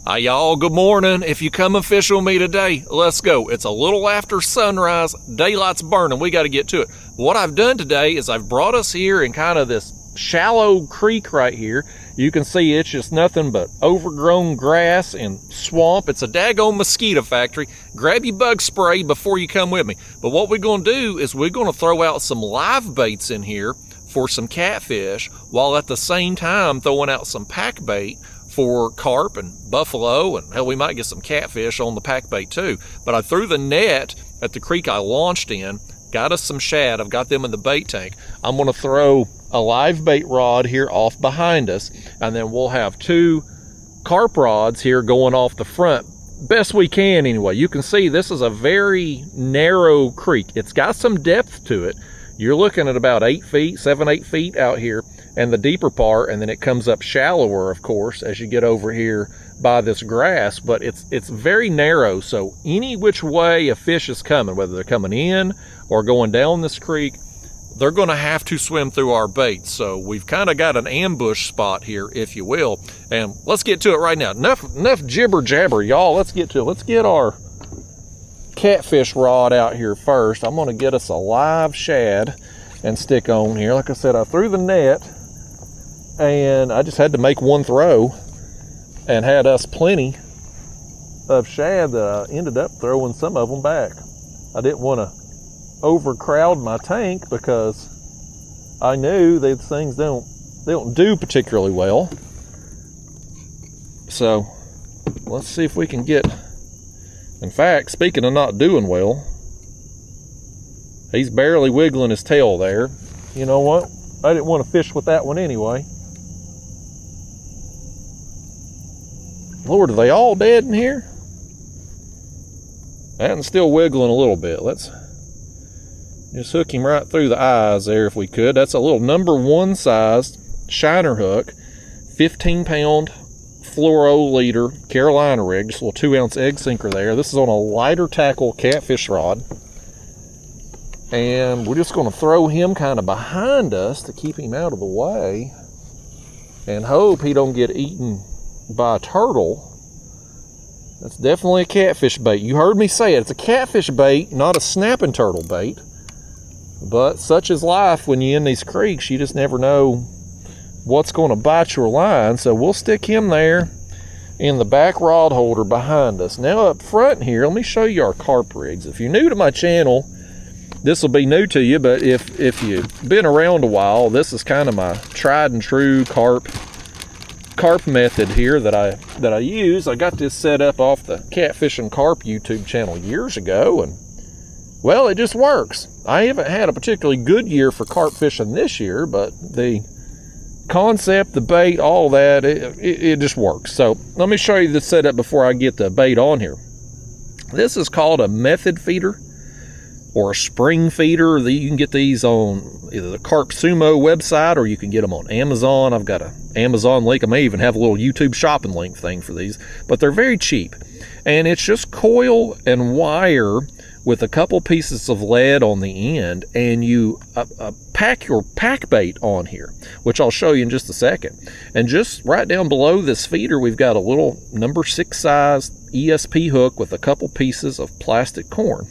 Hi y'all, good morning. If you come and fish with me today, let's go. It's a little after sunrise, daylight's burning, we got to get to it. What I've done today is I've brought us here in kind of this shallow creek right here. You can see it's just nothing but overgrown grass and swamp. It's a daggone mosquito factory. Grab your bug spray before you come with me. But what we're going to do is we're going to throw out some live baits in here for some catfish, while at the same time throwing out some pack bait for carp and buffalo, and hell, we might get some catfish on the pack bait too. But I threw the net at the creek I launched in, got us some shad. I've got them in the bait tank. I'm going to throw a live bait rod here off behind us, and then we'll have two carp rods here going off the front best we can anyway. You can see this is a very narrow creek. It's got some depth to it. You're looking at about 8 feet, 7-8 feet out here, and the deeper part, and then it comes up shallower, of course, as you get over here by this grass. But it's very narrow, so any which way a fish is coming, whether they're coming in or going down this creek, they're going to have to swim through our bait. So we've kind of got an ambush spot here, if you will. And let's get to it right now. Enough jibber jabber, y'all. Let's get to it. Let's get our catfish rod out here first. I'm going to get us a live shad and stick on here. Like I said, I threw the net and I just had to make one throw and had us plenty of shad that I ended up throwing some of them back. I didn't want to overcrowd my tank because I knew these things don't do particularly well. So let's see if we can get, in fact, speaking of not doing well, he's barely wiggling his tail there. You know what? I didn't want to fish with that one anyway. Lord, are they all dead in here? That one's still wiggling a little bit. Let's just hook him right through the eyes there if we could. That's a little number 1 sized shiner hook, 15-pound fluoro leader Carolina rig, just a little 2-ounce egg sinker there. This is on a lighter tackle catfish rod. And we're just going to throw him kind of behind us to keep him out of the way and hope he don't get eaten by a turtle. That's definitely a catfish bait. You heard me say it. It's a catfish bait, not a snapping turtle bait. But such is life when you're in these creeks. You just never know what's going to bite your line. So we'll stick him there in the back rod holder behind us. Now up front here, let me show you our carp rigs. If you're new to my channel, this will be new to you, but if you've been around a while, this is kind of my tried and true carp method here that I use. I got this set up off the Catfish and Carp YouTube channel years ago, and well, it just works. I haven't had a particularly good year for carp fishing this year, but the concept, the bait, all that, it just works. So let me show you the setup before I get the bait on here. This is called a method feeder or a spring feeder. You can get these on either the Carp Sumo website or you can get them on Amazon. I've got an Amazon link. I may even have a little YouTube shopping link thing for these, but they're very cheap. And it's just coil and wire with a couple pieces of lead on the end, and you pack your pack bait on here, which I'll show you in just a second. And just right down below this feeder, we've got a little number 6 size ESP hook with a couple pieces of plastic corn.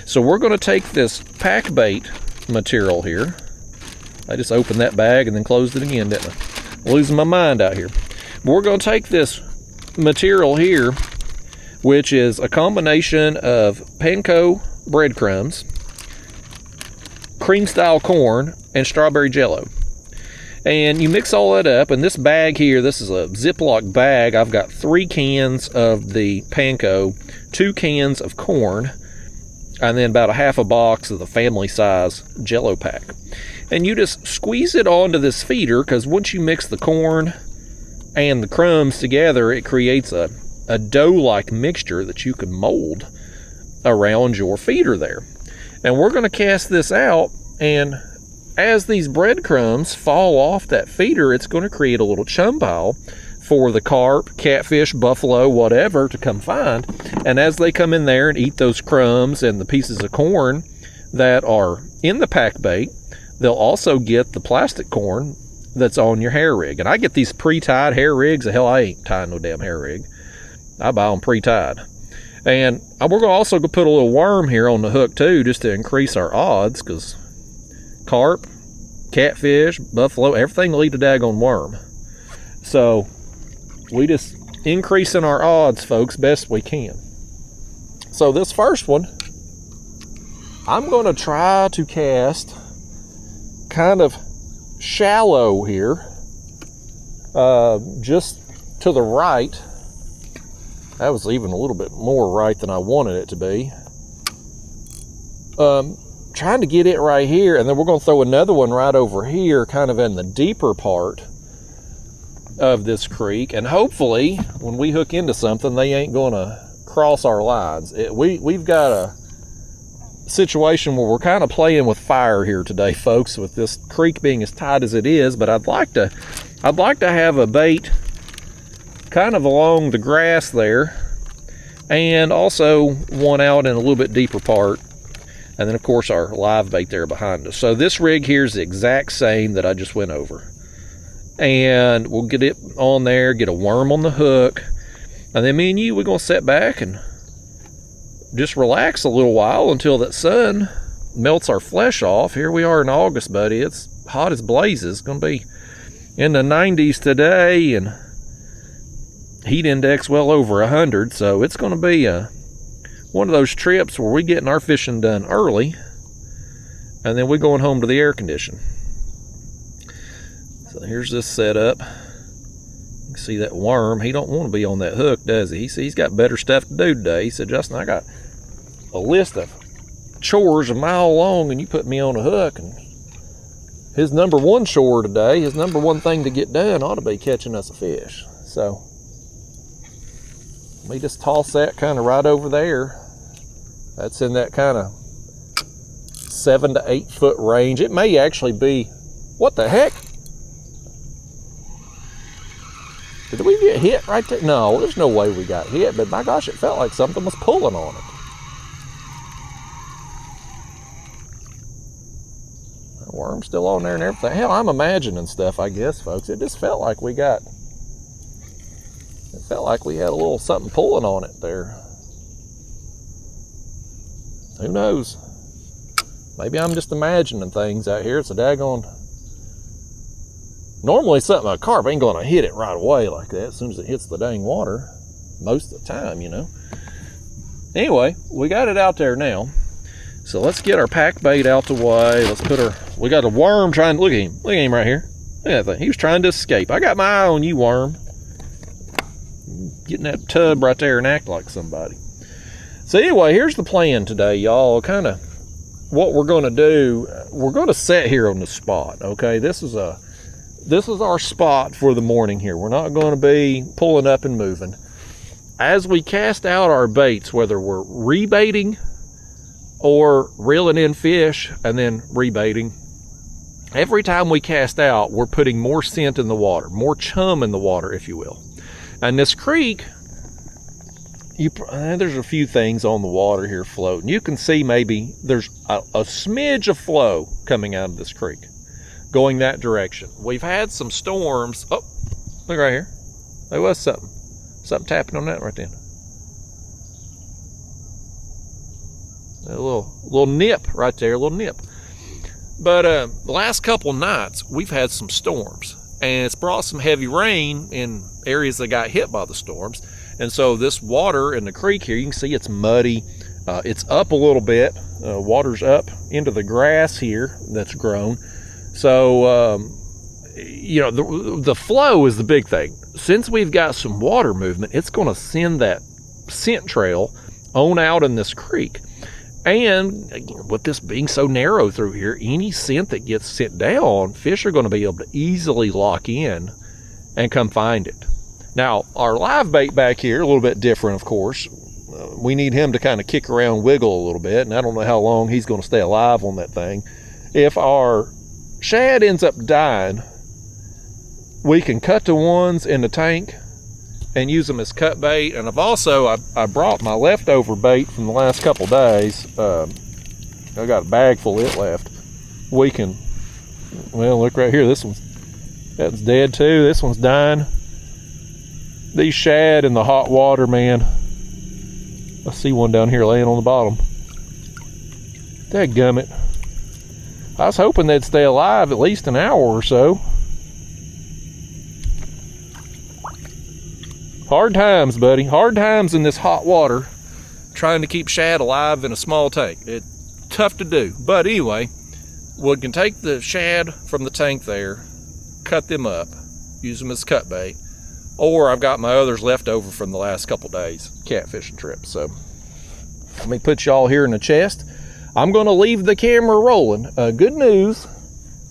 So we're going to take this pack bait material here. I just opened that bag and then closed it again, didn't I? Losing my mind out here. But we're going to take this material here, which is a combination of panko breadcrumbs, cream style corn, and strawberry jello. And you mix all that up, and this bag here, this is a Ziploc bag. I've got 3 cans of the panko, 2 cans of corn, and then about a half a box of the family size jello pack. And you just squeeze it onto this feeder, because once you mix the corn and the crumbs together, it creates a dough-like mixture that you can mold around your feeder there. And we're going to cast this out, and as these breadcrumbs fall off that feeder, it's going to create a little chum pile for the carp, catfish, buffalo, whatever to come find. And as they come in there and eat those crumbs and the pieces of corn that are in the pack bait, they'll also get the plastic corn that's on your hair rig. And I get these pre-tied hair rigs. Hell, I ain't tying no damn hair rig. I buy them pre-tied. And we're going to also put a little worm here on the hook too, just to increase our odds, because carp, catfish, buffalo, everything will eat a daggone worm. So we just increasing our odds, folks, best we can. So this first one, I'm going to try to cast kind of shallow here, just to the right. That was even a little bit more right than I wanted it to be. Trying to get it right here, and then we're going to throw another one right over here, kind of in the deeper part of this creek, and hopefully when we hook into something, they ain't going to cross our lines. We've got a situation where we're kind of playing with fire here today, folks, with this creek being as tight as it is. But I'd like to have a bait kind of along the grass there, and also one out in a little bit deeper part, and then of course our live bait there behind us. So this rig here is the exact same that I just went over, and we'll get it on there, get a worm on the hook, and then me and you, we're going to sit back and just relax a little while until that sun melts our flesh off. Here we are in August, buddy. It's hot as blazes. It's going to be in the 90s today, and heat index well over 100. So it's going to be one of those trips where we're getting our fishing done early, and then we're going home to the air condition. So here's this setup. You can see that worm. He don't want to be on that hook, does he? He's got better stuff to do today. He said, Justin, I got a list of chores a mile long, and you put me on a hook. And his number one chore today, his number one thing to get done, ought to be catching us a fish. So let me just toss that kind of right over there. That's in that kind of 7 to 8 foot range. It may actually be, what the heck? Did we get hit right there? No, there's no way we got hit, but my gosh, it felt like something was pulling on it. The worm's still on there and everything. Hell, I'm imagining stuff, I guess, folks. It just felt like we had a little something pulling on it there. Who knows? Maybe I'm just imagining things out here. It's a daggone... Normally something, a carp ain't going to hit it right away like that as soon as it hits the dang water. Most of the time, you know. Anyway, we got it out there now. So let's get our pack bait out the way. Let's put we got a worm trying, look at him right here. Look at that thing. He was trying to escape. I got my eye on you, worm. Get in that tub right there and act like somebody. So anyway, here's the plan today, y'all. Kind of what we're going to do. We're going to sit here on the spot, okay? This is our spot for the morning here. We're not going to be pulling up and moving. As we cast out our baits, whether we're rebaiting or reeling in fish and then rebaiting, every time we cast out, we're putting more scent in the water, more chum in the water, if you will. And this creek, there's a few things on the water here floating. You can see maybe there's a smidge of flow coming out of this creek, going that direction. We've had some storms. Oh, look right here. There was something tapping on that right then. A little nip right there, a little nip. But the last couple nights, we've had some storms, and it's brought some heavy rain in areas that got hit by the storms. And so this water in the creek here, you can see it's muddy. It's up a little bit. Water's up into the grass here that's grown. So, the flow is the big thing. Since we've got some water movement, it's going to send that scent trail on out in this creek. And with this being so narrow through here, any scent that gets sent down, fish are going to be able to easily lock in and come find it. Now, our live bait back here, a little bit different, of course. We need him to kind of kick around, wiggle a little bit, and I don't know how long he's going to stay alive on that thing. If our shad ends up dying, we can cut the ones in the tank and use them as cut bait. And I brought my leftover bait from the last couple days. I got a bag full of it left. We can, well, look right here. That's dead too. This one's dying. These shad in the hot water, man. I see one down here laying on the bottom. Dadgummit. I was hoping they'd stay alive at least an hour or so. Hard times, buddy. Hard times in this hot water trying to keep shad alive in a small tank. It's tough to do. But anyway, we can take the shad from the tank there, cut them up, use them as cut bait, or I've got my others left over from the last couple days catfishing trip. So let me put y'all here in the chest. I'm going to leave the camera rolling. Good news,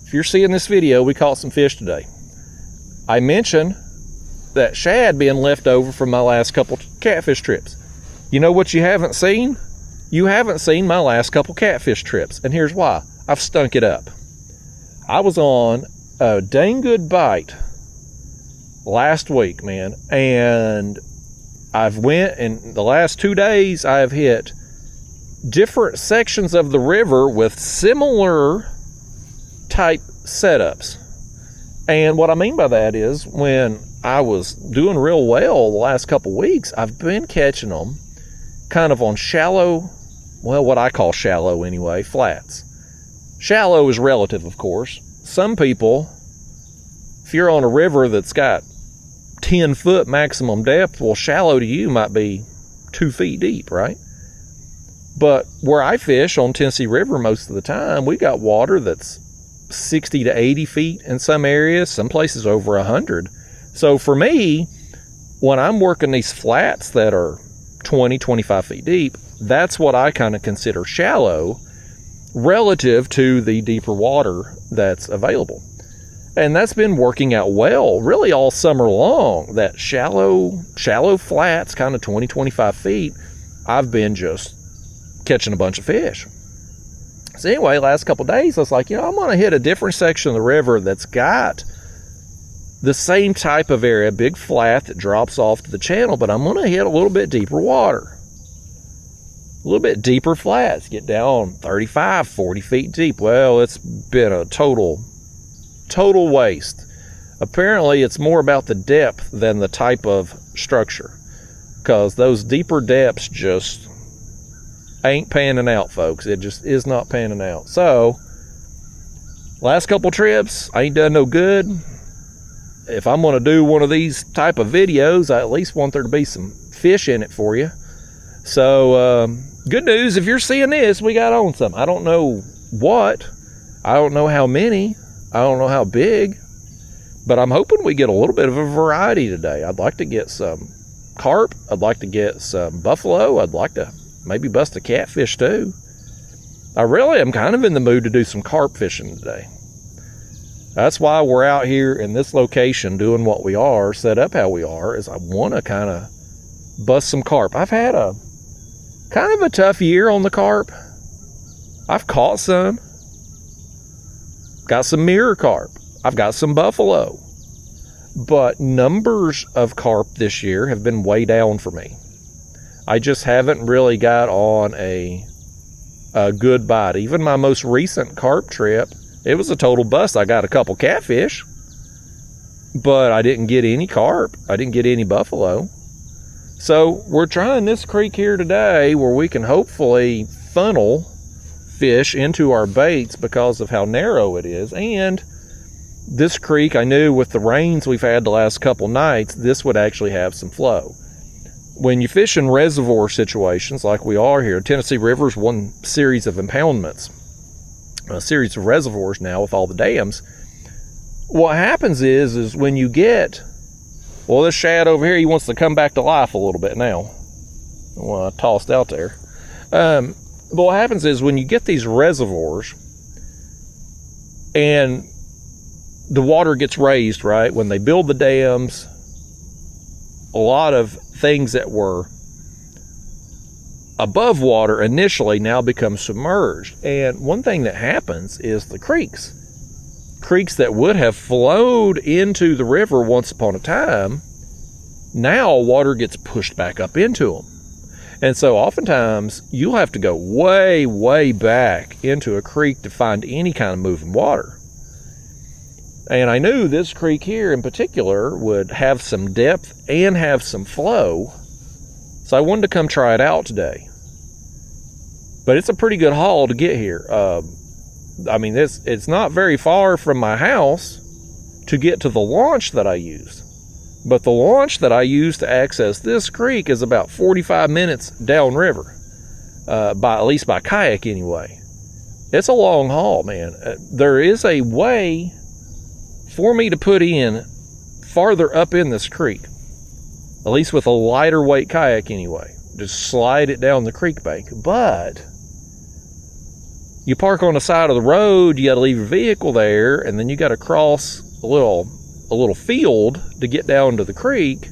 if you're seeing this video, we caught some fish today. I mentioned that shad being left over from my last couple catfish trips. You know what you haven't seen? You haven't seen my last couple catfish trips, and here's why. I've stunk it up. I was on a dang good bite last week, man, and I've went, in the last 2 days I have hit different sections of the river with similar type setups. And what I mean by that is, when I was doing real well the last couple weeks, I've been catching them kind of on shallow, well, what I call shallow anyway, flats. Shallow is relative, of course. Some people, if you're on a river that's got 10-foot maximum depth, well, shallow to you might be 2 feet deep, right? But where I fish on Tennessee River most of the time, we got water that's 60 to 80 feet in some areas, some places over 100. So for me, when I'm working these flats that are 20, 25 feet deep, that's what I kind of consider shallow relative to the deeper water that's available. And that's been working out well really all summer long. That shallow flats, kind of 20, 25 feet, I've been just catching a bunch of fish. So anyway, last couple of days, I was like, I'm going to hit a different section of the river that's got the same type of area, big flat that drops off to the channel, but I'm going to hit a little bit deeper water. A little bit deeper flats, get down 35, 40 feet deep. Well, it's been a total waste. Apparently, it's more about the depth than the type of structure, because those deeper depths just ain't panning out, folks. It just is not panning out. So, last couple trips, I ain't done no good. If I'm going to do one of these type of videos, I at least want there to be some fish in it for you. So, good news, if you're seeing this, we got on some. I don't know what. I don't know how many. I don't know how big. But I'm hoping we get a little bit of a variety today. I'd like to get some carp. I'd like to get some buffalo. I'd like to maybe bust a catfish too. I really am kind of in the mood to do some carp fishing today. That's why we're out here in this location doing what we are, set up how we are, is I want to kind of bust some carp. I've had a kind of a tough year on the carp. I've caught some. Got some mirror carp. I've got some buffalo. But numbers of carp this year have been way down for me. I just haven't really got on a good bite. Even my most recent carp trip, it was a total bust. I got a couple catfish, but I didn't get any carp. I didn't get any buffalo. So we're trying this creek here today where we can hopefully funnel fish into our baits because of how narrow it is. And this creek, I knew with the rains we've had the last couple nights, this would actually have some flow. When you fish in reservoir situations like we are here, Tennessee River's one series of impoundments, a series of reservoirs now with all the dams. What happens is when you get, well, this shad over here, he wants to come back to life a little bit now. Well, I tossed out there. But what happens is when you get these reservoirs and the water gets raised, right? When they build the dams, a lot of things that were above water initially now become submerged. And one thing that happens is the creeks that would have flowed into the river once upon a time, now water gets pushed back up into them. And so oftentimes you'll have to go way, way back into a creek to find any kind of moving water. And I knew this creek here in particular would have some depth and have some flow. So I wanted to come try it out today. But it's a pretty good haul to get here. I mean, it's not very far from my house to get to the launch that I used. But the launch that I used to access this creek is about 45 minutes downriver, at least by kayak anyway. It's a long haul, man. There is a way for me to put in farther up in this creek, at least with a lighter weight kayak anyway. Just slide it down the creek bank. But you park on the side of the road, you got to leave your vehicle there, and then you got to cross a little field to get down to the creek,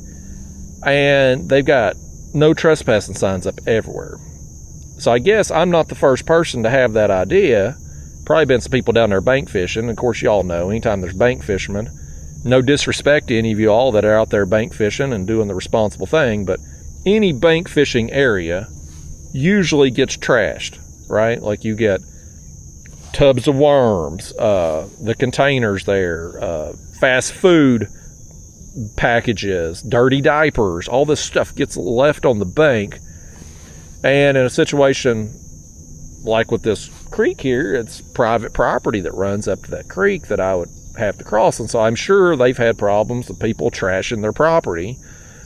and they've got no trespassing signs up everywhere. So I guess I'm not the first person to have that idea. Probably been some people down there bank fishing. Of course, y'all know anytime there's bank fishermen, no disrespect to any of you all that are out there bank fishing and doing the responsible thing, but any bank fishing area usually gets trashed, right? Like you get tubs of worms, the containers there, fast food packages, dirty diapers, all this stuff gets left on the bank. And in a situation like with this creek here, it's private property that runs up to that creek that I would have to cross. And so I'm sure they've had problems with people trashing their property,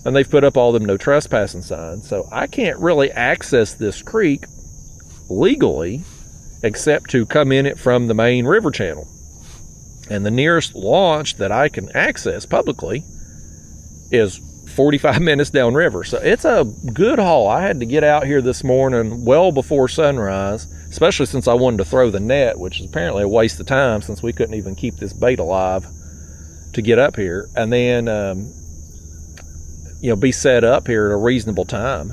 and they've put up all them no trespassing signs. So I can't really access this creek legally except to come in it from the main river channel. And the nearest launch that I can access publicly is 45 minutes downriver. So it's a good haul. I had to get out here this morning well before sunrise, especially since I wanted to throw the net, which is apparently a waste of time since we couldn't even keep this bait alive to get up here. And then, be set up here at a reasonable time.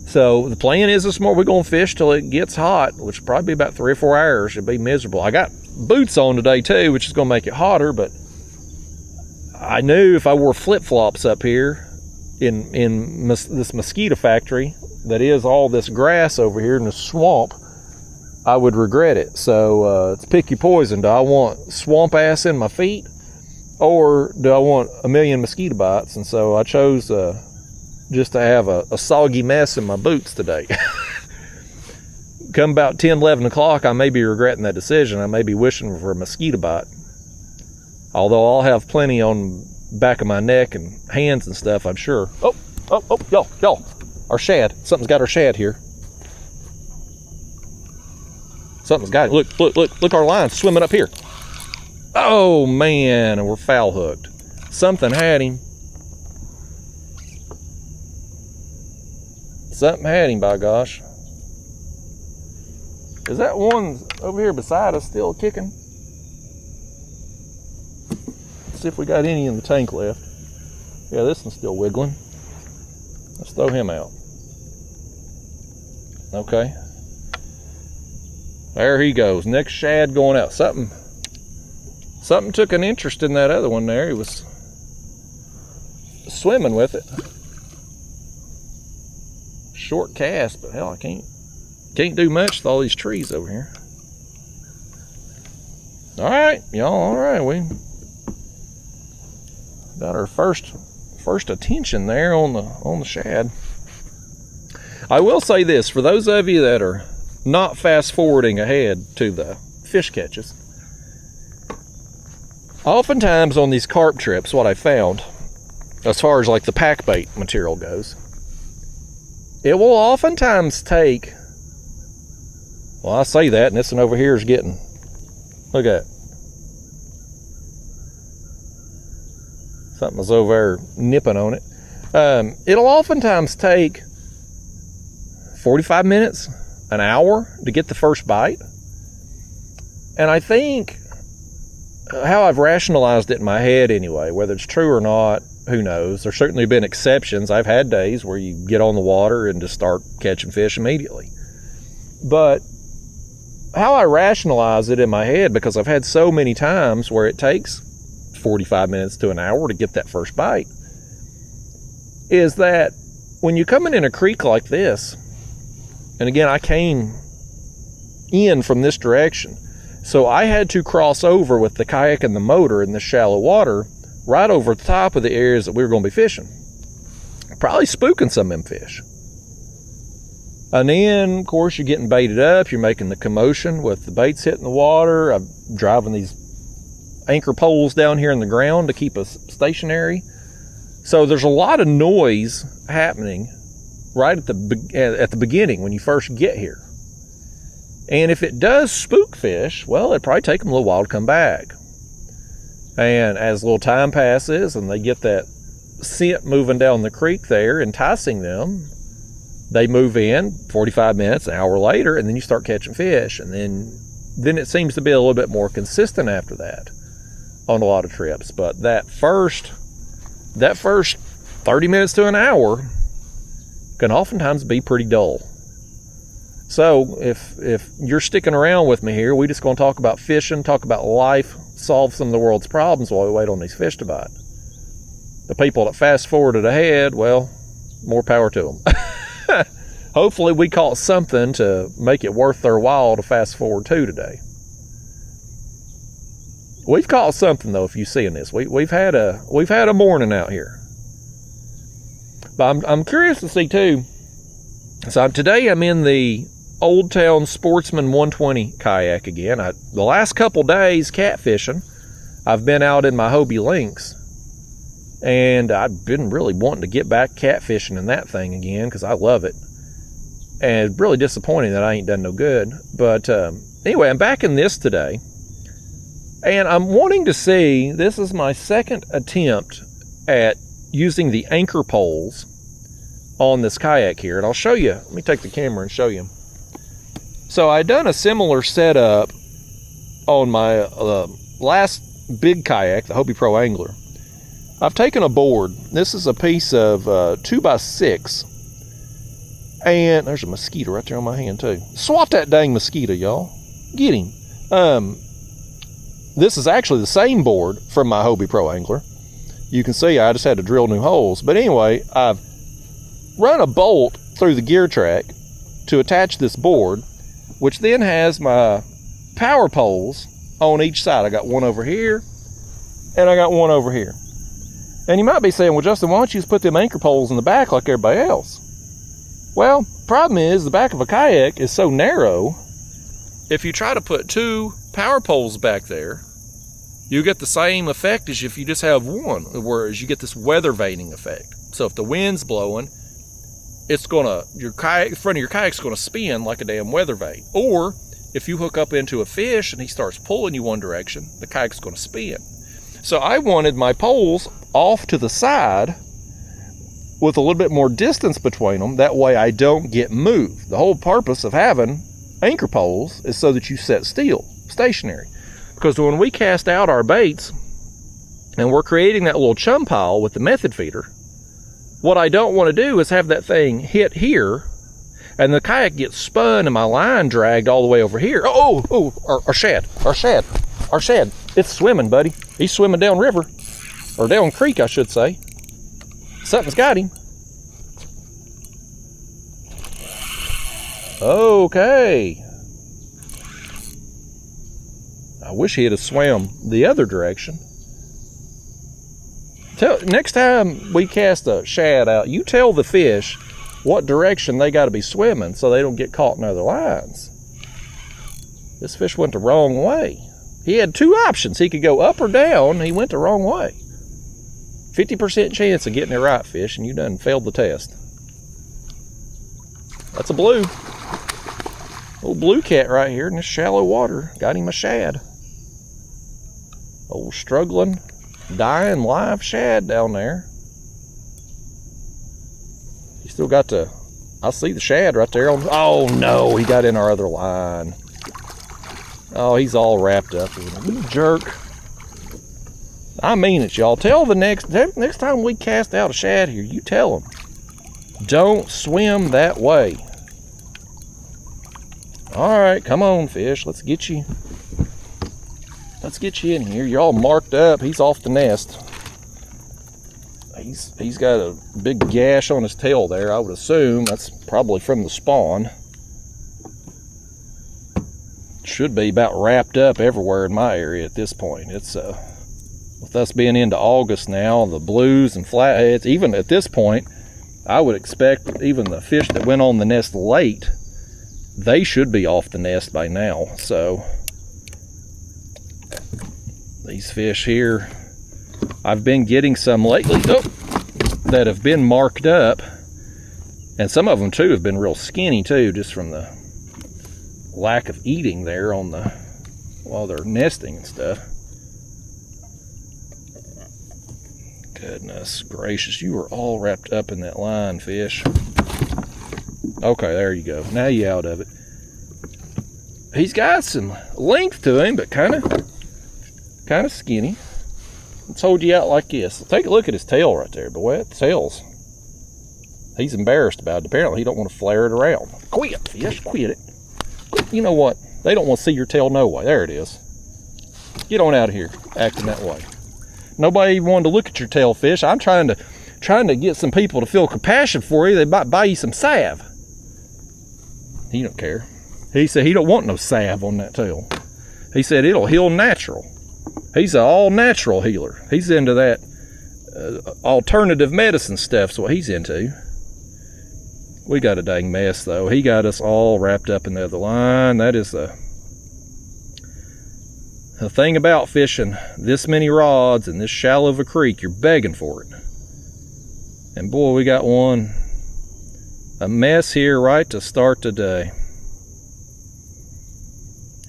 So the plan is this morning we're going to fish till it gets hot, which will probably be about 3 or 4 hours. It'll be miserable. I got boots on today too, which is going to make it hotter, but I knew if I wore flip-flops up here in this mosquito factory that is all this grass over here in the swamp, I would regret it. So it's pick your poison. Do I want swamp ass in my feet, or do I want a million mosquito bites? And so I chose just to have a soggy mess in my boots today. Come about 10, 11 o'clock, I may be regretting that decision. I may be wishing for a mosquito bite. Although I'll have plenty on back of my neck and hands and stuff, I'm sure. Oh, y'all. Our shad. Something's got our shad here. Something's got it. Look, our line's swimming up here. Oh, man, and we're foul hooked. Something had him. Something had him, by gosh. Is that one over here beside us still kicking? Let's see if we got any in the tank left. Yeah, this one's still wiggling. Let's throw him out. Okay. There he goes. Next shad going out. Something took an interest in that other one there. He was swimming with it. Short cast, but hell, I can't do much with all these trees over here. All right, y'all. All right, we got our first attention there on the shad. I will say this, for those of you that are not fast forwarding ahead to the fish catches, oftentimes on these carp trips, what I found, as far as like the pack bait material goes, it will oftentimes take, well, I say that, and this one over here is getting, look at it. Something was over there nipping on it. It'll oftentimes take 45 minutes, an hour to get the first bite. And I think how I've rationalized it in my head anyway, whether it's true or not, who knows. There's certainly been exceptions. I've had days where you get on the water and just start catching fish immediately. But how I rationalize it in my head, because I've had so many times where it takes 45 minutes to an hour to get that first bite, is that when you're coming in a creek like this, and again, I came in from this direction, So I had to cross over with the kayak and the motor in the shallow water right over the top of the areas that we were going to be fishing. Probably spooking some of them fish. And then, of course, you're getting baited up. You're making the commotion with the baits hitting the water. I'm driving these anchor poles down here in the ground to keep us stationary. So there's a lot of noise happening right at the beginning when you first get here. And if it does spook fish, well, it'd probably take them a little while to come back. And as a little time passes and they get that scent moving down the creek there, enticing them, they move in 45 minutes, an hour later, and then you start catching fish. And then it seems to be a little bit more consistent after that on a lot of trips. But that first 30 minutes to an hour can oftentimes be pretty dull. So if you're sticking around with me here, we just going to talk about fishing, talk about life, solve some of the world's problems while we wait on these fish to bite. The people that fast forwarded ahead, well, more power to them. Hopefully we caught something to make it worth their while to fast forward to today. We've caught something though. If you're seeing this, we've had a morning out here. But I'm curious to see too. So today I'm in the Old Town Sportsman 120 kayak again. The last couple days catfishing, I've been out in my Hobie Lynx, and I've been really wanting to get back catfishing in that thing again because I love it. And it's really disappointing that I ain't done no good. But anyway, I'm back in this today, and I'm wanting to see. This is my second attempt at using the anchor poles on this kayak here, and I'll show you. Let me take the camera and show you. So I done a similar setup on my last big kayak, the Hobie Pro Angler. I've taken a board. This is a piece of 2x6, and there's a mosquito right there on my hand too. Swat that dang mosquito, y'all. Get him. This is actually the same board from my Hobie Pro Angler. You can see I just had to drill new holes. But anyway, I've run a bolt through the gear track to attach this board, which then has my power poles on each side. I got one over here, and I got one over here. And you might be saying, well, Justin, why don't you just put them anchor poles in the back like everybody else? Well, problem is the back of a kayak is so narrow, if you try to put two power poles back there, you get the same effect as if you just have one, whereas you get this weather vaning effect. So if the wind's blowing, it's gonna, the front of your kayak's gonna spin like a damn weather vane. Or if you hook up into a fish and he starts pulling you one direction, the kayak's gonna spin. So I wanted my poles off to the side with a little bit more distance between them. That way I don't get moved. The whole purpose of having anchor poles is so that you set still, stationary. Because when we cast out our baits and we're creating that little chum pile with the method feeder, what I don't want to do is have that thing hit here and the kayak gets spun and my line dragged all the way over here. Our shad. It's swimming, buddy. He's swimming down river, or down creek, I should say. Something's got him. Okay. I wish he'd have swam the other direction. Next time we cast a shad out, you tell the fish what direction they got to be swimming so they don't get caught in other lines. This fish went the wrong way. He had two options. He could go up or down. He went the wrong way. 50% chance of getting it right, fish, and you done failed the test. That's a blue. Old blue cat right here in this shallow water. Got him a shad. Old struggling, dying live shad down there. He still got the, I see the shad right there. Oh no, he got in our other line. Oh, he's all wrapped up. You jerk. I mean it, y'all. Tell the next time we cast out a shad here, you tell them, don't swim that way. All right, come on, fish. Let's get you in here. You're all marked up. He's off the nest. He's got a big gash on his tail there. I would assume that's probably from the spawn. should be about wrapped up everywhere in my area at this point. It's with us being into August now, the blues and flatheads, even at this point, I would expect even the fish that went on the nest late, they should be off the nest by now. So these fish here, I've been getting some lately that have been marked up, and some of them too have been real skinny too, just from the lack of eating there on the while they're nesting and stuff. Goodness gracious, you are all wrapped up in that line, fish. Okay, there you go. Now you out of it. He's got some length to him, but kind of skinny. Let's hold you out like this. Take a look at his tail right there. Boy, that tail's, he's embarrassed about it. Apparently, he don't want to flare it around. Quit, fish, quit it. You know what? They don't want to see your tail no way. There it is. Get on out of here, acting that way. Nobody even wanted to look at your tail, fish. I'm trying to get some people to feel compassion for you. They might buy you some salve. He don't care. He said he don't want no salve on that tail. He said it'll heal natural. He's an all-natural healer. He's into that alternative medicine stuff's what he's into. We got a dang mess, though. He got us all wrapped up in the other line. That is the thing about fishing this many rods in this shallow of a creek. You're begging for it. And boy, we got a mess here right to start today.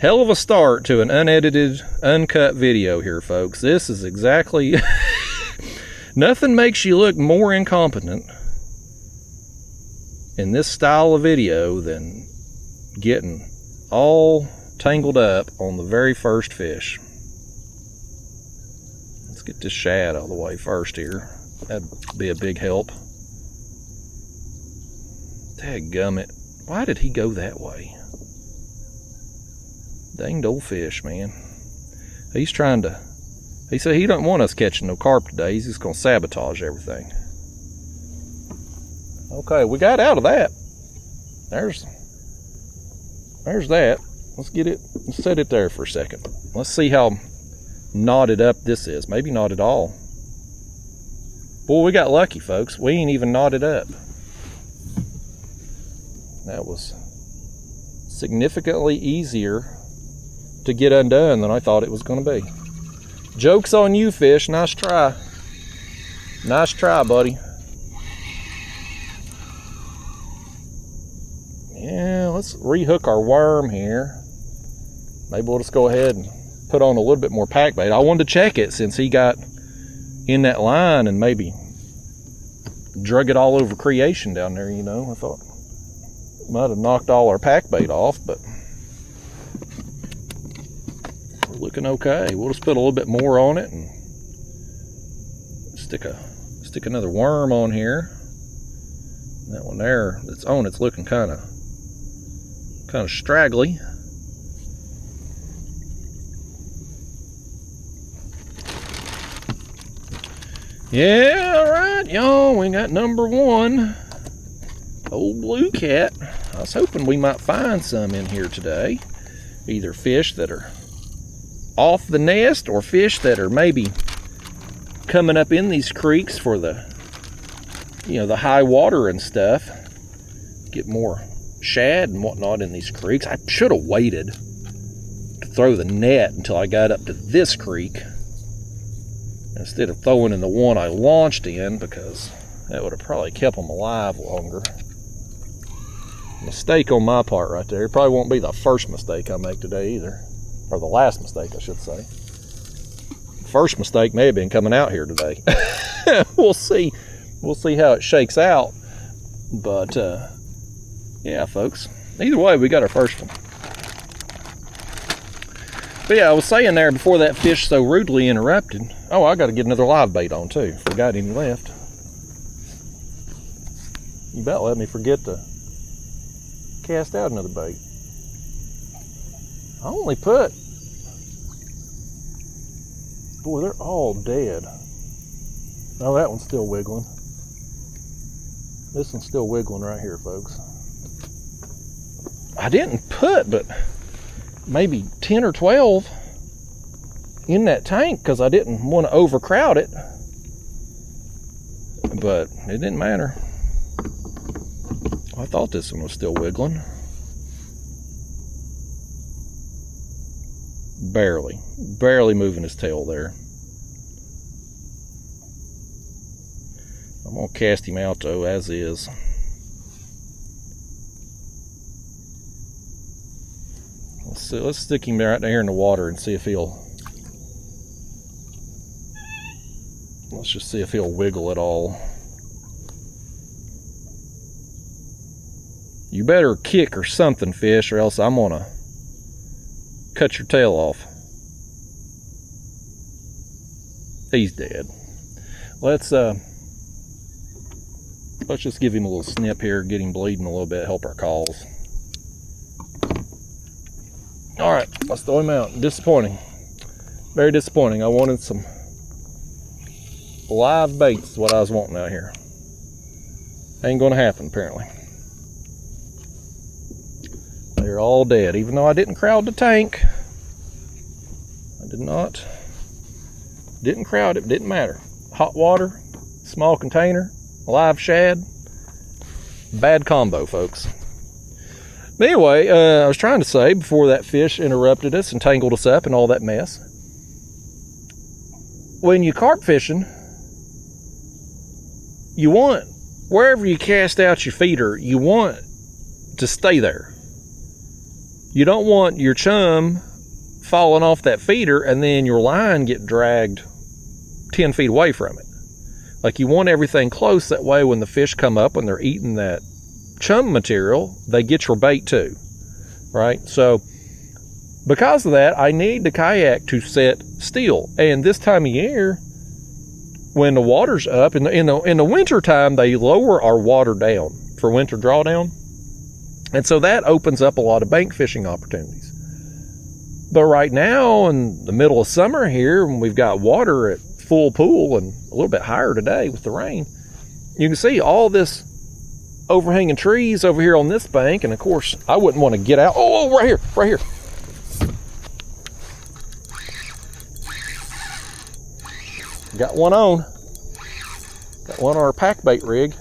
Hell of a start to an unedited, uncut video here, folks. This is exactly... Nothing makes you look more incompetent in this style of video than getting all tangled up on the very first fish. Let's get this shad out of the way first here. That'd be a big help. Dadgummit. Why did he go that way? Danged old fish, man. He said he don't want us catching no carp today. He's just gonna sabotage everything. Okay, we got out of that. There's that. Let's get it, let's set it there for a second. Let's see how knotted up this is. Maybe not at all. Boy, we got lucky, folks. We ain't even knotted up. That was significantly easier to get undone than I thought it was going to be. Joke's on you, fish. Nice try. Nice try, buddy. Yeah, let's rehook our worm here. Maybe we'll just go ahead and put on a little bit more pack bait. I wanted to check it since he got in that line and maybe drug it all over creation down there, you know. I thought might have knocked all our pack bait off, but we're looking okay. We'll just put a little bit more on it and stick another worm on here. That one there that's on it's looking kind of straggly. Yeah, all right, y'all. We got number one. Old blue cat. I was hoping we might find some in here today. Either fish that are off the nest or fish that are maybe coming up in these creeks for the, you know, the high water and stuff. Get more shad and whatnot in these creeks. I should have waited to throw the net until I got up to this creek instead of throwing in the one I launched in, because that would have probably kept them alive longer. Mistake on my part right there. It probably won't be the first mistake I make today either. Or the last mistake, I should say. First mistake may have been coming out here today. We'll see. We'll see how it shakes out. But, yeah, folks. Either way, we got our first one. But yeah, I was saying there before that fish so rudely interrupted. Oh, I got to get another live bait on too, if we got any left. You about let me forget to cast out another bait. I only put... Boy, they're all dead. Oh, that one's still wiggling. This one's still wiggling right here, folks. I didn't put, but maybe 10 or 12 in that tank because I didn't want to overcrowd it. But it didn't matter. I thought this one was still wiggling. Barely moving his tail there. I'm gonna cast him out though, as is. Let's stick him right there in the water and see if he'll. Let's just see if he'll wiggle at all. You better kick or something, fish, or else I'm gonna cut your tail off. He's dead. Let's just give him a little snip here, get him bleeding a little bit, help our cause. All right, let's throw him out. Disappointing. Very disappointing. I wanted some live baits, is what I was wanting out here. Ain't gonna happen, apparently. They're all dead, even though I didn't crowd the tank. I did not. Didn't crowd it, didn't matter. Hot water, small container, live shad. Bad combo, folks. But anyway, I was trying to say before that fish interrupted us and tangled us up and all that mess. When you carp fishing, you want, wherever you cast out your feeder, you want to stay there. You don't want your chum falling off that feeder and then your line get dragged 10 feet away from it. Like, you want everything close, that way when the fish come up, when they're eating that chum material, they get your bait too, right? So because of that, I need the kayak to set still. And this time of year, when the water's up, in the winter time, they lower our water down for winter drawdown. And so that opens up a lot of bank fishing opportunities. But right now, in the middle of summer here, when we've got water at full pool and a little bit higher today with the rain, you can see all this overhanging trees over here on this bank. And of course, I wouldn't want to get out. Oh, right here, right here. Got one on. Got one on our pack bait rig.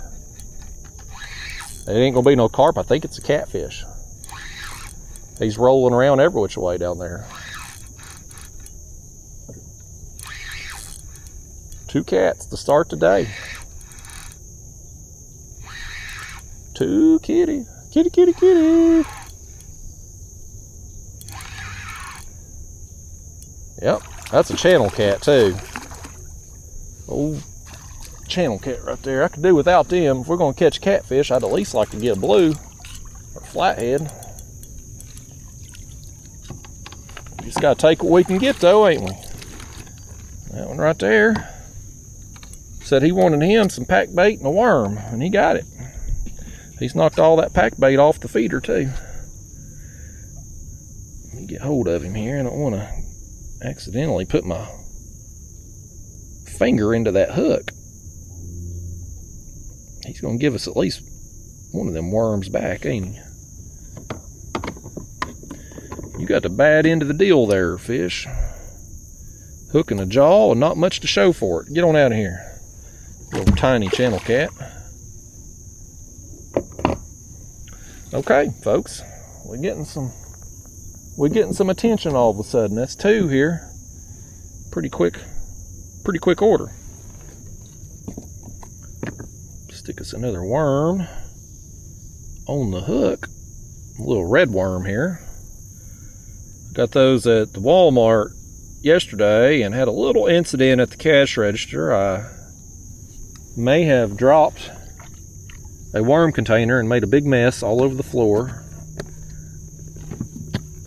It ain't gonna be no carp. I think it's a catfish. He's rolling around every which way down there. 2 cats to start the day. 2 kitty. Kitty, kitty, kitty. Yep, that's a channel cat too. Oh, channel cat right there. I could do without them. If we're gonna catch catfish, I'd at least like to get a blue or a flathead. Just gotta take what we can get though, ain't we? That one right there said he wanted him some pack bait and a worm, and he got it. He's knocked all that pack bait off the feeder too. Let me get hold of him here. I don't want to accidentally put my finger into that hook. He's gonna give us at least one of them worms back, ain't he? You got the bad end of the deal there, fish. Hook and a jaw and not much to show for it. Get on out of here, little tiny channel cat. Okay, folks, we're getting some attention all of a sudden. That's 2 here. Pretty quick order. Stick us another worm on the hook. A little red worm here. Got those at the Walmart yesterday and had a little incident at the cash register. I may have dropped a worm container and made a big mess all over the floor.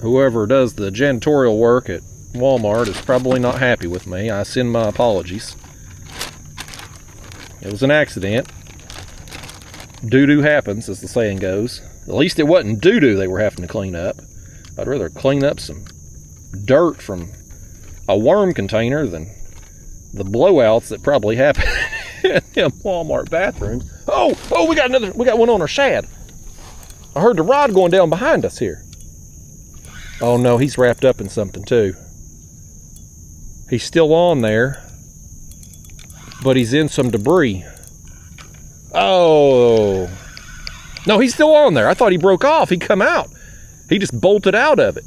Whoever does the janitorial work at Walmart is probably not happy with me. I send my apologies. It was an accident. Doo-doo happens, as the saying goes. At least it wasn't doo-doo they were having to clean up. I'd rather clean up some dirt from a worm container than the blowouts that probably happen in Walmart bathrooms. Oh, we got one on our shad. I heard the rod going down behind us here. Oh no, he's wrapped up in something too. He's still on there, but he's in some debris. Oh. No, he's still on there. I thought he broke off. He'd come out. He just bolted out of it.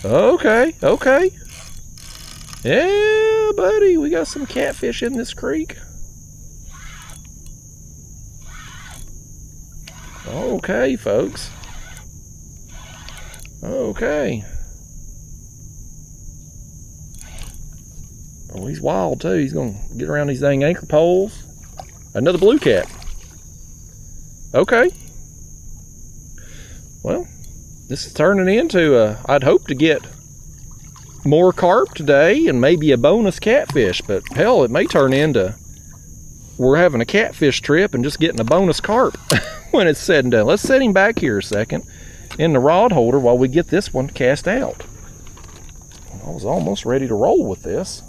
Okay, okay. Yeah, buddy, we got some catfish in this creek. Okay, folks. Okay. Oh, he's wild too. He's gonna get around these dang anchor poles. Another blue cat. Okay. Well, this is turning into I'd hope to get more carp today and maybe a bonus catfish, but hell, it may turn into we're having a catfish trip and just getting a bonus carp when it's said and done. Let's set him back here a second in the rod holder while we get this one cast out. I was almost ready to roll with this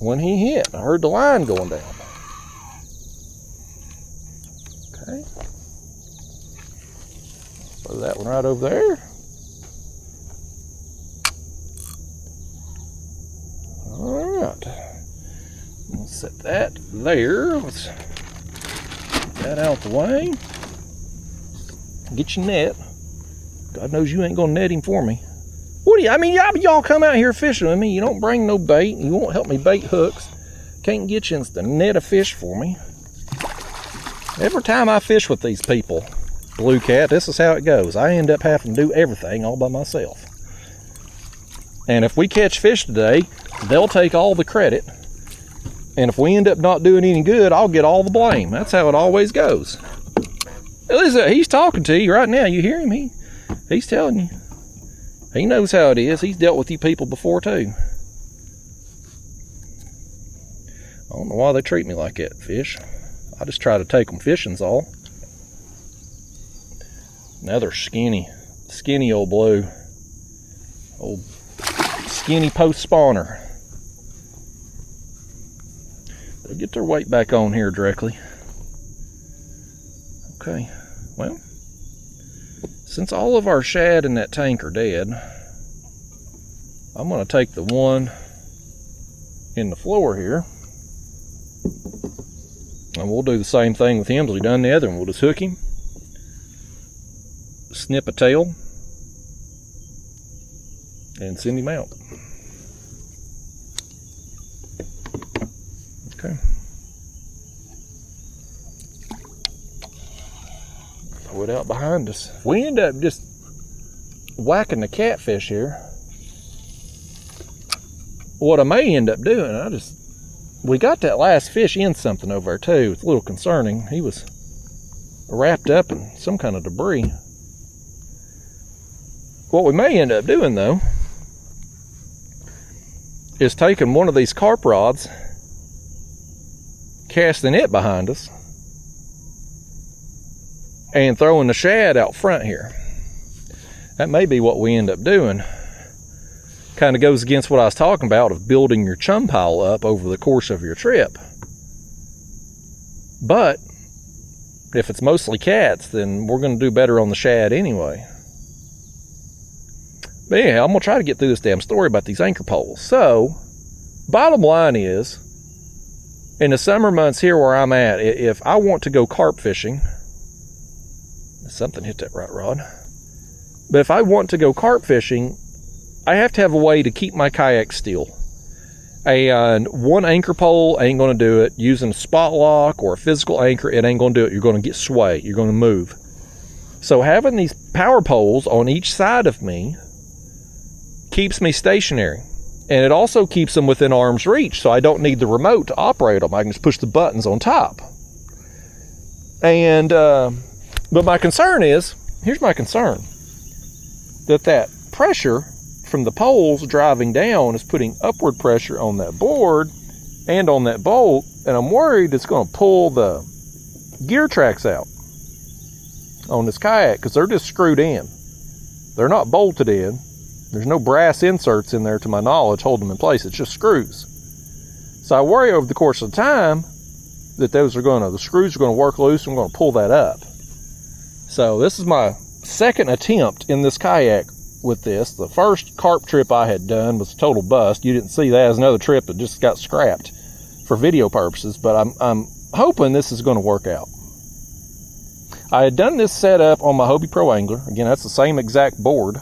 when he hit. I heard the line going down. Okay. Throw that one right over there. All right. We'll set that there. Let's get that out the way. Get your net. God knows you ain't gonna net him for me. What do you, I mean, y'all come out here fishing with me. You don't bring no bait. You won't help me bait hooks. Can't get you to net a fish for me. Every time I fish with these people, Blue Cat, this is how it goes. I end up having to do everything all by myself. And if we catch fish today, they'll take all the credit. And if we end up not doing any good, I'll get all the blame. That's how it always goes. Listen, he's talking to you right now. You hear him? He's telling you. He knows how it is. He's dealt with you people before too. I don't know why they treat me like that, fish. I just try to take them fishing's all. Another skinny old blue. Old skinny post spawner. They'll get their weight back on here directly. Okay, well, since all of our shad in that tank are dead, I'm going to take the one in the floor here, and we'll do the same thing with him as we done the other one. We'll just hook him, snip a tail, and send him out. Okay. Throw it out behind us. If we end up just whacking the catfish here, what I may end up doing, we got that last fish in something over there too. It's a little concerning. He was wrapped up in some kind of debris. What we may end up doing though is taking one of these carp rods, casting it behind us, and throwing the shad out front here. That may be what we end up doing. Kind of goes against what I was talking about of building your chum pile up over the course of your trip. But if it's mostly cats, then we're going to do better on the shad anyway. But anyhow, I'm going to try to get through this damn story about these anchor poles. So, bottom line is, in the summer months here where I'm at, if I want to go carp fishing, something hit that right rod. But if I want to go carp fishing, I have to have a way to keep my kayak still. And one anchor pole ain't going to do it. Using a spot lock or a physical anchor, it ain't going to do it. You're going to get sway. You're going to move. So having these power poles on each side of me keeps me stationary. And it also keeps them within arm's reach, so I don't need the remote to operate them. I can just push the buttons on top. And, but my concern is, here's my concern, that pressure from the poles driving down is putting upward pressure on that board and on that bolt, and I'm worried it's going to pull the gear tracks out on this kayak because they're just screwed in. They're not bolted in. There's no brass inserts in there to my knowledge holding them in place. It's just screws. So I worry over the course of time that the screws are going to work loose and I'm going to pull that up. So this is my second attempt in this kayak with this. The first carp trip I had done was a total bust. You didn't see that. It was another trip that just got scrapped for video purposes, but I'm hoping this is going to work out. I had done this setup on my Hobie Pro Angler. Again, that's the same exact board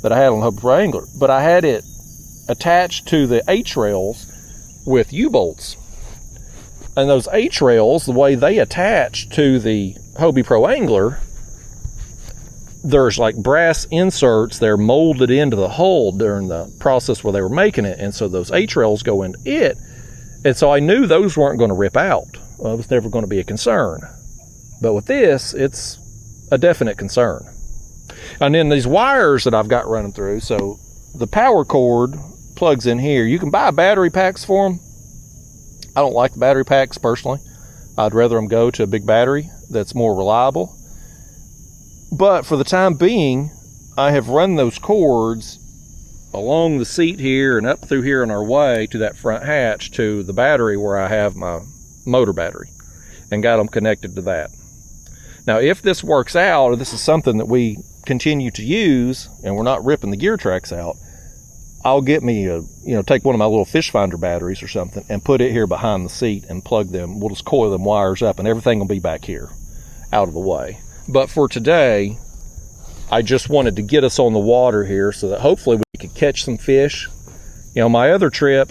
that I had on Hobie Pro Angler, but I had it attached to the H-rails with U-bolts. And those H-rails, the way they attach to the Hobie Pro Angler, there's like brass inserts. They're molded into the hull during the process where they were making it, and so those H-rails go into it. And so I knew those weren't going to rip out. Well, it was never going to be a concern. But with this, it's a definite concern. And then these wires that I've got running through, so the power cord plugs in here. You can buy battery packs for them. I don't like the battery packs personally. I'd rather them go to a big battery that's more reliable. But for the time being, I have run those cords along the seat here and up through here on our way to that front hatch to the battery where I have my motor battery, and got them connected to that. Now, if this works out, or this is something that we continue to use and we're not ripping the gear tracks out, I'll get me take one of my little fish finder batteries or something and put it here behind the seat and plug them. We'll just coil them wires up and everything will be back here out of the way. But for today, I just wanted to get us on the water here so that hopefully we could catch some fish. You know, my other trip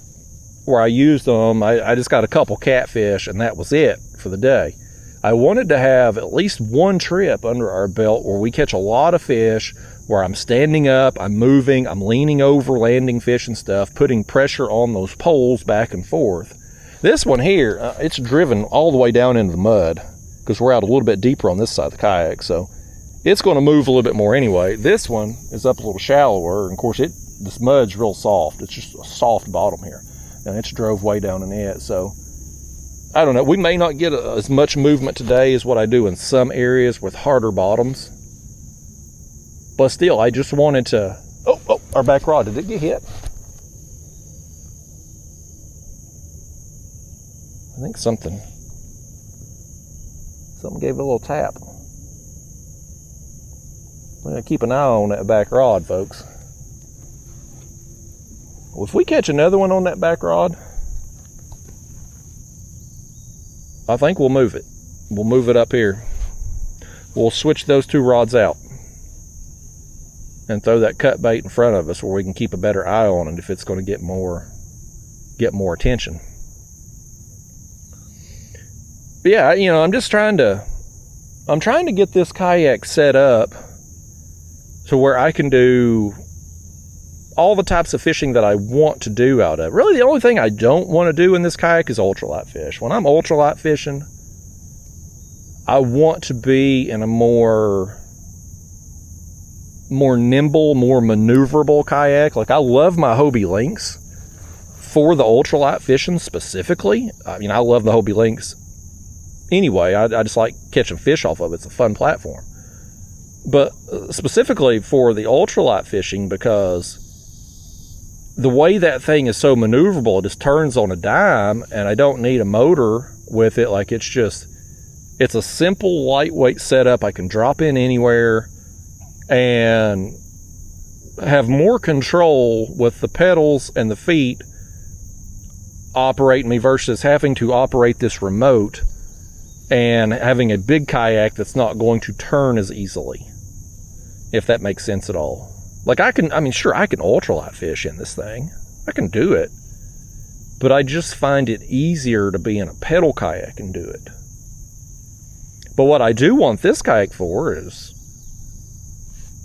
where I used them, I just got a couple catfish and that was it for the day. I wanted to have at least one trip under our belt where we catch a lot of fish, where I'm standing up, I'm moving, I'm leaning over, landing fish and stuff, putting pressure on those poles back and forth. This one here, it's driven all the way down into the mud because we're out a little bit deeper on this side of the kayak, so it's going to move a little bit more anyway. This one is up a little shallower, and of course this mud's real soft. It's just a soft bottom here, and it's drove way down in it. So I don't know, we may not get as much movement today as what I do in some areas with harder bottoms, but still, I just wanted to... Oh, our back rod, did it get hit? I think something gave it a little tap. We gotta keep an eye on that back rod, folks. Well, if we catch another one on that back rod, I think we'll move it. We'll move it up here. We'll switch those two rods out and throw that cut bait in front of us where we can keep a better eye on it if it's going to get more attention. But yeah, I'm trying to get this kayak set up to where I can do all the types of fishing that I want to do out of. Really, the only thing I don't want to do in this kayak is ultralight fish. When I'm ultralight fishing, I want to be in a more nimble, more maneuverable kayak. Like, I love my Hobie Lynx for the ultralight fishing specifically. I mean, I love the Hobie Lynx anyway. I just like catching fish off of it. It's a fun platform. But specifically for the ultralight fishing, because the way that thing is so maneuverable, it just turns on a dime, and I don't need a motor with it. Like, it's a simple, lightweight setup I can drop in anywhere and have more control with the pedals and the feet operating me versus having to operate this remote and having a big kayak that's not going to turn as easily, if that makes sense at all. Like, I can ultralight fish in this thing. I can do it. But I just find it easier to be in a pedal kayak and do it. But what I do want this kayak for is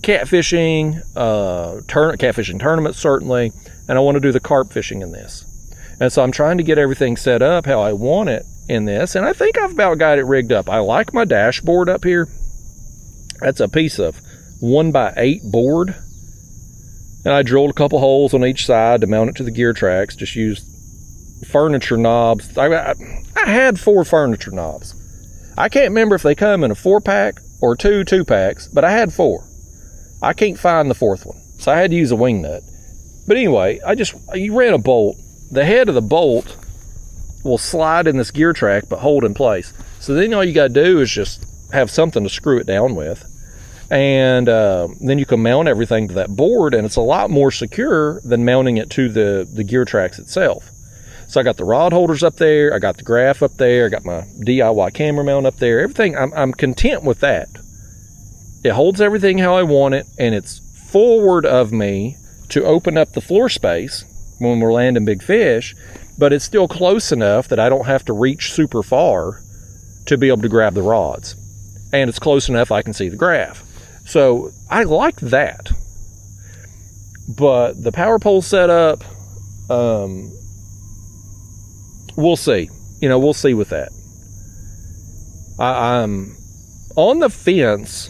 catfishing, catfishing tournaments certainly, and I want to do the carp fishing in this. And so I'm trying to get everything set up how I want it in this, and I think I've about got it rigged up. I like my dashboard up here. That's a piece of 1x8 board, and I drilled a couple holes on each side to mount it to the gear tracks. Just used furniture knobs. I had 4 furniture knobs. I can't remember if they come in a 4-pack or 2 2-packs, but I had 4. I can't find the 4th one, so I had to use a wing nut. But anyway, you ran a bolt. The head of the bolt will slide in this gear track but hold in place. So then all you got to do is just have something to screw it down with. And then you can mount everything to that board, and it's a lot more secure than mounting it to the gear tracks itself. So I got the rod holders up there, I got the graph up there, I got my DIY camera mount up there, everything. I'm content with that. It holds everything how I want it, and it's forward of me to open up the floor space when we're landing big fish, but it's still close enough that I don't have to reach super far to be able to grab the rods. And it's close enough I can see the graph. So I like that. But the power pole setup, we'll see. We'll see with that. I'm on the fence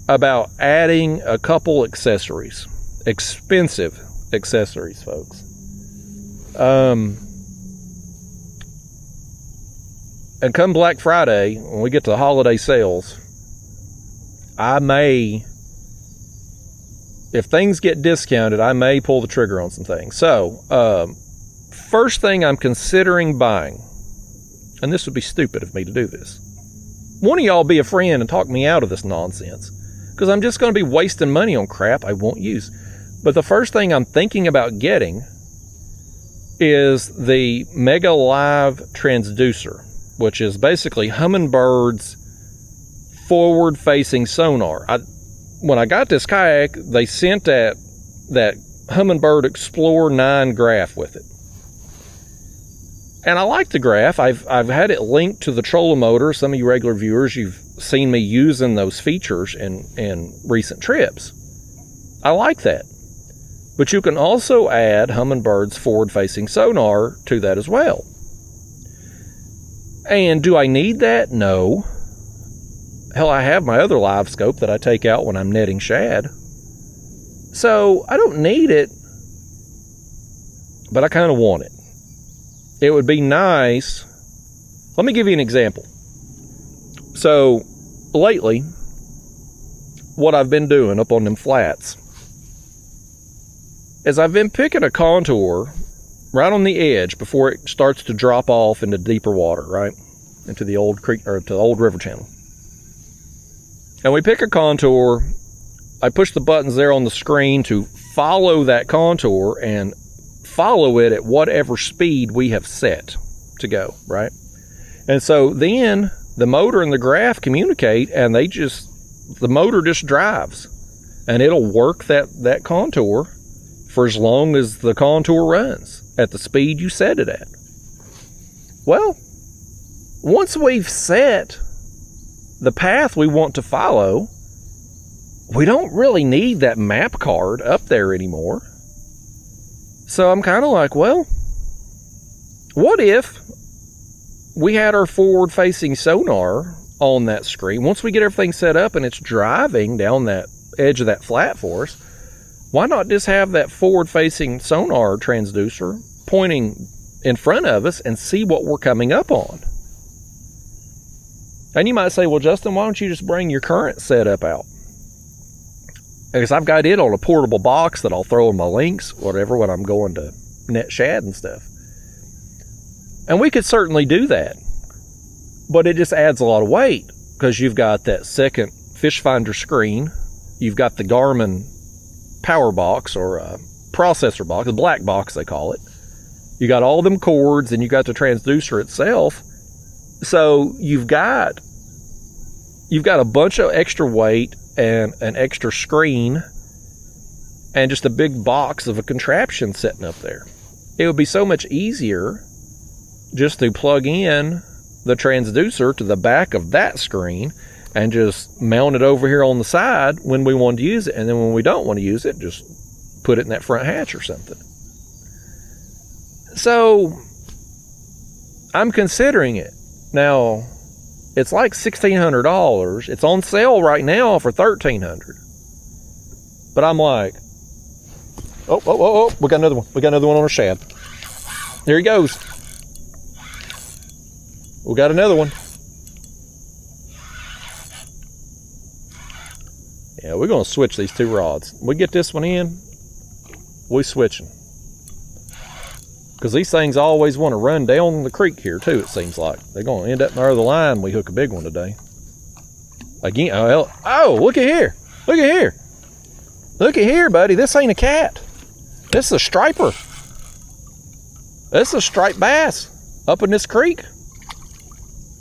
about adding a couple accessories. Expensive accessories, folks. And come Black Friday, when we get to the holiday sales, I may, if things get discounted, I may pull the trigger on some things. So, first thing I'm considering buying, and this would be stupid of me to do this. One of y'all be a friend and talk me out of this nonsense, because I'm just going to be wasting money on crap I won't use. But the first thing I'm thinking about getting is the Mega Live Transducer, which is basically Hummingbird's forward-facing sonar. When I got this kayak, they sent that Humminbird Explorer 9 graph with it. And I like the graph. I've had it linked to the trolling motor. Some of you regular viewers, you've seen me using those features in recent trips. I like that. But you can also add Hummingbird's forward-facing sonar to that as well. And do I need that? No. Hell, I have my other live scope that I take out when I'm netting shad. So I don't need it, but I kind of want it. It would be nice. Let me give you an example. So lately, what I've been doing up on them flats is I've been picking a contour right on the edge before it starts to drop off into deeper water, right? Into the old creek, or to the old river channel. And we pick a contour. I push the buttons there on the screen to follow that contour and follow it at whatever speed we have set to go, right? And so then the motor and the graph communicate, and the motor just drives, and it'll work that contour for as long as the contour runs at the speed you set it at. Well, once we've set the path we want to follow, we don't really need that map card up there anymore. So I'm kind of like, well, what if we had our forward-facing sonar on that screen? Once we get everything set up and it's driving down that edge of that flat for us, why not just have that forward-facing sonar transducer pointing in front of us and see what we're coming up on? And you might say, well, Justin, why don't you just bring your current setup out? Because I've got it on a portable box that I'll throw in my links, whatever, when I'm going to net shad and stuff. And we could certainly do that. But it just adds a lot of weight, because you've got that second fish finder screen. You've got the Garmin power box, or processor box, the black box they call it. You got all them cords, and you got the transducer itself. So you've got a bunch of extra weight and an extra screen and just a big box of a contraption sitting up there. It would be so much easier just to plug in the transducer to the back of that screen and just mount it over here on the side when we want to use it, and then when we don't want to use it, just put it in that front hatch or something. So I'm considering it. Now, it's like $1,600. It's on sale right now for $1,300. But I'm like, oh, we got another one. We got another one on our shad. There he goes. We got another one. Yeah, we're going to switch these two rods. We get this one in, we switching. Because these things always want to run down the creek here too, it seems like. They're going to end up in our other line. We hook a big one today. Again, oh, look at here. Look at here. Look at here, buddy. This ain't a cat. This is a striper. This is a striped bass up in this creek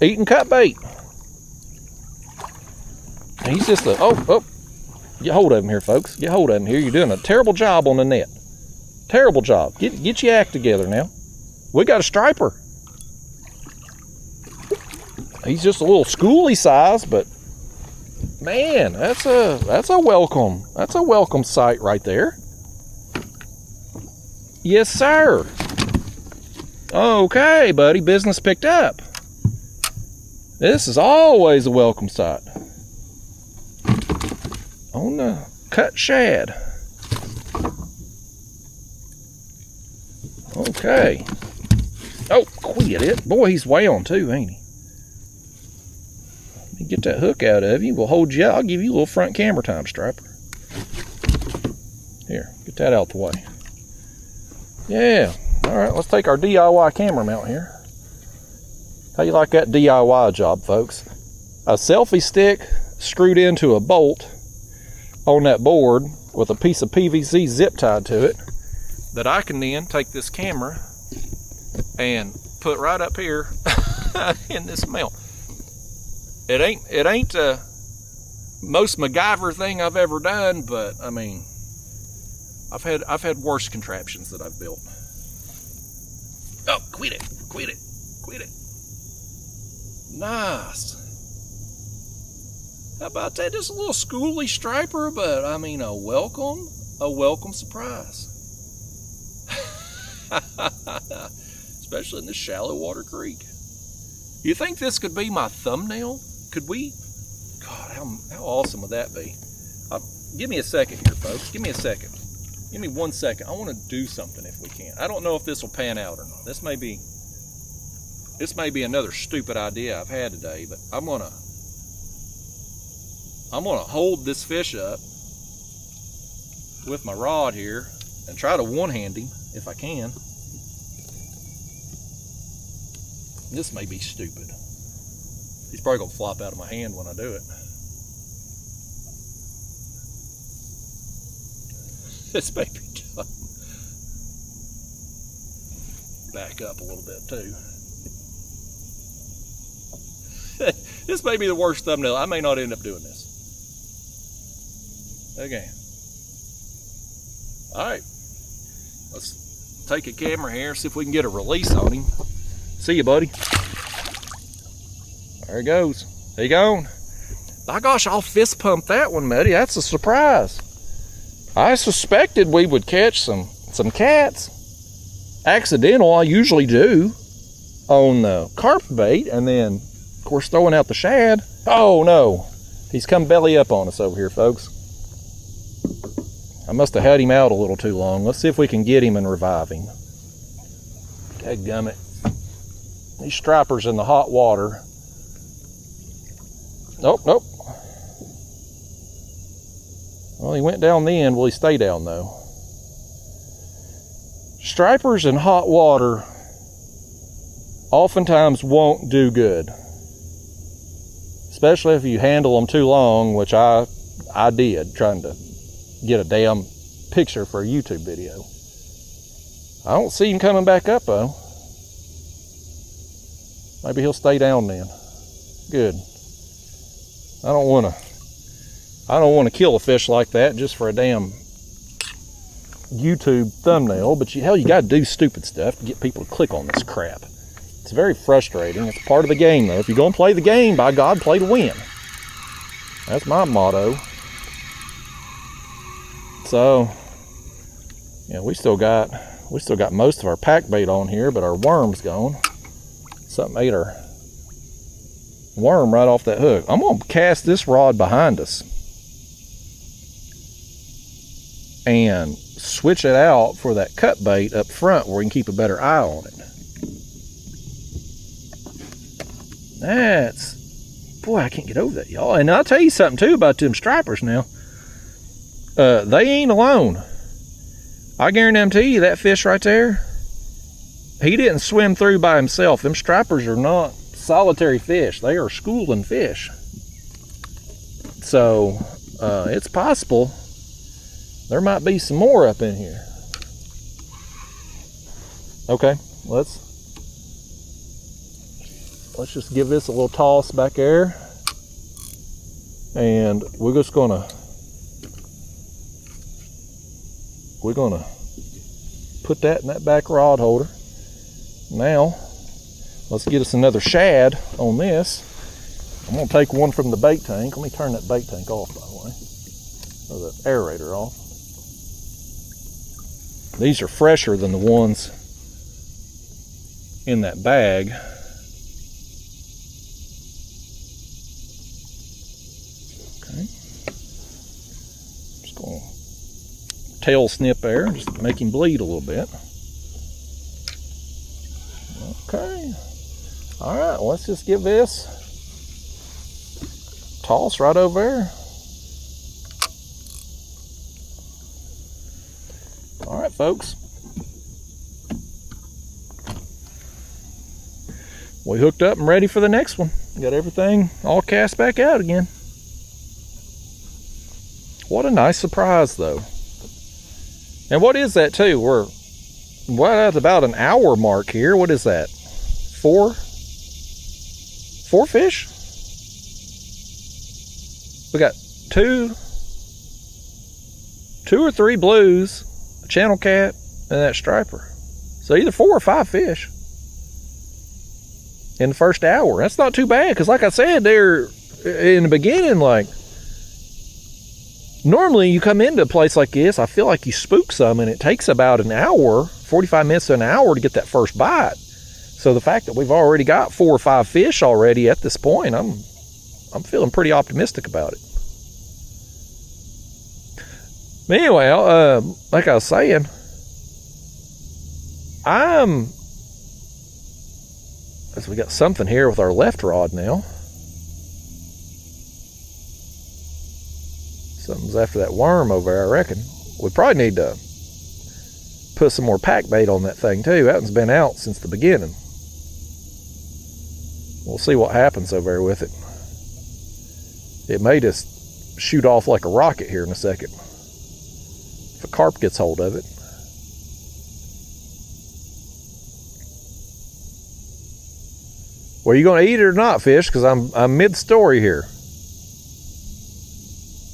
eating cut bait. And he's just a, oh, get hold of him here, folks. Get hold of him here. You're doing a terrible job on the net. Terrible job. Get your act together now. We got a striper. He's just a little schooly size, but man, that's a welcome sight right there. Yes, sir. Okay, buddy, business picked up. This is always a welcome sight. On the cut shad. Okay. Oh, quit it. Boy, he's wailing too, ain't he? Let me get that hook out of you. We'll hold you out. I'll give you a little front camera time, striper. Here, get that out the way. Yeah. All right, let's take our DIY camera mount here. How you like that DIY job, folks? A selfie stick screwed into a bolt on that board with a piece of PVC zip tied to it that I can then take this camera and put right up here in this mount. It ain't the most MacGyver thing I've ever done, but I mean, I've had worse contraptions that I've built. Oh, quit it. Nice. How about that? Just a little schooly striper, but I mean a welcome surprise. Especially in this shallow water creek. You think this could be my thumbnail? Could we? God, how awesome would that be? Give me a second here, folks. Give me a second. Give me 1 second. I want to do something if we can. I don't know if this will pan out or not. This may be another stupid idea I've had today, but I'm gonna hold this fish up with my rod here and try to one-hand him if I can. This may be stupid. He's probably gonna flop out of my hand when I do it. This may be dumb. Back up a little bit too. This may be the worst thumbnail. I may not end up doing this. Okay. Alright. Let's take a camera here, see if we can get a release on him. See you, buddy. There he goes. There you go. My gosh, I'll fist pump that one, buddy. That's a surprise. I suspected we would catch some cats. Accidental, I usually do on the carp bait, and then of course throwing out the shad. Oh no, he's come belly up on us over here, folks. I must have had him out a little too long. Let's see if we can get him and revive him. Dadgummit. These stripers in the hot water. Nope. Well, he went down then. Will he stay down though? Stripers in hot water oftentimes won't do good, especially if you handle them too long, which I did, trying to get a damn picture for a YouTube video. I don't see him coming back up though. Maybe he'll stay down then. Good. I don't want to kill a fish like that just for a damn YouTube thumbnail, but hell, you got to do stupid stuff to get people to click on this crap. It's very frustrating. It's part of the game, though. If you're going to play the game, by God, play to win. That's my motto. So, yeah, we still got most of our pack bait on here, but our worm's gone. Something ate our worm right off that hook. I'm going to cast this rod behind us and switch it out for that cut bait up front where we can keep a better eye on it. Boy, I can't get over that, y'all. And I'll tell you something too about them stripers now. They ain't alone. I guarantee you that fish right there, he didn't swim through by himself. Them stripers are not solitary fish. They are schooling fish. So it's possible there might be some more up in here. Okay, let's just give this a little toss back there, and we're gonna put that in that back rod holder. Now let's get us another shad on this. I'm gonna take one from the bait tank. Let me turn that bait tank off, by the way, or the aerator off. These are fresher than the ones in that bag. Okay. Just gonna tail snip there, just make him bleed a little bit. Okay. All right, well, let's just give this a toss right over there. All right, folks. We hooked up and ready for the next one. Got everything all cast back out again. What a nice surprise, though. And what is that, too? We're at about an hour mark here. What is that? Four fish? We got two or three blues, a channel cat, and that striper. So either 4 or 5 fish in the first hour. That's not too bad, because like I said there in the beginning, like, normally you come into a place like this, I feel like you spook some, and it takes about an hour, 45 minutes to an hour to get that first bite. So the fact that we've already got 4 or 5 fish already at this point, I'm feeling pretty optimistic about it. But anyway, like I was saying, we got something here with our left rod now. Something's after that worm over there, I reckon. We probably need to put some more pack bait on that thing too. That one's been out since the beginning. We'll see what happens over there with it. It may just shoot off like a rocket here in a second, if a carp gets hold of it. Well, are you going to eat it or not, fish? Because I'm mid-story here.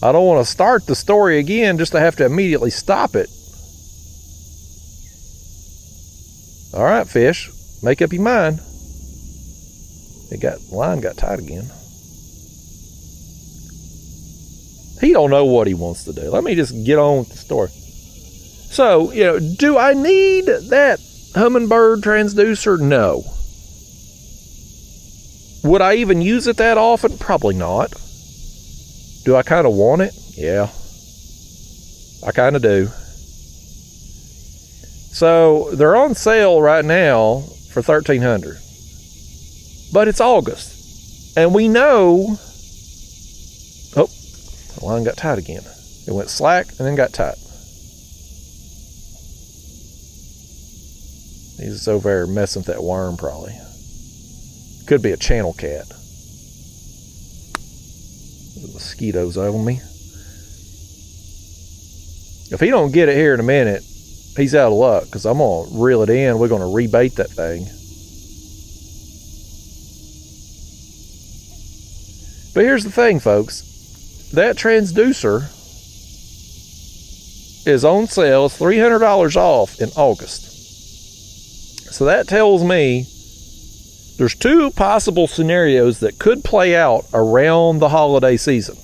I don't want to start the story again just to have to immediately stop it. All right, fish, make up your mind. Line got tight again. He don't know what he wants to do. Let me just get on with the story. So, do I need that hummingbird transducer? No. Would I even use it that often? Probably not. Do I kind of want it? Yeah. I kind of do. So, they're on sale right now for $1,300. But it's August. And we know... Oh, the line got tight again. It went slack and then got tight. He's over there messing with that worm probably. Could be a channel cat. The mosquitoes on me. If he don't get it here in a minute, he's out of luck, because I'm going to reel it in. We're going to rebait that thing. But here's the thing, folks. That transducer is on sale. It's $300 off in August. So that tells me there's 2 possible scenarios that could play out around the holiday season.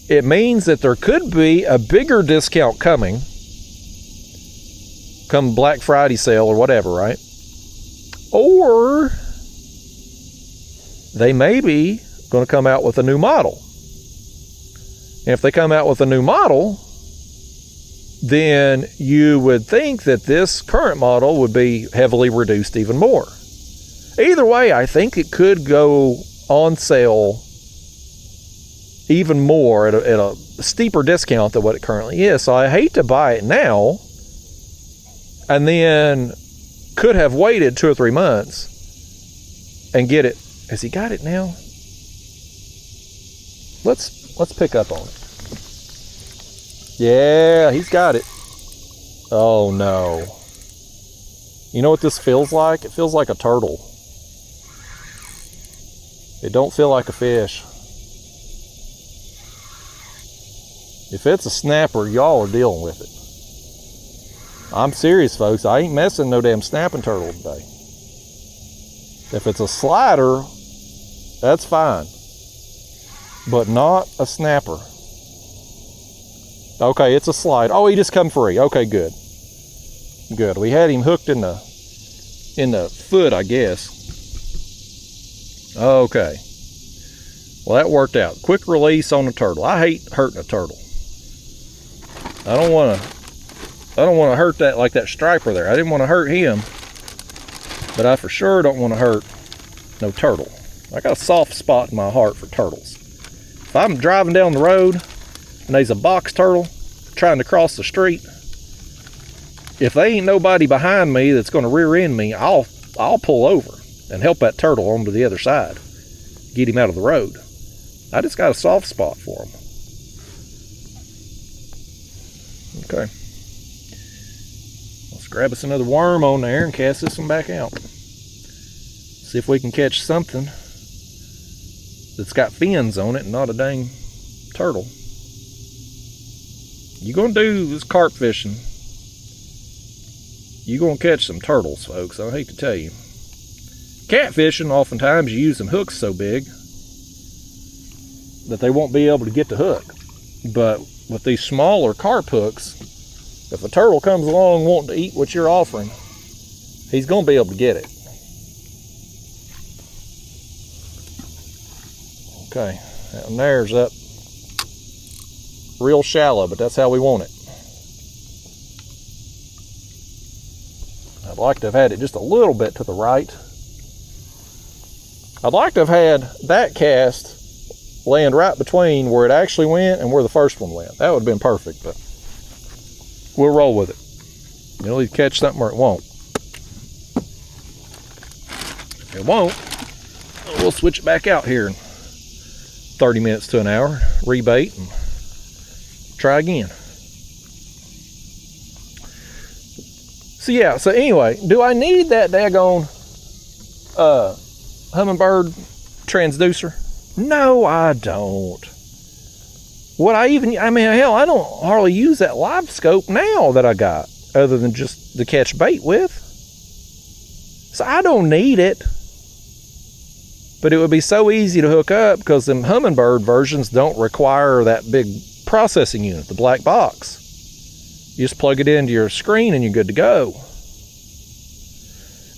It means that there could be a bigger discount coming come Black Friday sale or whatever, right? Or they may be going to come out with a new model. And if they come out with a new model, then you would think that this current model would be heavily reduced even more. Either way, I think it could go on sale even more at a steeper discount than what it currently is. So I hate to buy it now and then could have waited 2 or 3 months and get it. Has he got it now? let's pick up on it. Yeah, he's got it. Oh no. You know what this feels like? It feels like a turtle. It don't feel like a fish. If it's a snapper, y'all are dealing with it. I'm serious, folks. I ain't messing no damn snapping turtle today. If it's a slider, that's fine. But not a snapper. Okay, it's a slide. Oh, he just come free. Okay, good. Good. We had him hooked in the foot, I guess. Okay. Well, that worked out. Quick release on a turtle. I hate hurting a turtle. I don't want to hurt that like that striper there. I didn't want to hurt him, but I for sure don't want to hurt no turtle. I got a soft spot in my heart for turtles. If I'm driving down the road and there's a box turtle trying to cross the street, if they ain't nobody behind me that's going to rear end me, I'll pull over and help that turtle onto the other side, get him out of the road. I just got a soft spot for him. Okay. Let's grab us another worm on there and cast this one back out. See if we can catch something that's got fins on it and not a dang turtle. You're going to do this carp fishing, you're going to catch some turtles, folks. I hate to tell you. Catfishing, oftentimes you use them hooks so big that they won't be able to get the hook. But with these smaller carp hooks, if a turtle comes along wanting to eat what you're offering, he's going to be able to get it. Okay, that one there's up real shallow, but that's how we want it. I'd like to have had it just a little bit to the right. I'd like to have had that cast land right between where it actually went and where the first one went. That would have been perfect, but we'll roll with it. It'll either catch something or it won't. If it won't, we'll switch it back out here in 30 minutes to an hour, rebait, and try again. So anyway, do I need that daggone hummingbird transducer? No, I don't. Hell, I don't hardly use that live scope now that I got, other than just to catch bait with. So I don't need it. But it would be so easy to hook up because them hummingbird versions don't require that big processing unit, the black box. You just plug it into your screen and you're good to go.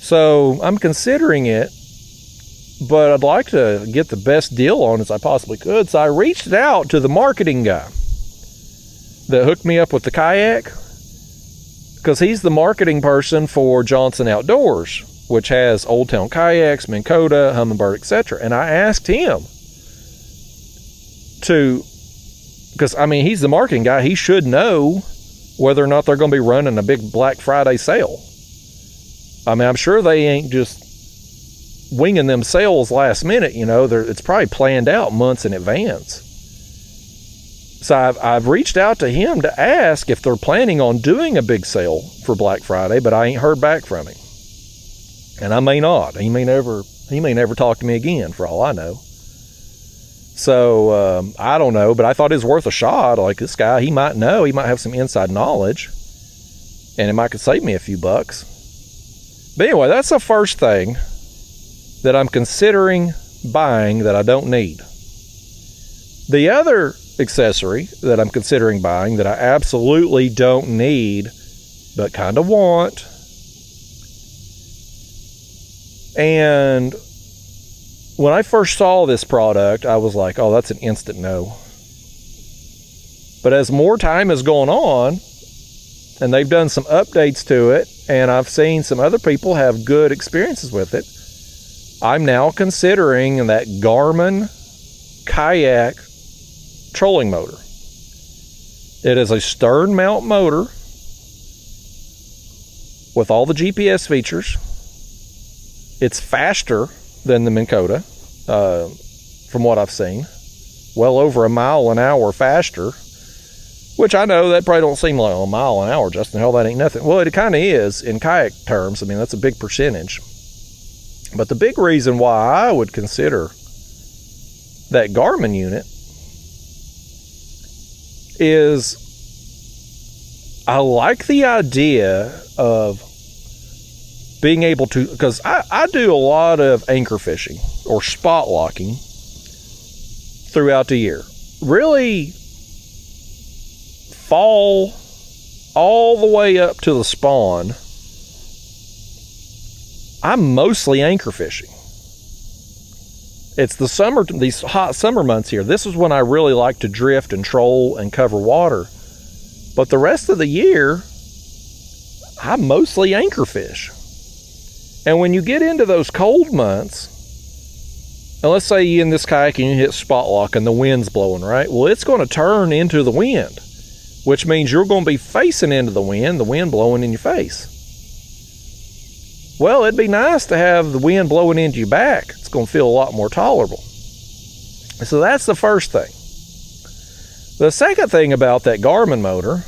So I'm considering it, but I'd like to get the best deal on it as I possibly could. So I reached out to the marketing guy that hooked me up with the kayak, because he's the marketing person for Johnson Outdoors, which has Old Town Kayaks, Minn Kota, Humminbird, etc. And I asked him because he's the marketing guy. He should know whether or not they're going to be running a big Black Friday sale. I'm sure they ain't just winging them sales last minute. It's probably planned out months in advance. So I've reached out to him to ask if they're planning on doing a big sale for Black Friday, but I ain't heard back from him. And I may not. He may never talk to me again, for all I know. So I don't know, but I thought it was worth a shot. Like, this guy, he might know. He might have some inside knowledge, and it might could save me a few bucks. But anyway, that's the first thing that I'm considering buying that I don't need. The other accessory that I'm considering buying that I absolutely don't need but kind of want, and when I first saw this product, I was like, oh, that's an instant no. But as more time has gone on, and they've done some updates to it, and I've seen some other people have good experiences with it, I'm now considering that Garmin Kayak trolling motor. It is a stern mount motor with all the GPS features. It's faster than the Minn Kota, from what I've seen. well over a mile an hour faster, which I know that probably don't seem like a mile an hour, Justin. Hell, that ain't nothing. Well, it kind of is in kayak terms. I mean, that's a big percentage. But the big reason why I would consider that Garmin unit is I like the idea of being able to, because I do a lot of anchor fishing or spot locking throughout the year. Really, fall all the way up to the spawn, I'm mostly anchor fishing. It's the summer, these hot summer months here. This is when I really like to drift and troll and cover water. But the rest of the year, I mostly anchor fish. And when you get into those cold months, and let's say you in this kayak and you hit spot lock and the wind's blowing, right? Well, it's going to turn into the wind, which means you're going to be facing into the wind blowing in your face. Well, it'd be nice to have the wind blowing into your back. It's going to feel a lot more tolerable. So that's the first thing. The second thing about that Garmin motor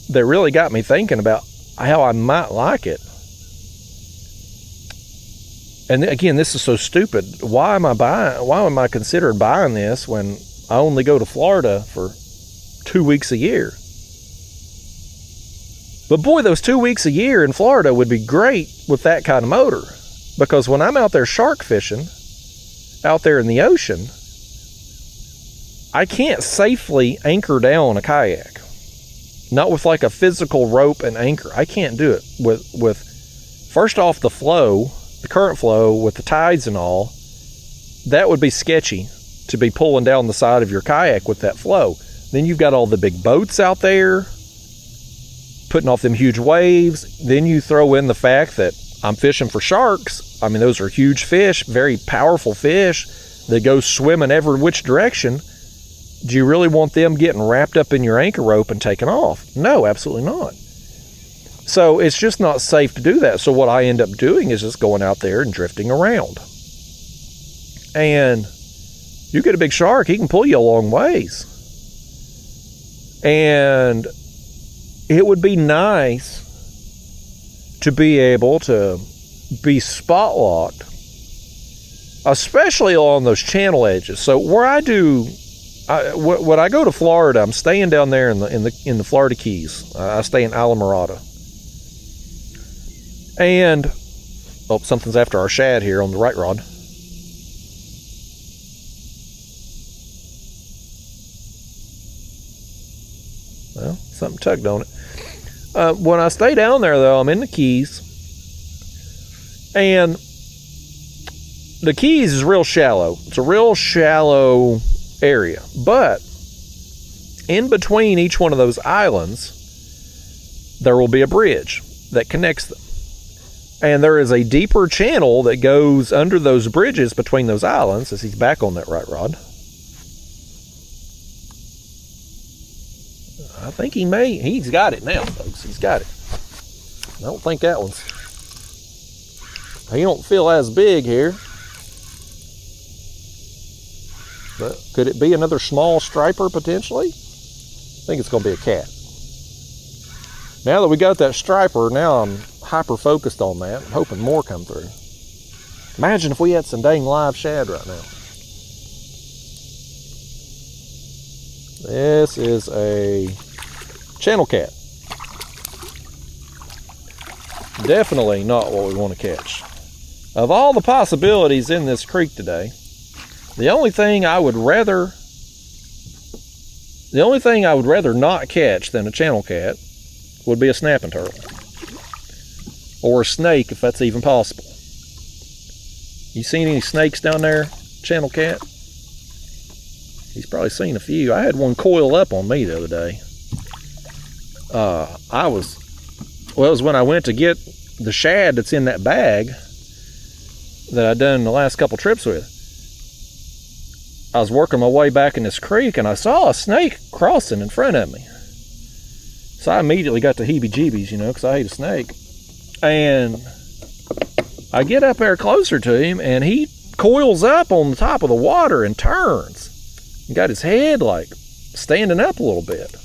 that really got me thinking about how I might like it, and again, this is so stupid. Why am I considering buying this when I only go to Florida for 2 weeks a year? But boy, those 2 weeks a year in Florida would be great with that kind of motor, because when I'm out there shark fishing, out there in the ocean, I can't safely anchor down a kayak. Not with like a physical rope and anchor. I can't do it with first off, the flow, the current flow with the tides and all. That would be sketchy to be pulling down the side of your kayak with that flow. Then you've got all the big boats out there putting off them huge waves. Then you throw in the fact that I'm fishing for sharks. I mean, those are huge fish, very powerful fish that go swimming every which direction. Do you really want them getting wrapped up in your anchor rope and taken off? No, absolutely not. So it's just not safe to do that. So what I end up doing is just going out there and drifting around. And you get a big shark, he can pull you a long ways. And it would be nice to be able to be spot locked, especially along those channel edges. So where I do, when I go to Florida, I'm staying down there in the Florida Keys. I stay in Islamorada. And oh, something's after our shad here on the right rod. Well, something tugged on it. When I stay down there, though, I'm in the Keys. And the Keys is real shallow. It's a real shallow area. But in between each one of those islands, there will be a bridge that connects them. And there is a deeper channel that goes under those bridges between those islands, as he's back on that right rod. I think he's got it now, folks. He's got it. I don't think that one's, he don't feel as big here. But could it be another small striper potentially? I think it's going to be a cat. Now that we got that striper, now I'm hyper focused on that. I'm hoping more come through. Imagine if we had some dang live shad right now. This is a channel cat. Definitely not what we want to catch. Of all the possibilities in this creek today, the only thing I would rather not catch than a channel cat would be a snapping turtle. Or a snake, if that's even possible. You seen any snakes down there, channel cat? He's probably seen a few. I had one coil up on me the other day. It was when I went to get the shad that's in that bag that I done the last couple trips with. I was working my way back in this creek and I saw a snake crossing in front of me. So I immediately got the heebie-jeebies, because I hate a snake. And I get up there closer to him and he coils up on the top of the water and turns. He got his head like standing up a little bit,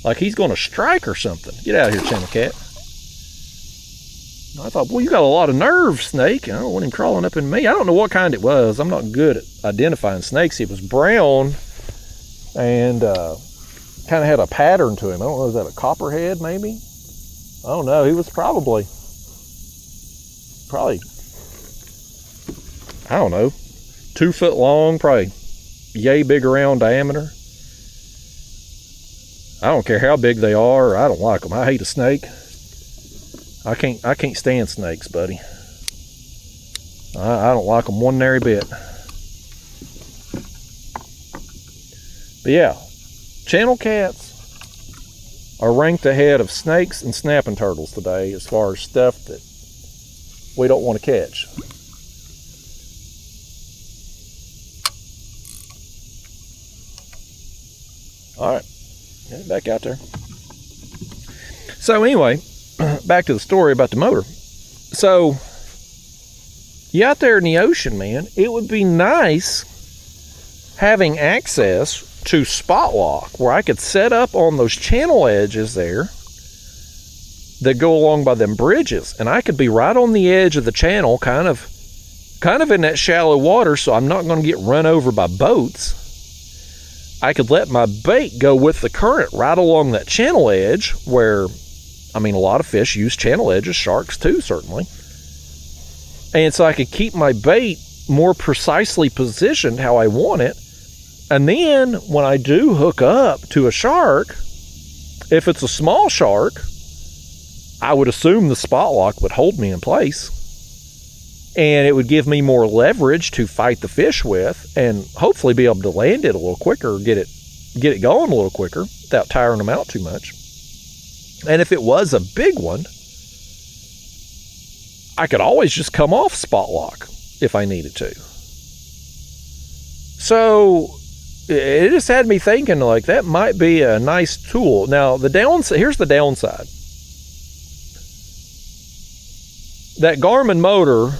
like he's going to strike or something. Get out of here, channel cat. I thought, boy, you got a lot of nerve, snake. I don't want him crawling up in me. I don't know what kind it was. I'm not good at identifying snakes. It was brown and kind of had a pattern to him. I don't know, is that a copperhead maybe? I don't know. He was probably, I don't know, 2 foot long, probably yay big around diameter. I don't care how big they are. I don't like them. I hate a snake. I can't stand snakes, buddy. I don't like them one nary bit. But yeah, channel cats are ranked ahead of snakes and snapping turtles today as far as stuff that we don't want to catch. All right, get it back out there. So anyway, back to the story about the motor. So you out there in the ocean, man, it would be nice having access to spot lock where I could set up on those channel edges there that go along by them bridges, and I could be right on the edge of the channel, kind of in that shallow water, so I'm not going to get run over by boats. I could let my bait go with the current right along that channel edge where, I mean, a lot of fish use channel edges, sharks too, certainly. And so I could keep my bait more precisely positioned how I want it. And then when I do hook up to a shark, if it's a small shark, I would assume the spot lock would hold me in place. And it would give me more leverage to fight the fish with and hopefully be able to land it a little quicker, get it going a little quicker without tiring them out too much. And if it was a big one, I could always just come off spot lock if I needed to. So it just had me thinking, like, that might be a nice tool. Now, here's the downside. That Garmin motor,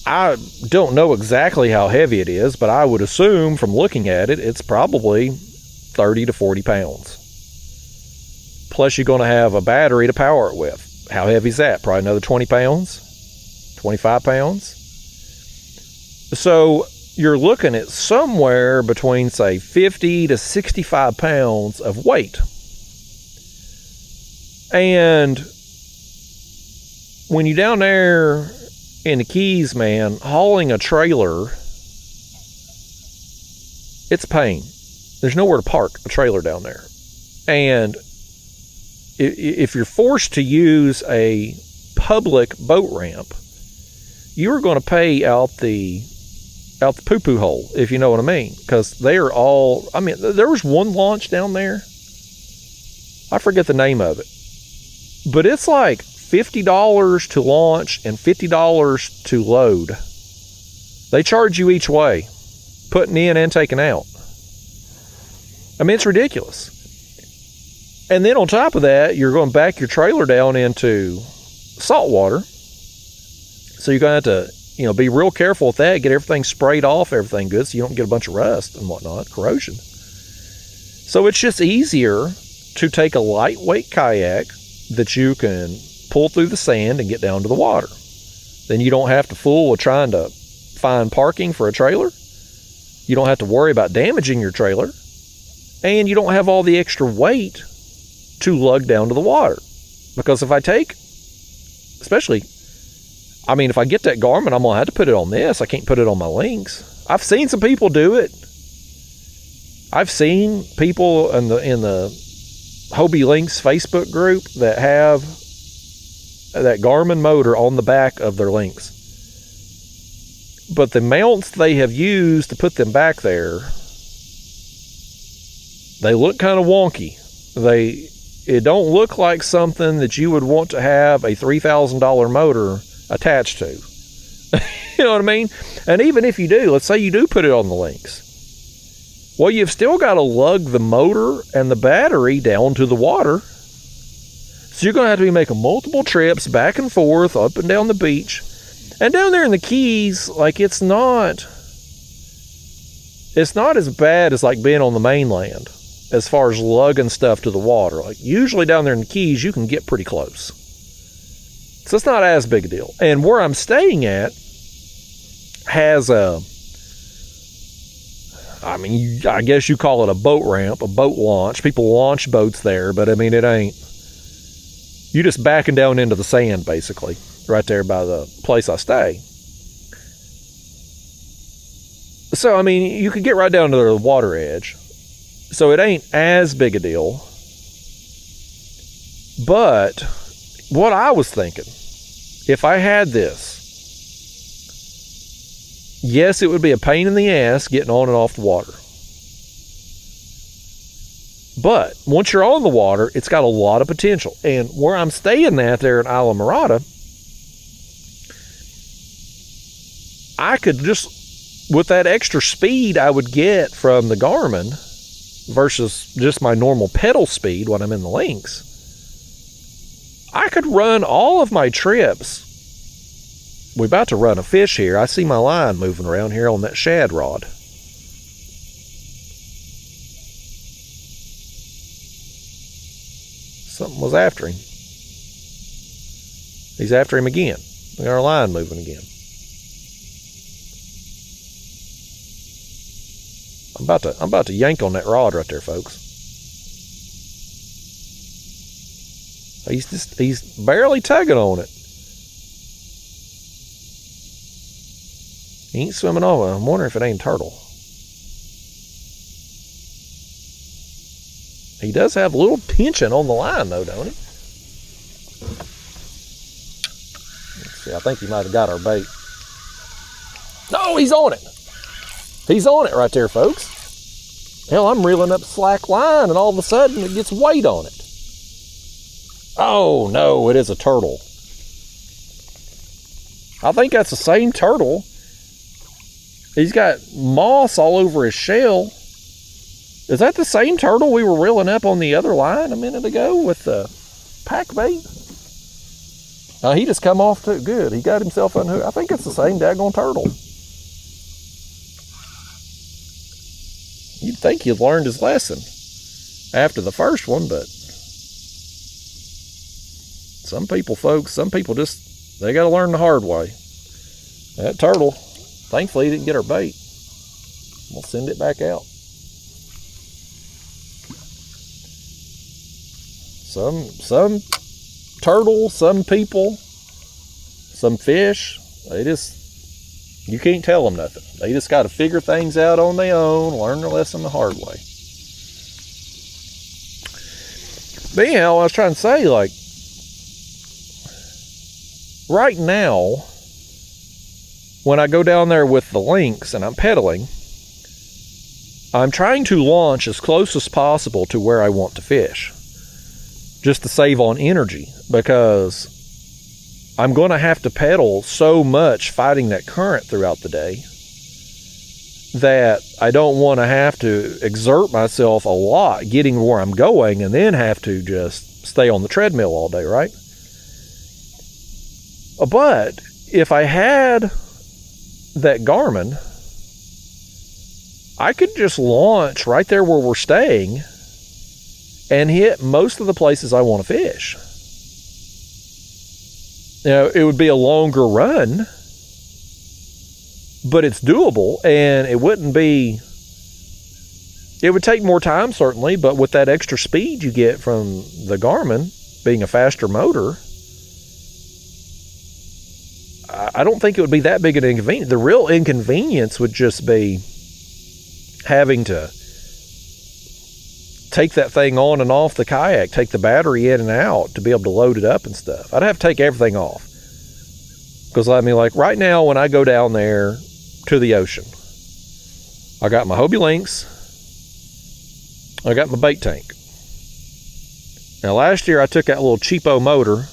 I don't know exactly how heavy it is, but I would assume from looking at it, it's probably 30 to 40 pounds. Plus you're going to have a battery to power it with. How heavy is that? Probably another 20 pounds, 25 pounds. So you're looking at somewhere between, say, 50 to 65 pounds of weight. And when you're down there in the Keys, man, hauling a trailer, it's pain. There's nowhere to park a trailer down there. And if you're forced to use a public boat ramp, you're going to pay out the poo-poo hole, if you know what I mean. Because they are all, I mean, there was one launch down there. I forget the name of it. But it's like $50 to launch and $50 to load. They charge you each way, putting in and taking out. I mean, it's ridiculous. And then on top of that, you're going to back your trailer down into salt water. So you're going to have to, be real careful with that, get everything sprayed off, everything good, so you don't get a bunch of rust and whatnot, corrosion. So it's just easier to take a lightweight kayak that you can pull through the sand and get down to the water. Then you don't have to fool with trying to find parking for a trailer. You don't have to worry about damaging your trailer. And you don't have all the extra weight to lug down to the water. Because if I take, especially, I mean, if I get that Garmin, I'm going to have to put it on this. I can't put it on my links. I've seen some people do it. I've seen people in the Hobie Links Facebook group that have that Garmin motor on the back of their links. But the mounts they have used to put them back there, they look kind of wonky. It don't look like something that you would want to have a $3,000 motor attached to. You know what I mean? And even if you do, let's say you do put it on the links. Well, you've still got to lug the motor and the battery down to the water. So you're going to have to be making multiple trips back and forth, up and down the beach. And down there in the Keys, like, it's not it's not as bad as like being on the mainland as far as lugging stuff to the water. Like usually down there in the Keys, you can get pretty close. So it's not as big a deal. And where I'm staying at has I guess you call it a boat ramp, a boat launch. People launch boats there, but I mean, it ain't, you just backing down into the sand basically, right there by the place I stay. So, I mean, you could get right down to the water edge. So it ain't as big a deal. But what I was thinking, if I had this, yes, it would be a pain in the ass getting on and off the water. But once you're on the water, it's got a lot of potential. And where I'm staying at there in Isla Mirada, I could just, with that extra speed I would get from the Garmin versus just my normal pedal speed when I'm in the links, I could run all of my trips. We're about to run a fish here. I see my line moving around here on that shad rod. Something was after him. He's after him again. Look at our line moving again. I'm about to yank on that rod right there, folks. He's barely tugging on it. He ain't swimming over. I'm wondering if it ain't a turtle. He does have a little tension on the line though, don't he? Let's see, I think he might have got our bait. No, he's on it. He's on it right there, folks. Hell, I'm reeling up slack line and all of a sudden it gets weight on it. Oh no, it is a turtle. I think that's the same turtle. He's got moss all over his shell. Is that the same turtle we were reeling up on the other line a minute ago with the pack bait? He just come off too. Good, he got himself unhooked. I think it's the same daggone turtle. You'd think he'd learned his lesson after the first one, but some people, folks, just, they got to learn the hard way. That turtle, thankfully, he didn't get our bait. We'll send it back out. Some turtles, some people, some fish, you can't tell them nothing. They just got to figure things out on their own, learn their lesson the hard way. But anyhow, I was trying to say, like, right now, when I go down there with the links and I'm pedaling, I'm trying to launch as close as possible to where I want to fish, just to save on energy, because I'm going to have to pedal so much fighting that current throughout the day that I don't want to have to exert myself a lot getting where I'm going and then have to just stay on the treadmill all day, right? But if I had that Garmin, I could just launch right there where we're staying and hit most of the places I want to fish. You know, it would be a longer run, but it's doable, and it would take more time certainly, but with that extra speed you get from the Garmin being a faster motor, I don't think it would be that big an inconvenience. The real inconvenience would just be having to take that thing on and off the kayak, take the battery in and out to be able to load it up and stuff. I'd have to take everything off. Because, I mean, like right now when I go down there to the ocean, I got my Hobie Lynx, I got my bait tank. Now last year I took that little cheapo motor,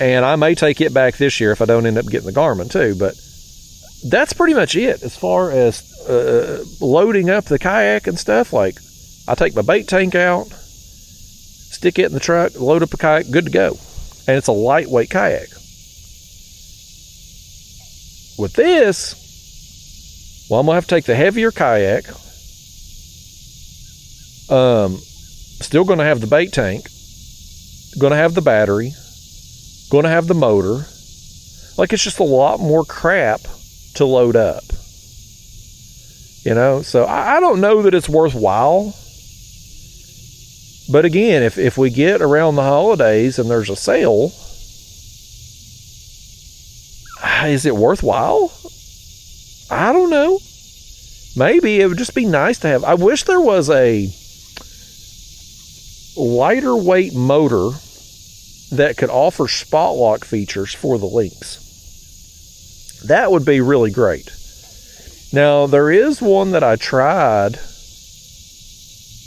and I may take it back this year if I don't end up getting the Garmin too, but that's pretty much it as far as loading up the kayak and stuff. Like, I take my bait tank out, stick it in the truck, load up a kayak, good to go. And it's a lightweight kayak. With this, Well, I'm going to have to take the heavier kayak. Still going to have the bait tank. Going to have the battery. Going to have the motor. Like, it's just a lot more crap to load up. You know, so I don't know that it's worthwhile. But again, if we get around the holidays and there's a sale, is it worthwhile? I don't know. Maybe it would just be nice to have. I wish there was a lighter weight motor that could offer spot lock features for the Lynx. That would be really great. Now, there is one that I tried.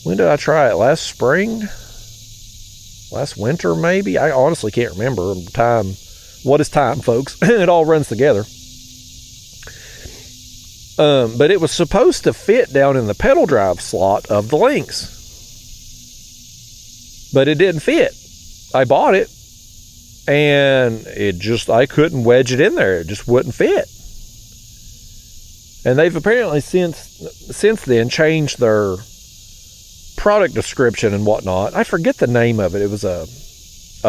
When did I try it? Last spring? Last winter, maybe? I honestly can't remember. Time. What is time, folks? It all runs together. But it was supposed to fit down in the pedal drive slot of the Lynx. But it didn't fit. I bought it, and I couldn't wedge it in there. It just wouldn't fit. And they've apparently since then changed their product description and whatnot. I forget the name of it. It was a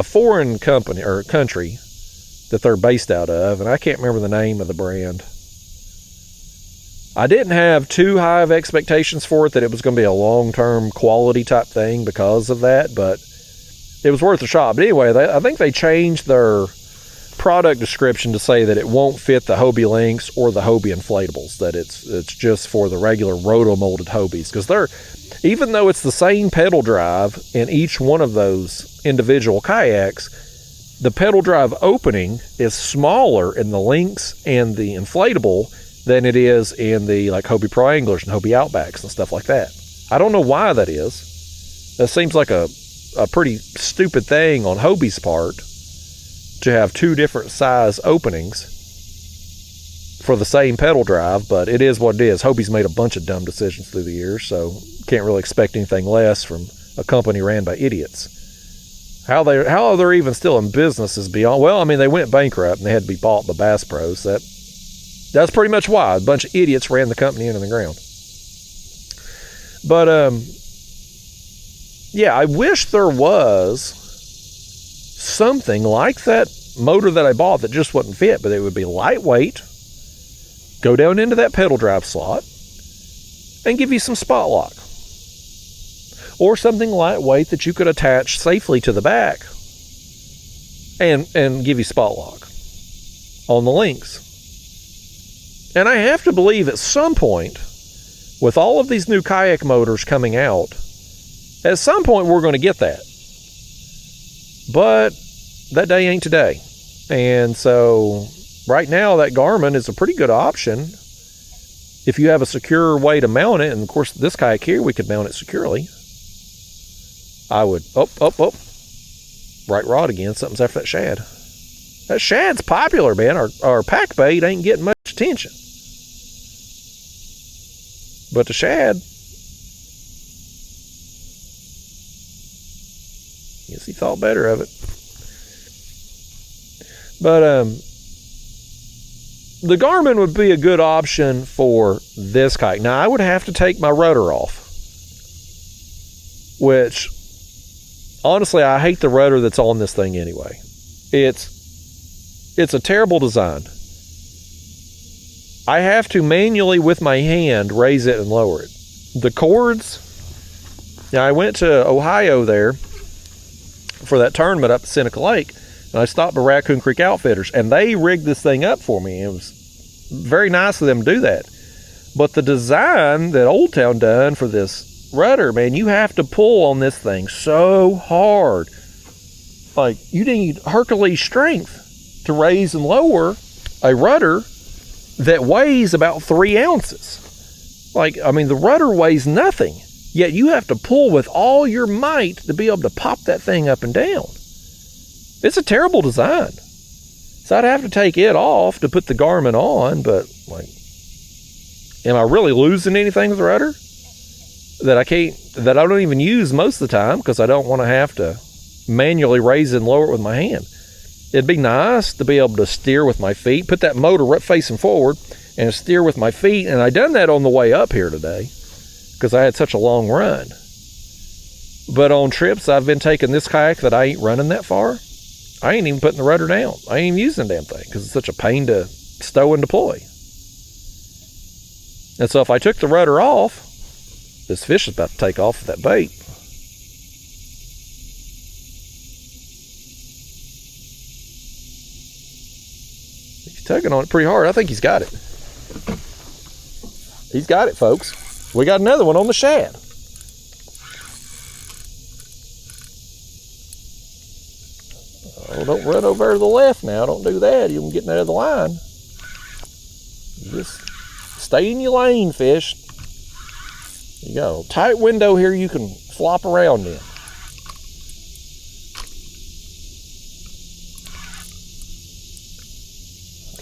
foreign company or country that they're based out of, and I can't remember the name of the brand. I didn't have too high of expectations for it, that it was going to be a long-term quality type thing because of that, but it was worth a shot. But anyway, I think they changed their product description to say that it won't fit the Hobie Lynx or the Hobie inflatables, that it's just for the regular roto-molded Hobies, because even though it's the same pedal drive in each one of those individual kayaks, the pedal drive opening is smaller in the Lynx and the inflatable than it is in the like Hobie Pro Anglers and Hobie Outbacks and stuff like that. I don't know why that is. That seems like a pretty stupid thing on Hobie's part, to have two different size openings for the same pedal drive, but it is what it is. Hobie's made a bunch of dumb decisions through the years, so can't really expect anything less from a company ran by idiots. How they're even still in business is beyond. Well, I mean, they went bankrupt and they had to be bought by Bass Pro, so that's pretty much why. A bunch of idiots ran the company into the ground. But yeah, I wish there was something like that motor that I bought that just wouldn't fit, but it would be lightweight, go down into that pedal drive slot, and give you some spot lock. Or something lightweight that you could attach safely to the back and give you spot lock on the Lynx. And I have to believe at some point, with all of these new kayak motors coming out, at some point we're going to get that. But that day ain't today. And so right now that Garmin is a pretty good option if you have a secure way to mount it. And of course this kayak here, we could mount it securely. I would, right rod again, something's after that shad. That shad's popular, man. Our pack bait ain't getting much attention. But the shad, guess he thought better of it. But the Garmin would be a good option for this kayak. Now, I would have to take my rudder off, which, honestly, I hate the rudder that's on this thing anyway. It's a terrible design. I have to manually, with my hand, raise it and lower it. The cords, now I went to Ohio there for that tournament up at Seneca Lake, and I stopped at Raccoon Creek Outfitters, and they rigged this thing up for me. It was very nice of them to do that. But the design that Old Town done for this rudder, man, you have to pull on this thing so hard. Like, you need Hercules strength to raise and lower a rudder that weighs about 3 ounces. Like, I mean, the rudder weighs nothing, yet you have to pull with all your might to be able to pop that thing up and down. It's a terrible design. So I'd have to take it off to put the Garmin on, but, like, am I really losing anything with the rudder that I don't even use most of the time because I don't want to have to manually raise and lower it with my hand? It'd be nice to be able to steer with my feet, put that motor right facing forward, and steer with my feet. And I done that on the way up here today because I had such a long run. But on trips I've been taking this kayak that I ain't running that far, I ain't even putting the rudder down. I ain't even using the damn thing because it's such a pain to stow and deploy. And so if I took the rudder off, this fish is about to take off with that bait. He's tugging on it pretty hard. I think he's got it. He's got it, folks. We got another one on the shad. Oh, don't run over to the left now. Don't do that. You'll get out of the line. You just stay in your lane, fish. You got a tight window here you can flop around in.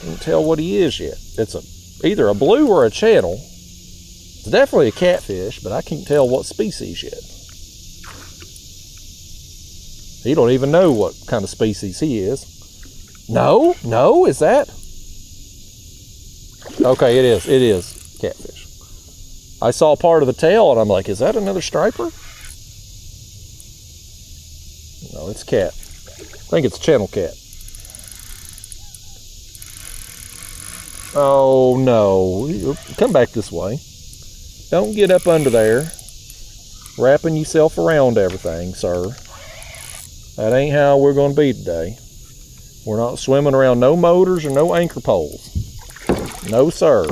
Can't tell what he is yet. It's either a blue or a channel. It's definitely a catfish, but I can't tell what species yet. He don't even know what kind of species he is. No, is that? Okay, it is catfish. I saw part of the tail and I'm like, is that another striper? No, it's cat. I think it's channel cat. Oh no, come back this way. Don't get up under there, wrapping yourself around everything, sir. That ain't how we're gonna be today. We're not swimming around no motors or no anchor poles. No, sir.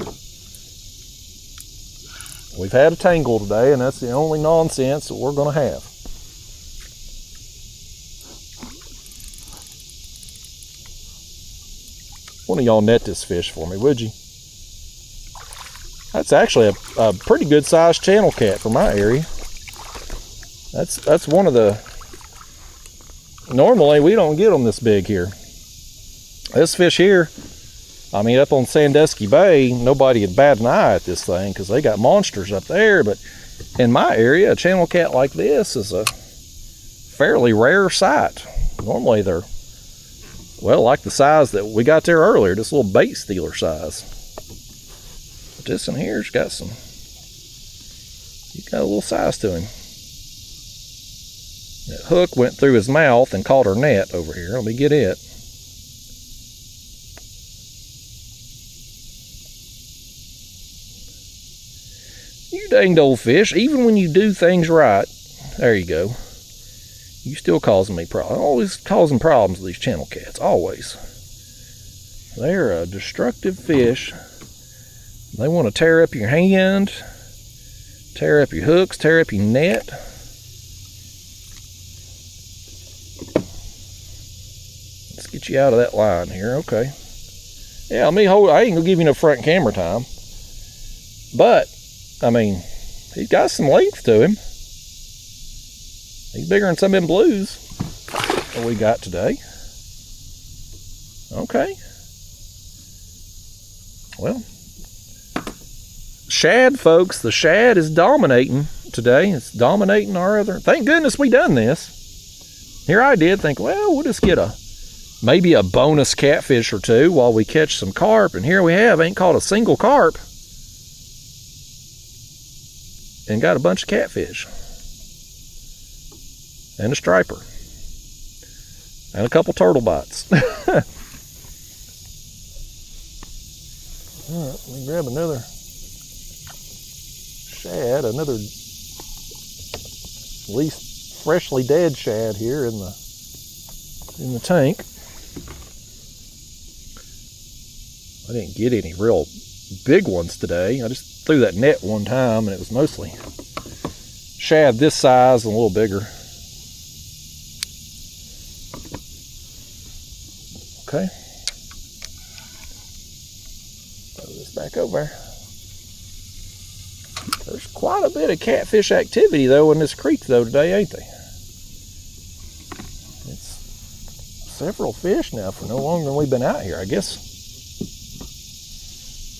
We've had a tangle today, and that's the only nonsense that we're gonna have. One of y'all net this fish for me, would you? That's actually a pretty good sized channel cat for my area. That's one of the, normally we don't get them this big here. This fish here, I mean, up on Sandusky Bay, nobody would bat an eye at this thing because they got monsters up there. But in my area, a channel cat like this is a fairly rare sight. Normally they're, well, like the size that we got there earlier, this little bait stealer size. But this one here's got some, he's got a little size to him. That hook went through his mouth and caught our net over here. Let me get it. You danged old fish, even when you do things right, there you go, you still causing me problems. Always causing problems with these channel cats, always. They're a destructive fish. They want to tear up your hand, tear up your hooks, tear up your net. Let's get you out of that line here, okay. Yeah, I ain't gonna give you no front camera time, but I mean, he's got some length to him. He's bigger than some of them blues that we got today. Okay. Well, shad, folks. The shad is dominating today. It's dominating our other. Thank goodness we done this. Here I did think, well, we'll just get maybe a bonus catfish or two while we catch some carp. And here we have, ain't caught a single carp. And got a bunch of catfish. And a striper. And a couple turtle bites. All right, let me grab another shad, another at least freshly dead shad here in the tank. I didn't get any real big ones today. I just threw that net one time and it was mostly shad this size and a little bigger. Okay. Throw this back over. There's quite a bit of catfish activity though in this creek though today, ain't they? It's several fish now for no longer than we've been out here, I guess.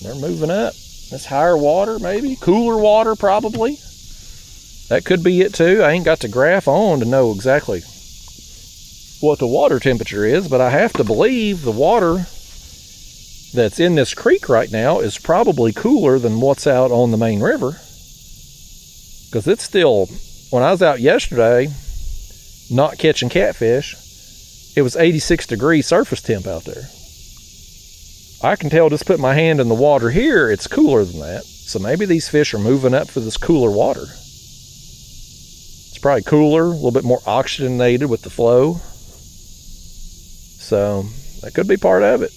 They're moving up. It's higher water, maybe. Cooler water, probably. That could be it, too. I ain't got the graph on to know exactly what the water temperature is, but I have to believe the water that's in this creek right now is probably cooler than what's out on the main river. Because it's still, when I was out yesterday, not catching catfish, it was 86 degree surface temp out there. I can tell just putting my hand in the water here, it's cooler than that. So maybe these fish are moving up for this cooler water. It's probably cooler, a little bit more oxygenated with the flow. So that could be part of it.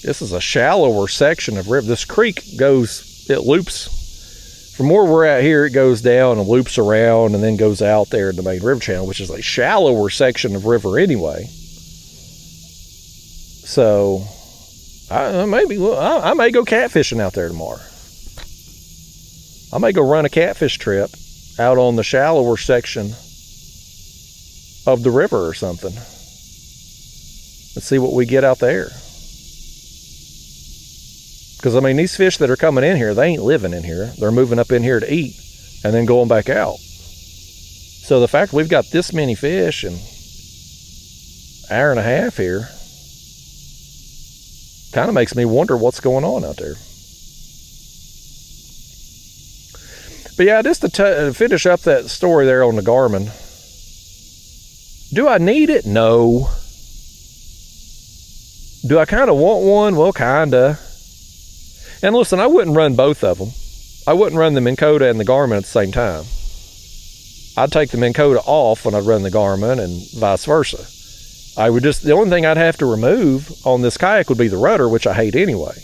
This is a shallower section of river. This creek goes, it loops from where we're at here, it goes down and loops around and then goes out there in the main river channel, which is a shallower section of river anyway. So I may go catfishing out there tomorrow. I may go run a catfish trip out on the shallower section of the river or something. Let's see what we get out there. Because, I mean, these fish that are coming in here, they ain't living in here. They're moving up in here to eat and then going back out. So the fact we've got this many fish in an hour and a half here kind of makes me wonder what's going on out there. But yeah, just to finish up that story there on the Garmin, do I need it? No. Do I kind of want one? Well, kind of. And listen, I wouldn't run both of them. I wouldn't run the Minn Kota and the Garmin at the same time. I'd take the Minn Kota off when I'd run the Garmin and vice versa. I would just, the only thing I'd have to remove on this kayak would be the rudder, which I hate anyway.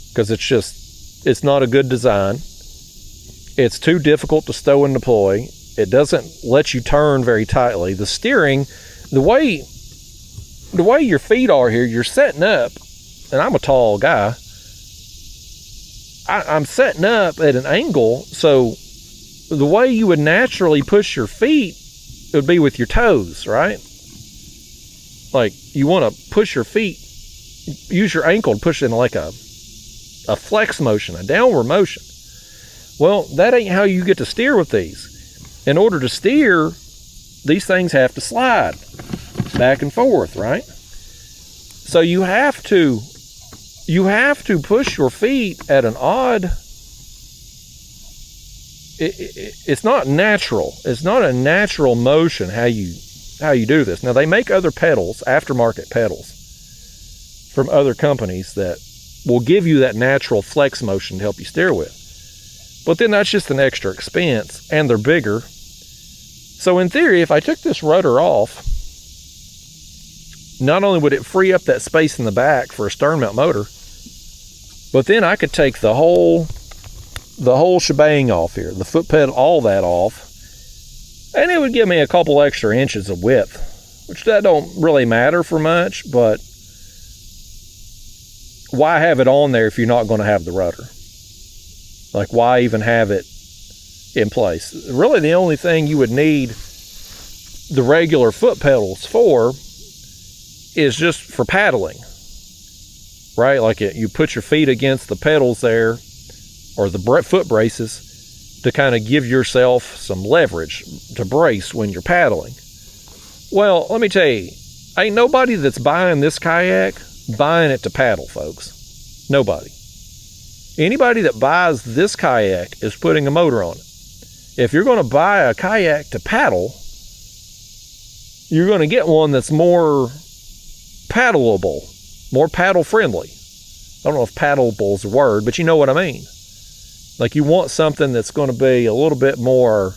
Because it's not a good design. It's too difficult to stow and deploy. It doesn't let you turn very tightly. The steering, the way your feet are here, you're setting up, and I'm a tall guy. I'm setting up at an angle, so the way you would naturally push your feet would be with your toes, right? Like, you want to push your feet, use your ankle to push it in like a flex motion, a downward motion. Well, that ain't how you get to steer with these. In order to steer, these things have to slide back and forth, right? So you have to push your feet at an odd, it's not natural. It's not a natural motion how you do this. Now, they make other pedals, aftermarket pedals from other companies that will give you that natural flex motion to help you steer with. But then that's just an extra expense, and they're bigger. So in theory, if I took this rudder off, not only would it free up that space in the back for a stern mount motor, but then I could take the whole shebang off here, the foot pedal, all that off, and it would give me a couple extra inches of width, which that don't really matter for much, but why have it on there if you're not going to have the rudder? Like, why even have it in place? Really, the only thing you would need the regular foot pedals for is just for paddling, right? Like, you put your feet against the pedals there, or the foot braces, to kind of give yourself some leverage to brace when you're paddling. Well, let me tell you, ain't nobody that's buying this kayak buying it to paddle, folks. Nobody. Anybody that buys this kayak is putting a motor on it. If you're going to buy a kayak to paddle, you're going to get one that's more paddleable, more paddle friendly. I don't know if paddleable is a word, but you know what I mean. Like, you want something that's going to be a little bit more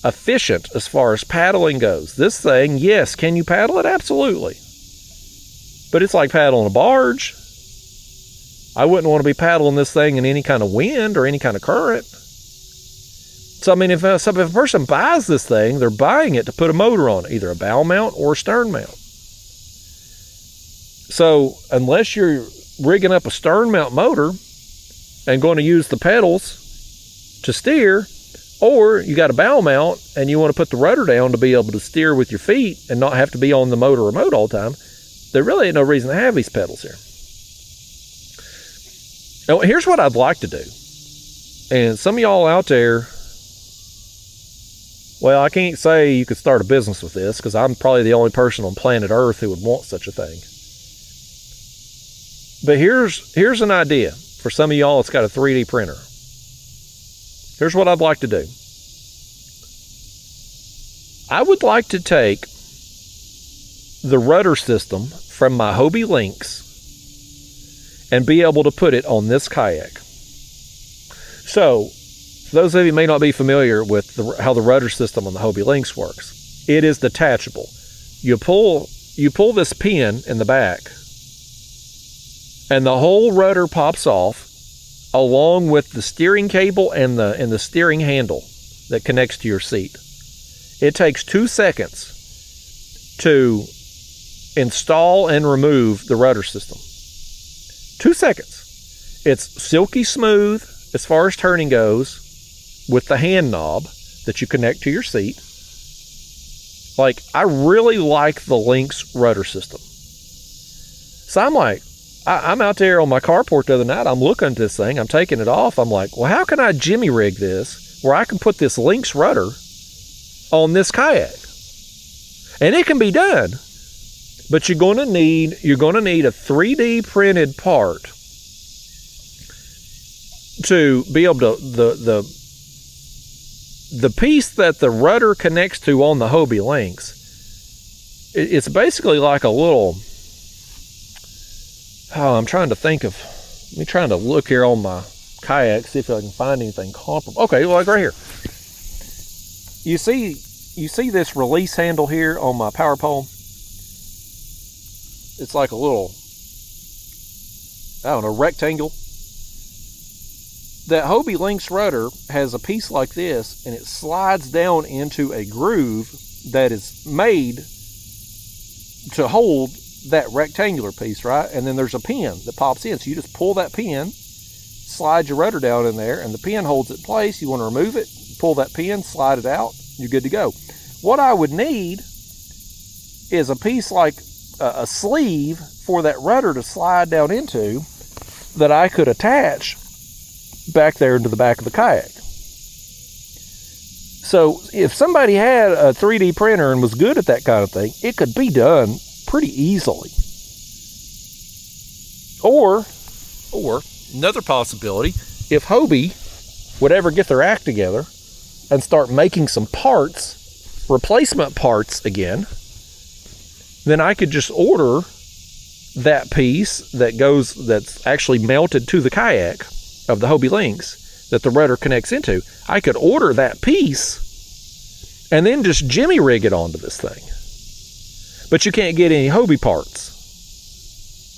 efficient as far as paddling goes. This thing, yes, can you paddle it? Absolutely. But it's like paddling a barge. I wouldn't want to be paddling this thing in any kind of wind or any kind of current. So, I mean, if a person buys this thing, they're buying it to put a motor on it, either a bow mount or a stern mount. So, unless you're rigging up a stern mount motor and going to use the pedals to steer, or you got a bow mount and you want to put the rudder down to be able to steer with your feet and not have to be on the motor remote all the time, there really ain't no reason to have these pedals here. Now, here's what I'd like to do. And some of y'all out there Well, I can't say you could start a business with this because I'm probably the only person on planet Earth who would want such a thing. But here's an idea for some of y'all that's got a 3D printer. Here's what I'd like to do. I would like to take the rudder system from my Hobie Lynx and be able to put it on this kayak. So, those of you who may not be familiar with how the rudder system on the Hobie Lynx works, it is detachable. You pull this pin in the back, and the whole rudder pops off, along with the steering cable and the steering handle that connects to your seat. It takes 2 seconds to install and remove the rudder system. 2 seconds. It's silky smooth as far as turning goes, with the hand knob that you connect to your seat. Like, I really like the Lynx rudder system. So I'm like, I'm out there on my carport the other night. I'm looking at this thing. I'm taking it off. I'm like, well, how can I jimmy rig this where I can put this Lynx rudder on this kayak? And it can be done. But you're going to need a 3D printed part to be able to, the piece that the rudder connects to on the Hobie Lynx, it's basically like a little, I'm trying to think of, me trying to look here on my kayak, see if I can find anything comparable. Okay, like right here. You see this release handle here on my power pole? It's like a little, I don't know, rectangle. That Hobie Lynx rudder has a piece like this, and it slides down into a groove that is made to hold that rectangular piece, right? And then there's a pin that pops in. So you just pull that pin, slide your rudder down in there, and the pin holds it in place. You want to remove it, pull that pin, slide it out, you're good to go. What I would need is a piece like a sleeve for that rudder to slide down into that I could attach back there into the back of the kayak. So if somebody had a 3D printer and was good at that kind of thing, it could be done pretty easily. Or another possibility, if Hobie would ever get their act together and start making some parts, replacement parts again, then I could just order that piece that's actually mounted to the kayak of the Hobie Lynx that the rudder connects into. I could order that piece and then just jimmy rig it onto this thing. But you can't get any Hobie parts.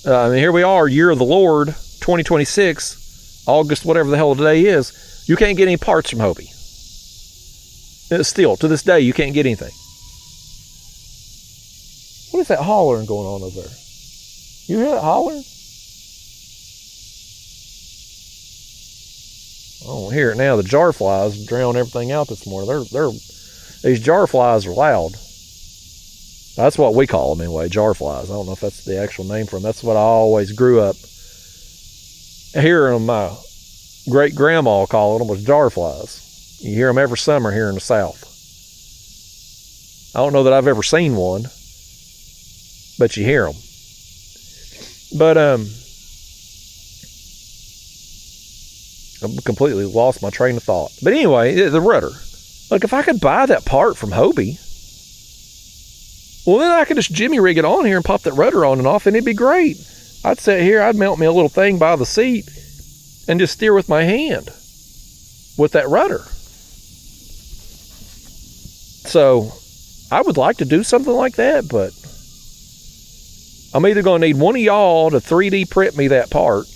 Here we are, year of the Lord, 2026, August, whatever the hell today is. You can't get any parts from Hobie. Still, to this day, you can't get anything. What is that hollering going on over there? You hear that hollering? I don't hear it now. The jar flies drown everything out this morning. These jar flies are loud. That's what we call them anyway, jar flies. I don't know if that's the actual name for them. That's what I always grew up hearing my great grandma calling them, was jar flies. You hear them every summer here in the South. I don't know that I've ever seen one, but you hear them. But I completely lost my train of thought. But anyway, the rudder. Like, if I could buy that part from Hobie, well, then I could just jimmy rig it on here and pop that rudder on and off, and it'd be great. I'd sit here, I'd mount me a little thing by the seat and just steer with my hand with that rudder. So I would like to do something like that, but I'm either going to need one of y'all to 3D print me that part,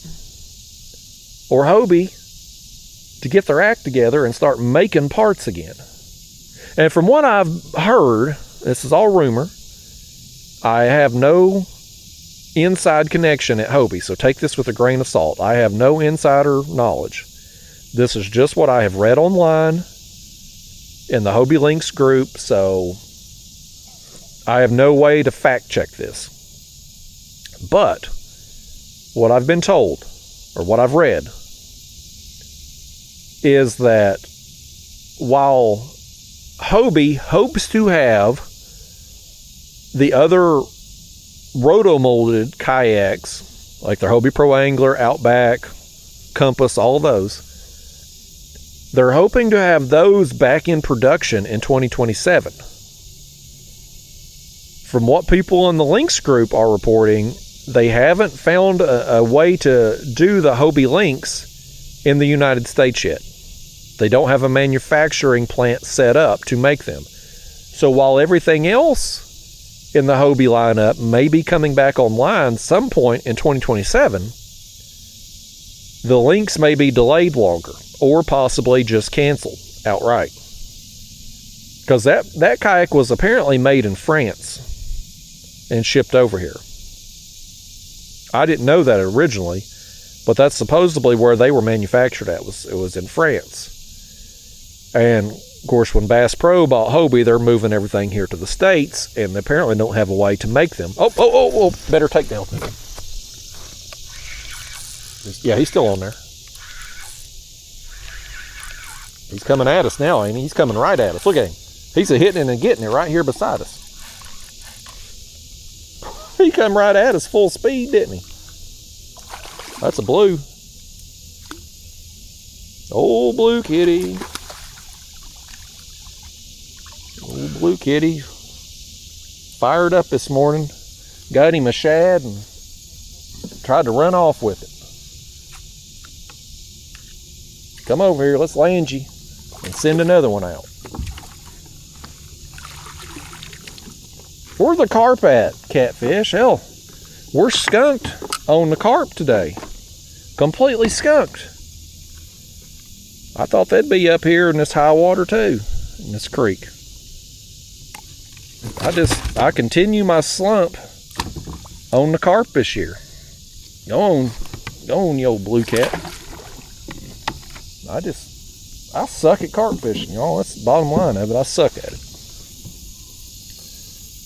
or Hobie to get their act together and start making parts again. And from what I've heard, this is all rumor, I have no inside connection at Hobie, so take this with a grain of salt. I have no insider knowledge. This is just what I have read online in the Hobie Lynx group, so I have no way to fact check this. But what I've been told, or what I've read, is that while Hobie hopes to have the other roto-molded kayaks, like their Hobie Pro Angler, Outback, Compass, all those. They're hoping to have those back in production in 2027. From what people in the Lynx group are reporting, they haven't found a way to do the Hobie Lynx in the United States yet. They don't have a manufacturing plant set up to make them. So while everything else in the Hobie lineup may be coming back online some point in 2027, the Lynx may be delayed longer or possibly just canceled outright. Because that kayak was apparently made in France and shipped over here. I didn't know that originally, but that's supposedly where they were manufactured at. It was in France. And of course, when Bass Pro bought Hobie, they're moving everything here to the States, and they apparently don't have a way to make them. Oh, better take down. Yeah, he's still on there. He's coming at us now, ain't he? He's coming right at us. Look at him. He's hitting it and getting it right here beside us. He come right at us full speed, didn't he? That's a blue. Old blue kitty. Old blue kitty. Fired up this morning. Got him a shad and tried to run off with it. Come over here, let's land you and send another one out. Where's the carp at, Catfish? Hell, we're skunked on the carp today. Completely skunked. I thought they'd be up here in this high water too, in this creek. I continue my slump on the carp this year. Go on, you old blue cat. I suck at carp fishing, y'all. That's the bottom line of it. I suck at it.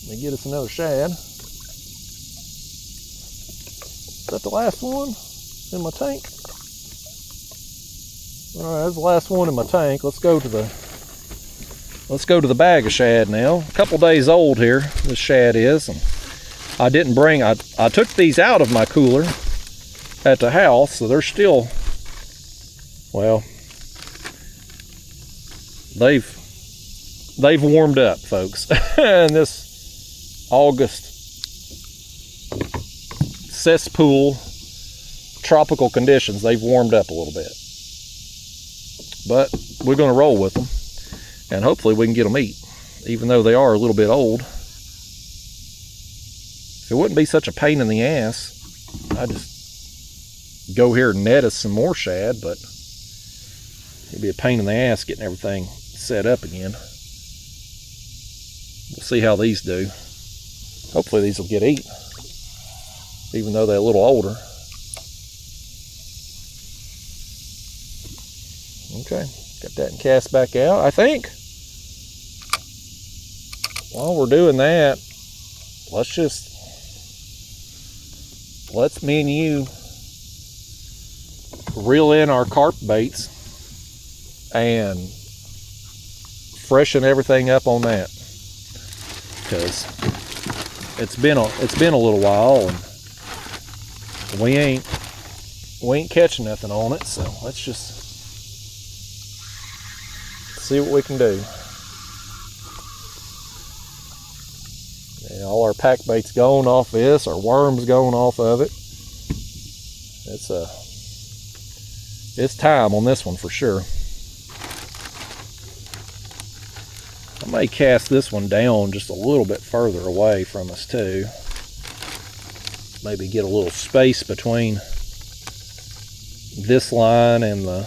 Let me get us another shad. Is that the last one in my tank? All right, that's the last one in my tank. Let's go to the bag of shad now. A couple days old here, this shad is. And I took these out of my cooler at the house, so they're still, well, they've warmed up, folks. And this August cesspool tropical conditions, they've warmed up a little bit. But we're going to roll with them, and hopefully we can get them eat, even though they are a little bit old. If it wouldn't be such a pain in the ass, I'd just go here and net us some more shad, but it'd be a pain in the ass getting everything set up again. We'll see how these do. Hopefully these will get eat, even though they're a little older. Okay, got that and cast back out. I think while we're doing that, let's me and you reel in our carp baits and freshen everything up on that, because it's been a little while and we ain't catching nothing on it. So let's just see what we can do. Yeah, all our pack bait's gone off this, our worms gone off of it. It's time on this one for sure. I may cast this one down just a little bit further away from us too. Maybe get a little space between this line and the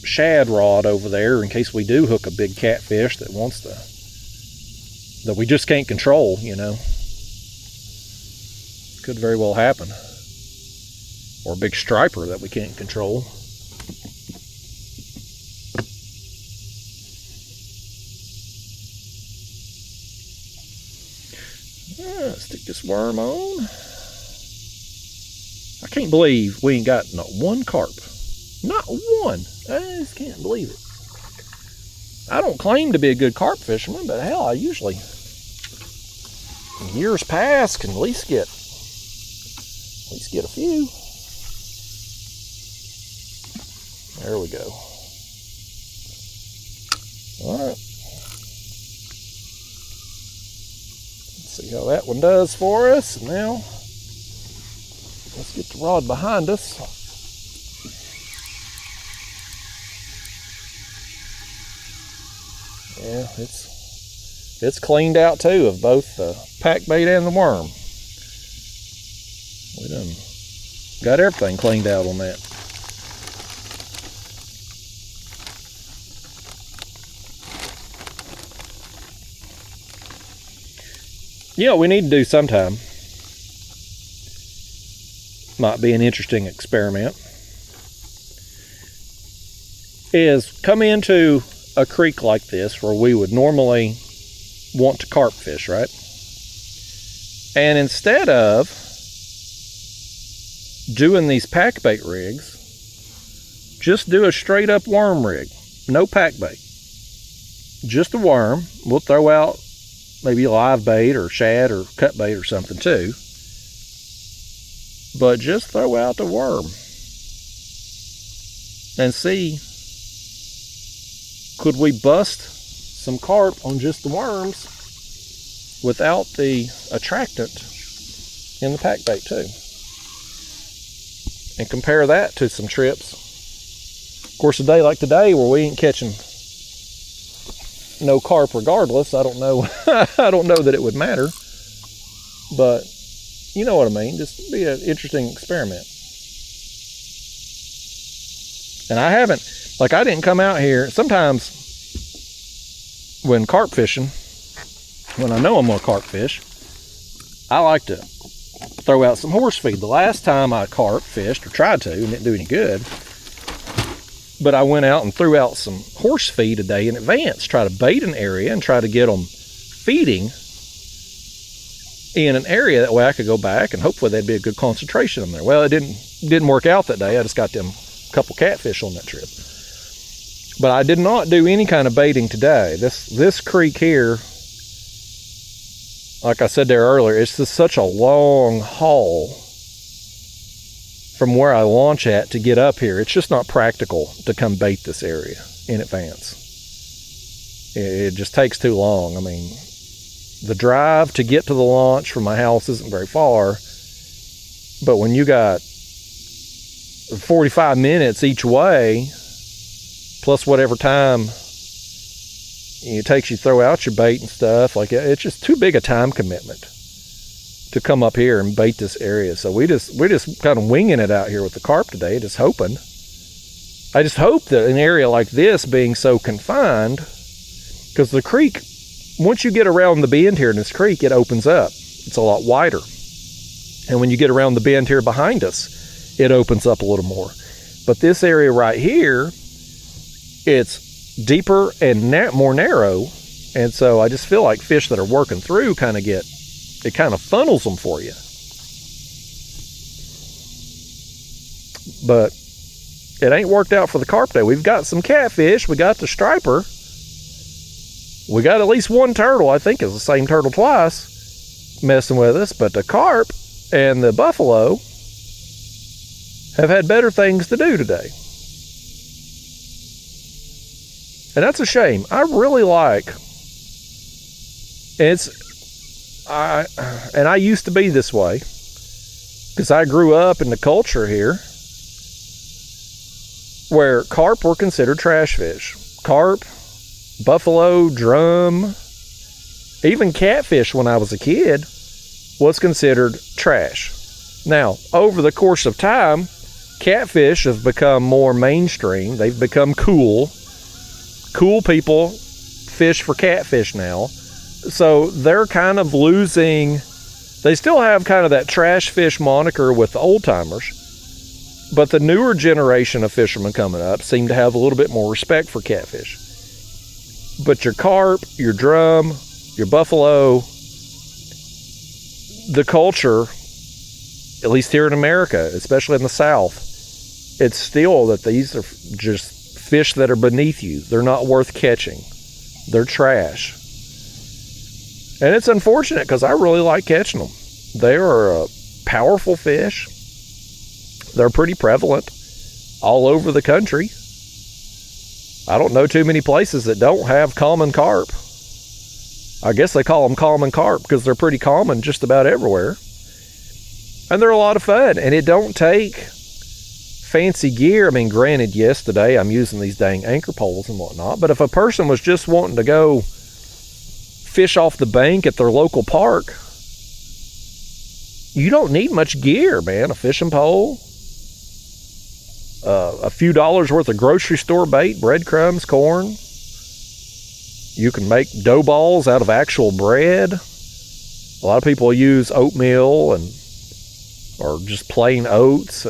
shad rod over there in case we do hook a big catfish that we just can't control, you know. Could very well happen. Or a big striper that we can't control. Yeah, stick this worm on. I can't believe we ain't got not one carp. Not one. I just can't believe it. I don't claim to be a good carp fisherman, but hell, I usually, in years past, can at least get a few. There we go. All right. Let's see how that one does for us. And now, let's get the rod behind us. Yeah, it's cleaned out too of both the pack bait and the worm. We done got everything cleaned out on that. You know what we need to do sometime, might be an interesting experiment, is come into a creek like this where we would normally want to carp fish, right? And instead of doing these pack bait rigs, just do a straight up worm rig. No pack bait. Just a worm. We'll throw out maybe live bait or shad or cut bait or something too. But just throw out the worm and see, could we bust some carp on just the worms without the attractant in the pack bait too? And compare that to some trips. Of course, a day like today where we ain't catching no carp regardless, I don't know I don't know that it would matter, but you know what I mean. Just be an interesting experiment. And I didn't come out here. Sometimes when carp fishing, when I know I'm gonna carp fish, I like to throw out some horse feed. The last time I carp fished, or tried to, and didn't do any good, but I went out and threw out some horse feed a day in advance, try to bait an area and try to get them feeding in an area. That way I could go back and hopefully there'd be a good concentration in there. Well, it didn't work out that day. I just got them a couple catfish on that trip. But I did not do any kind of baiting today. This creek here, like I said there earlier, it's just such a long haul from where I launch at to get up here. It's just not practical to come bait this area in advance. It just takes too long. I mean, the drive to get to the launch from my house isn't very far, but when you got 45 minutes each way, plus whatever time it takes you to throw out your bait and stuff, like it's just too big a time commitment to come up here and bait this area. So we're just kind of winging it out here with the carp today, just hoping. I just hope that an area like this being so confined, because the creek, once you get around the bend here in this creek, it opens up. It's a lot wider. And when you get around the bend here behind us, it opens up a little more. But this area right here, it's deeper and more narrow. And so I just feel like fish that are working through it kind of funnels them for you. But it ain't worked out for the carp day. We've got some catfish. We got the striper. We got at least one turtle. I think it's the same turtle twice messing with us. But the carp and the buffalo have had better things to do today. And that's a shame. I really like, and I used to be this way because I grew up in the culture here where carp were considered trash fish. Carp, buffalo, drum, even catfish when I was a kid was considered trash. Now, over the course of time, catfish have become more mainstream. They've become cool. Cool people fish for catfish now. So they're kind of losing, they still have kind of that trash fish moniker with the old timers, but the newer generation of fishermen coming up seem to have a little bit more respect for catfish. But your carp, your drum, your buffalo, the culture, at least here in America, especially in the South, it's still that these are just fish that are beneath you. They're not worth catching. They're trash. And it's unfortunate because I really like catching them. They are a powerful fish. They're pretty prevalent all over the country. I don't know too many places that don't have common carp. I guess they call them common carp because they're pretty common just about everywhere. And they're a lot of fun. And it don't take fancy gear. I mean, granted, yes, today I'm using these dang anchor poles and whatnot. But if a person was just wanting to go fish off the bank at their local park, you don't need much gear, man. A fishing pole, a few dollars worth of grocery store bait, breadcrumbs, corn. You can make dough balls out of actual bread. A lot of people use oatmeal or just plain oats,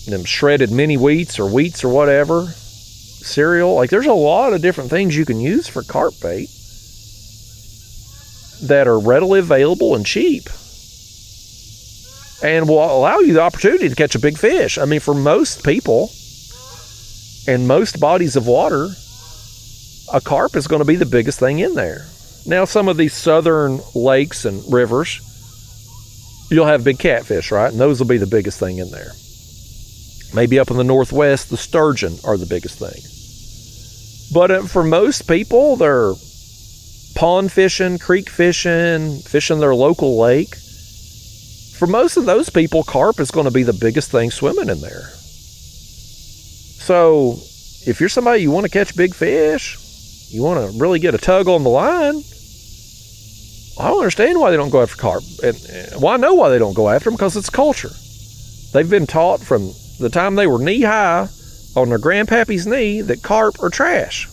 them shredded mini wheats or whatever, cereal. Like, there's a lot of different things you can use for carp bait that are readily available and cheap and will allow you the opportunity to catch a big fish. I mean, for most people and most bodies of water, a carp is going to be the biggest thing in there. Now, some of these southern lakes and rivers, you'll have big catfish, right? And those will be the biggest thing in there. Maybe up in the northwest, the sturgeon are the biggest thing. But for most people, they're pond fishing, creek fishing, fishing their local lake. For most of those people, carp is going to be the biggest thing swimming in there. So if you're somebody you want to catch big fish, you want to really get a tug on the line, I don't understand why they don't go after carp. Well, I know why they don't go after them, because it's culture. They've been taught from the time they were knee-high on their grandpappy's knee that carp are trash.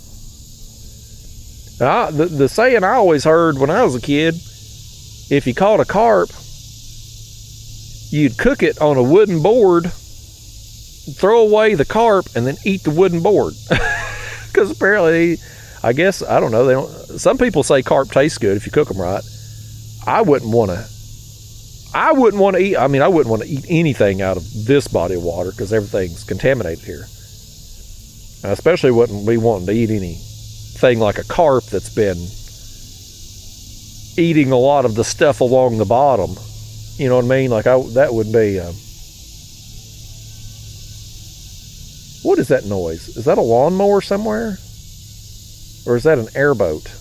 The saying I always heard when I was a kid, if you caught a carp, you'd cook it on a wooden board, throw away the carp, and then eat the wooden board. Because apparently, I guess, I don't know, some people say carp tastes good if you cook them right. I wouldn't want to eat, I wouldn't want to eat anything out of this body of water because everything's contaminated here. I especially wouldn't be wanting to eat anything like a carp that's been eating a lot of the stuff along the bottom. You know what I mean? Like, that would be, what is that noise? Is that a lawnmower somewhere? Or is that an airboat?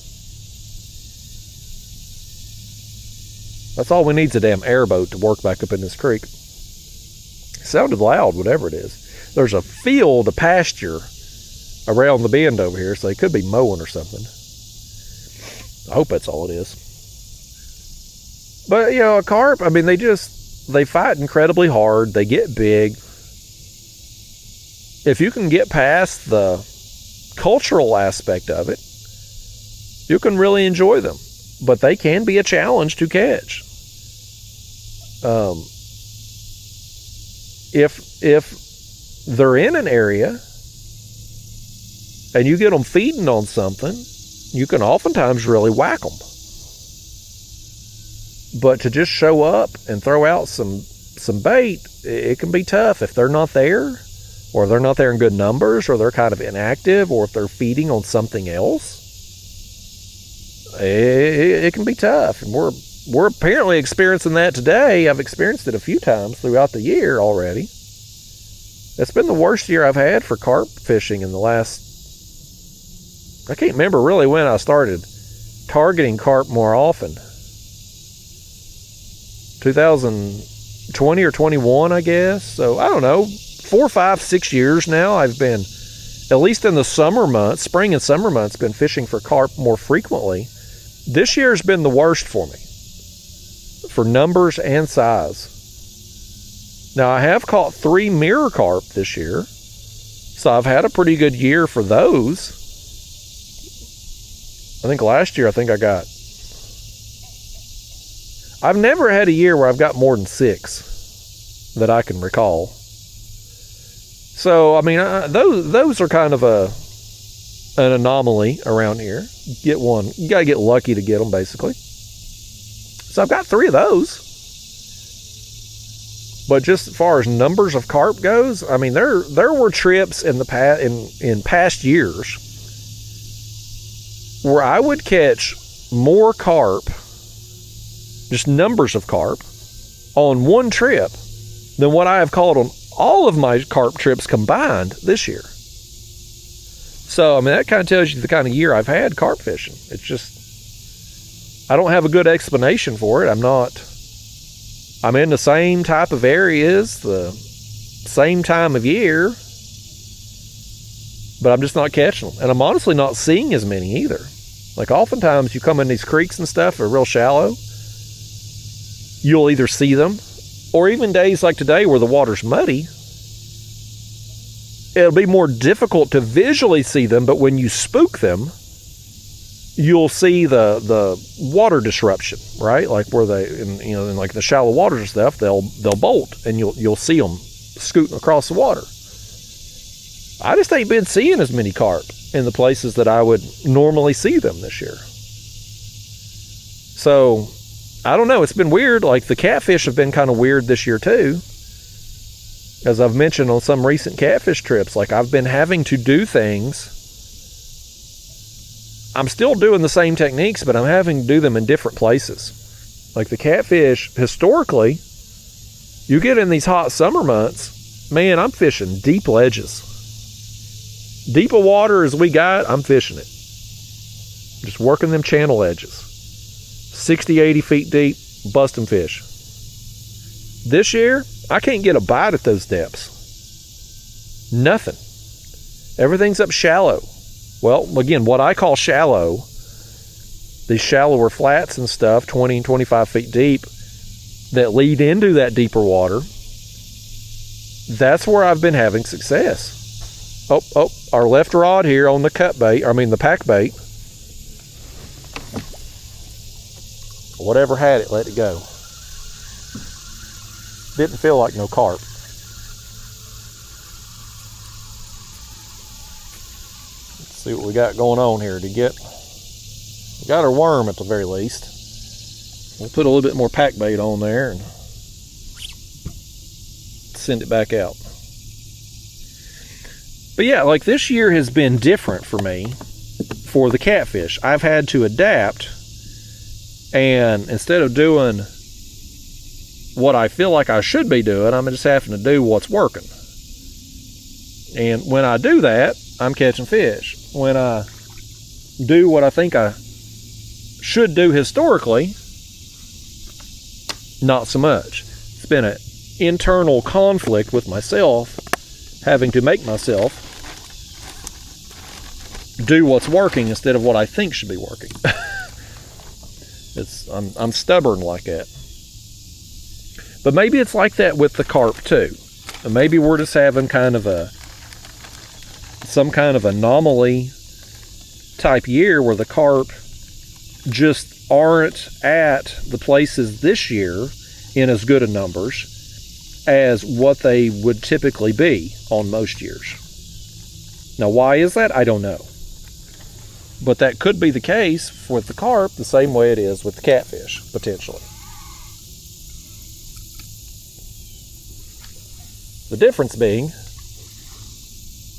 That's all we need is a damn airboat to work back up in this creek. It sounded loud, whatever it is. There's a field, a pasture around the bend over here, so they could be mowing or something. I hope that's all it is. But, a carp, they fight incredibly hard. They get big. If you can get past the cultural aspect of it, you can really enjoy them. But they can be a challenge to catch. If they're in an area and you get them feeding on something, you can oftentimes really whack them. But to just show up and throw out some bait, it can be tough if they're not there, or they're not there in good numbers, or they're kind of inactive, or if they're feeding on something else. It can be tough, and we're apparently experiencing that today. I've experienced it a few times throughout the year already. It's been the worst year I've had for carp fishing in the last, I can't remember really when I started targeting carp more often. 2020 or 21, I guess. So I don't know, 4, 5, 6 years now I've been, at least in the summer months, spring and summer months, been fishing for carp more frequently. This year's been the worst for me, for numbers and size. Now, I have caught 3 mirror carp this year, so I've had a pretty good year for those. I think last year, I've never had a year where I've got more than 6 that I can recall. So, those are kind of an anomaly around here. You gotta get lucky to get them, basically. So I've got 3 of those. But just as far as numbers of carp goes, I mean, there were trips in the past in past years where I would catch more carp, just numbers of carp, on one trip than what I have caught on all of my carp trips combined this year. So, I mean, that kind of tells you the kind of year I've had carp fishing. It's just, I don't have a good explanation for it. I'm in the same type of areas, the same time of year, but I'm just not catching them. And I'm honestly not seeing as many either. Like, oftentimes you come in these creeks and stuff that are real shallow, you'll either see them, or even days like today where the water's muddy, it'll be more difficult to visually see them, but when you spook them, you'll see the water disruption, right? Like where they, in like the shallow waters and stuff, they'll bolt, and you'll see them scooting across the water. I just ain't been seeing as many carp in the places that I would normally see them this year. So, I don't know. It's been weird. Like, the catfish have been kind of weird this year too. As I've mentioned on some recent catfish trips, like, I've been having to do things. I'm still doing the same techniques, but I'm having to do them in different places. Like the catfish, historically, you get in these hot summer months, man, I'm fishing deep ledges. Deep of water as we got, I'm fishing it. Just working them channel edges. 60, 80 feet deep, busting fish. This year, I can't get a bite at those depths. Nothing. Everything's up shallow. Well, again, what I call shallow, these shallower flats and stuff, 20 and 25 feet deep, that lead into that deeper water, that's where I've been having success. Oh, our left rod here on the the pack bait. Whatever had it, let it go. Didn't feel like no carp. Let's see what we got going on here. We got our worm at the very least. We'll put a little bit more pack bait on there and send it back out. But yeah, like, this year has been different for me for the catfish. I've had to adapt, and instead of doing what I feel like I should be doing, I'm just having to do what's working. And when I do that, I'm catching fish. When I do what I think I should do historically, not so much. It's been an internal conflict with myself, having to make myself do what's working instead of what I think should be working. I'm stubborn like that. But maybe it's like that with the carp too. And maybe we're just having some kind of anomaly type year where the carp just aren't at the places this year in as good a numbers as what they would typically be on most years. Now, why is that? I don't know. But that could be the case with the carp the same way it is with the catfish, potentially. The difference being,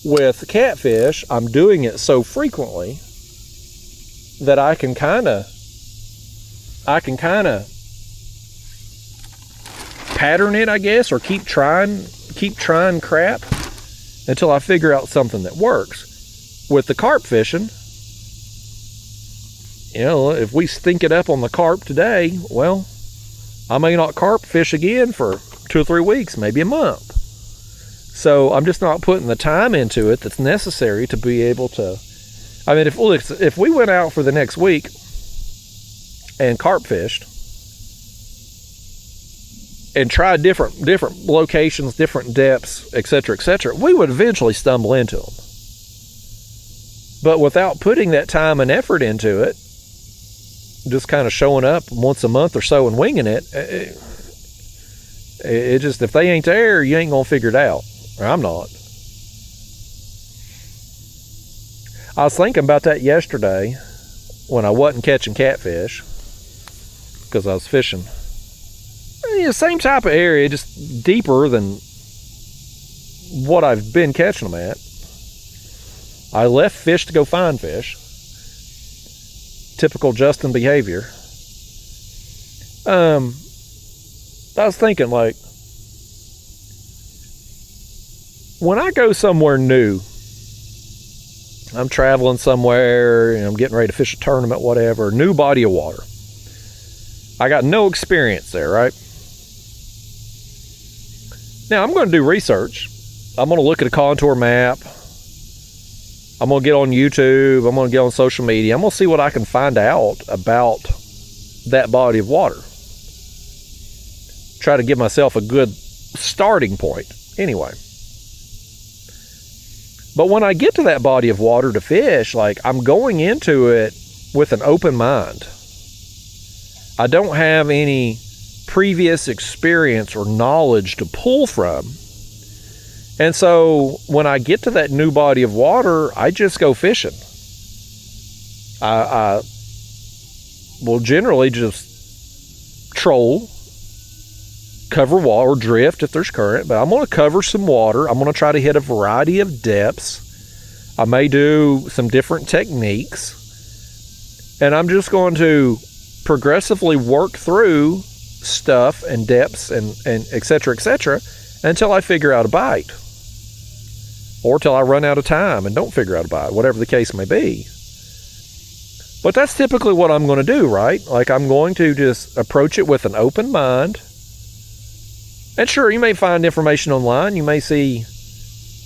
with the catfish, I'm doing it so frequently that I can kind of pattern it, I guess, or keep trying crap until I figure out something that works. With the carp fishing, if we stink it up on the carp today, well, I may not carp fish again for 2 or 3 weeks, maybe a month. So I'm just not putting the time into it that's necessary to be able to. I mean, if we went out for the next week and carp fished and tried different locations, different depths, etc., we would eventually stumble into them. But without putting that time and effort into it, just kind of showing up once a month or so and winging it just, if they ain't there, you ain't gonna figure it out. Or I'm not. I was thinking about that yesterday when I wasn't catching catfish, because I was fishing, the same type of area, just deeper than what I've been catching them at. I left fish to go find fish. Typical Justin behavior. I was thinking, like, when I go somewhere new, I'm traveling somewhere, and I'm getting ready to fish a tournament, whatever, new body of water. I got no experience there, right? Now, I'm going to do research. I'm going to look at a contour map. I'm going to get on YouTube. I'm going to get on social media. I'm going to see what I can find out about that body of water. Try to give myself a good starting point. Anyway. But when I get to that body of water to fish, like, I'm going into it with an open mind. I don't have any previous experience or knowledge to pull from. And so when I get to that new body of water, I just go fishing. I will generally just troll, cover water, or drift if there's current, but I'm going to cover some water. I'm going to try to hit a variety of depths. I may do some different techniques, and I'm just going to progressively work through stuff and depths and et cetera, until I figure out a bite. Or till I run out of time and don't figure out a bite, whatever the case may be. But that's typically what I'm going to do, right? Like, I'm going to just approach it with an open mind. And sure, you may find information online. You may see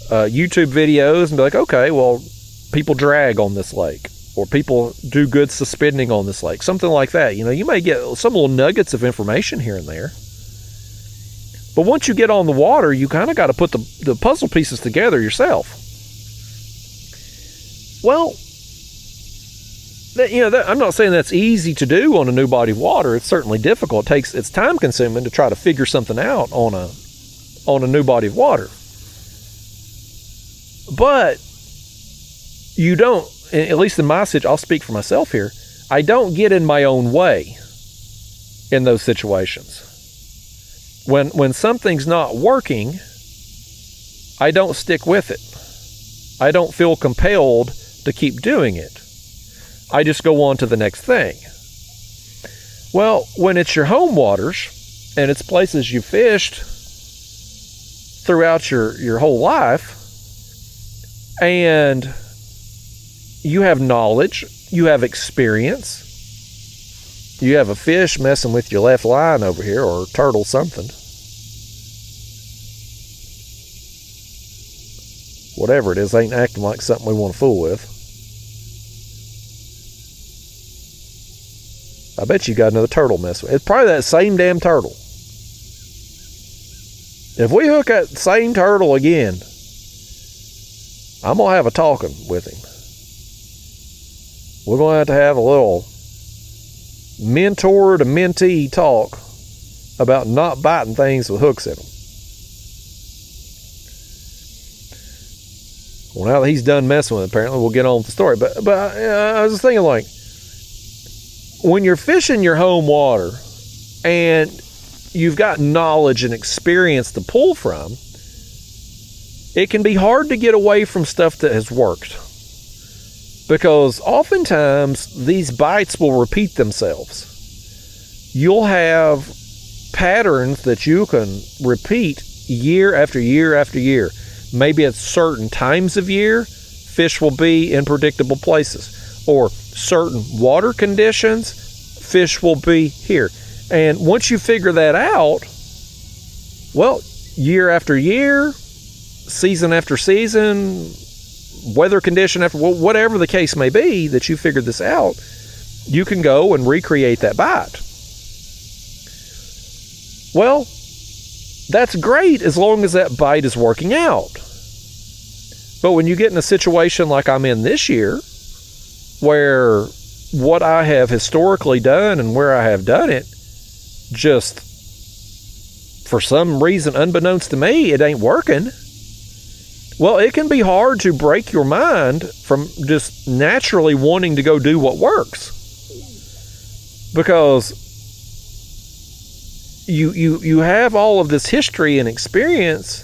YouTube videos and be like, okay, well, people drag on this lake, or people do good suspending on this lake, something like that. You know, you may get some little nuggets of information here and there. But once you get on the water, you kind of got to put the puzzle pieces together yourself. Well, I'm not saying that's easy to do on a new body of water. It's certainly difficult. It's time consuming to try to figure something out on a new body of water. But you don't, at least in my situation, I'll speak for myself here, I don't get in my own way in those situations. When something's not working, I don't stick with it. I don't feel compelled to keep doing it. I just go on to the next thing. Well, when it's your home waters and it's places you fished throughout your whole life, and you have knowledge, you have experience, you have a fish messing with your left line over here, or turtle something. Whatever it is, ain't acting like something we want to fool with. I bet you got another turtle messing with. It's probably that same damn turtle. If we hook that same turtle again, I'm going to have a talking with him. We're going to have a little mentor to mentee talk about not biting things with hooks in them. Well, now that he's done messing with it, apparently we'll get on with the story. But I was just thinking, like, when you're fishing your home water and you've got knowledge and experience to pull from, it can be hard to get away from stuff that has worked. Because oftentimes these bites will repeat themselves. You'll have patterns that you can repeat year after year after year. Maybe at certain times of year, fish will be in predictable places. Or certain water conditions, fish will be here. And once you figure that out, well, year after year, season after season, weather condition after, whatever the case may be that you figured this out, you can go and recreate that bite. Well, that's great as long as that bite is working out. But when you get in a situation like I'm in this year, where what I have historically done and where I have done it, just for some reason unbeknownst to me, it ain't working. Well, it can be hard to break your mind from just naturally wanting to go do what works. Because you have all of this history and experience,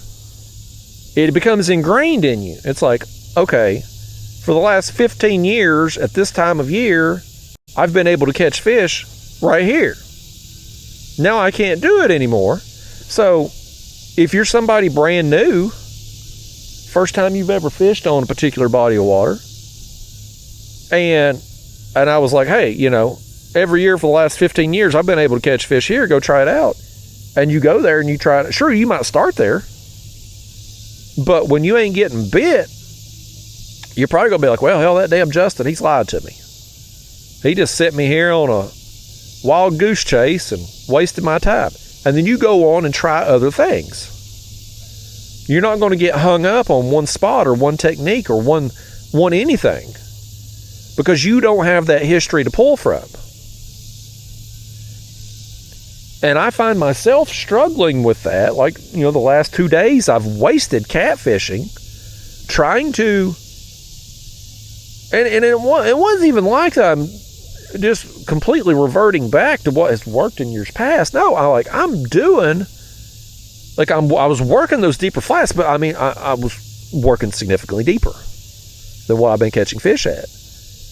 it becomes ingrained in you. It's like, okay, for the last 15 years at this time of year, I've been able to catch fish right here. Now I can't do it anymore. So if you're somebody brand new, first time you've ever fished on a particular body of water, and I was like, hey, every year for the last 15 years, I've been able to catch fish here. Go try it out. And you go there and you try it. Sure, you might start there. But when you ain't getting bit, you're probably going to be like, well, hell, that damn Justin, he's lied to me. He just sent me here on a wild goose chase and wasted my time. And then you go on and try other things. You're not going to get hung up on one spot or one technique or one anything, because you don't have that history to pull from. And I find myself struggling with that. Like, the last 2 days I've wasted catfishing trying to, and it wasn't even like I'm just completely reverting back to what has worked in years past. No, I was working those deeper flats, but I was working significantly deeper than what I've been catching fish at,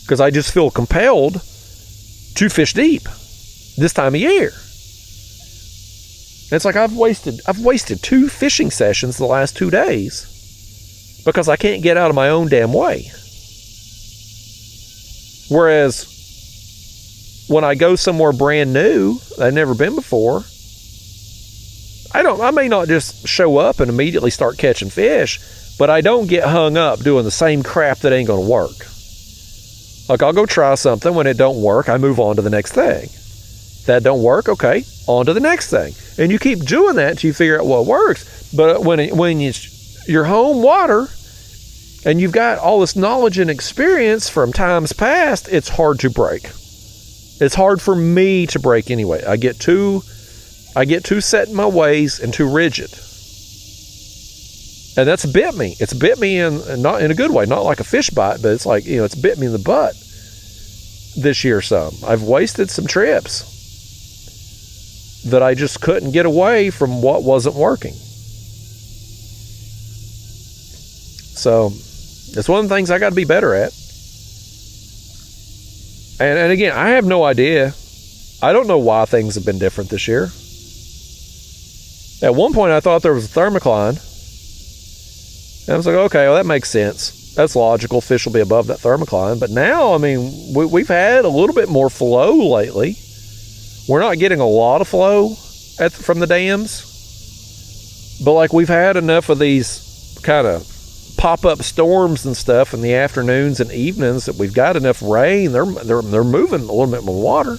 because I just feel compelled to fish deep this time of year. And it's like I've wasted 2 fishing sessions the last 2 days because I can't get out of my own damn way. Whereas when I go somewhere brand new I've never been before, I may not just show up and immediately start catching fish, but I don't get hung up doing the same crap that ain't going to work. Like, I'll go try something. When it don't work, I move on to the next thing. That don't work, okay, on to the next thing. And you keep doing that until you figure out what works. But when you're home water and you've got all this knowledge and experience from times past, it's hard to break. It's hard for me to break anyway. I get too set in my ways and too rigid. And that's bit me. It's bit me in not in a good way, not like a fish bite, but it's like, it's bit me in the butt this year some. I've wasted some trips that I just couldn't get away from what wasn't working. So it's one of the things I got to be better at. And again, I have no idea. I don't know why things have been different this year. At one point, I thought there was a thermocline. And I was like, okay, well, that makes sense. That's logical. Fish will be above that thermocline. But now, we've had a little bit more flow lately. We're not getting a lot of flow from the dams. But, we've had enough of these kind of pop-up storms and stuff in the afternoons and evenings that we've got enough rain. They're moving a little bit more water.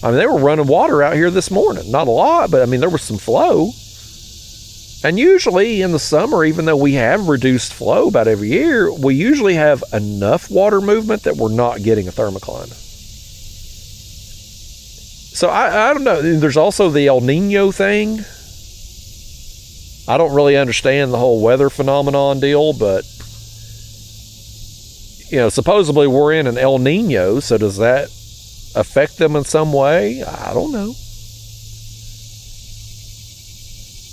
They were running water out here this morning. Not a lot, but there was some flow. And usually in the summer, even though we have reduced flow about every year, we usually have enough water movement that we're not getting a thermocline. So I don't know. There's also the El Nino thing. I don't really understand the whole weather phenomenon deal, but supposedly we're in an El Nino, so does that affect them in some way? I don't know.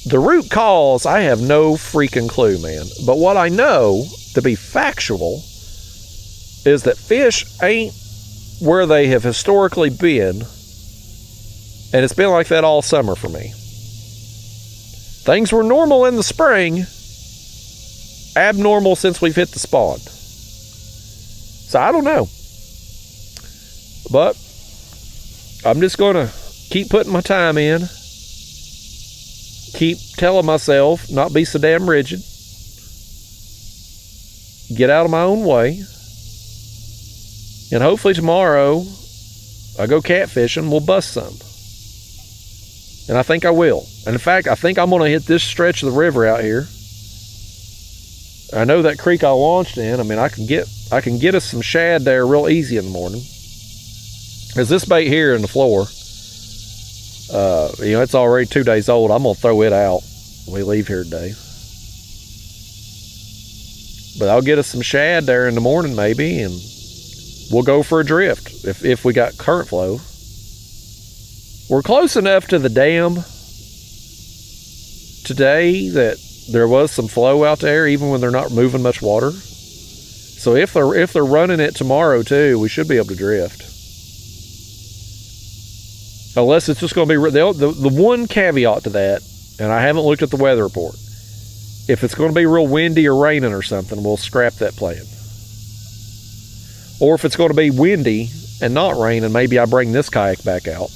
The root cause, I have no freaking clue, man. But what I know to be factual is that fish ain't where they have historically been, and it's been like that all summer for me. Things were normal in the spring, abnormal since we've hit the spawn. So I don't know. But I'm just going to keep putting my time in. Keep telling myself not be so damn rigid. Get out of my own way. And hopefully tomorrow I go catfishing, we'll bust some. And I think I will. And in fact, I think I'm going to hit this stretch of the river out here. I know that creek I launched in. I can get us some shad there real easy in the morning. Because this bait here in the floor, it's already 2 days old. I'm going to throw it out when we leave here today. But I'll get us some shad there in the morning maybe, and we'll go for a drift if we got current flow. We're close enough to the dam today that there was some flow out there, even when they're not moving much water. So if they're running it tomorrow too, we should be able to drift. Unless it's just going to be the one caveat to that, and I haven't looked at the weather report. If it's going to be real windy or raining or something, we'll scrap that plan. Or if it's going to be windy and not raining, maybe I bring this kayak back out.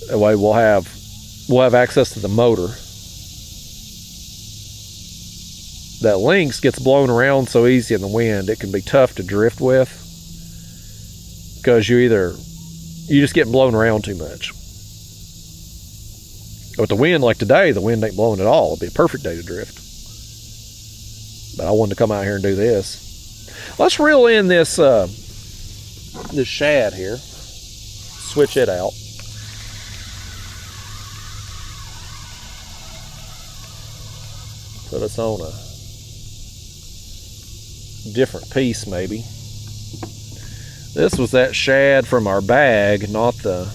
That way we'll have access to the motor. That Lynx gets blown around so easy in the wind, it can be tough to drift with, because you just get blown around too much. With the wind like today, the wind ain't blowing at all. It'd be a perfect day to drift. But I wanted to come out here and do this. Let's reel in this this shad here. Switch it out. Put us on a different piece maybe. This was that shad from our bag, not the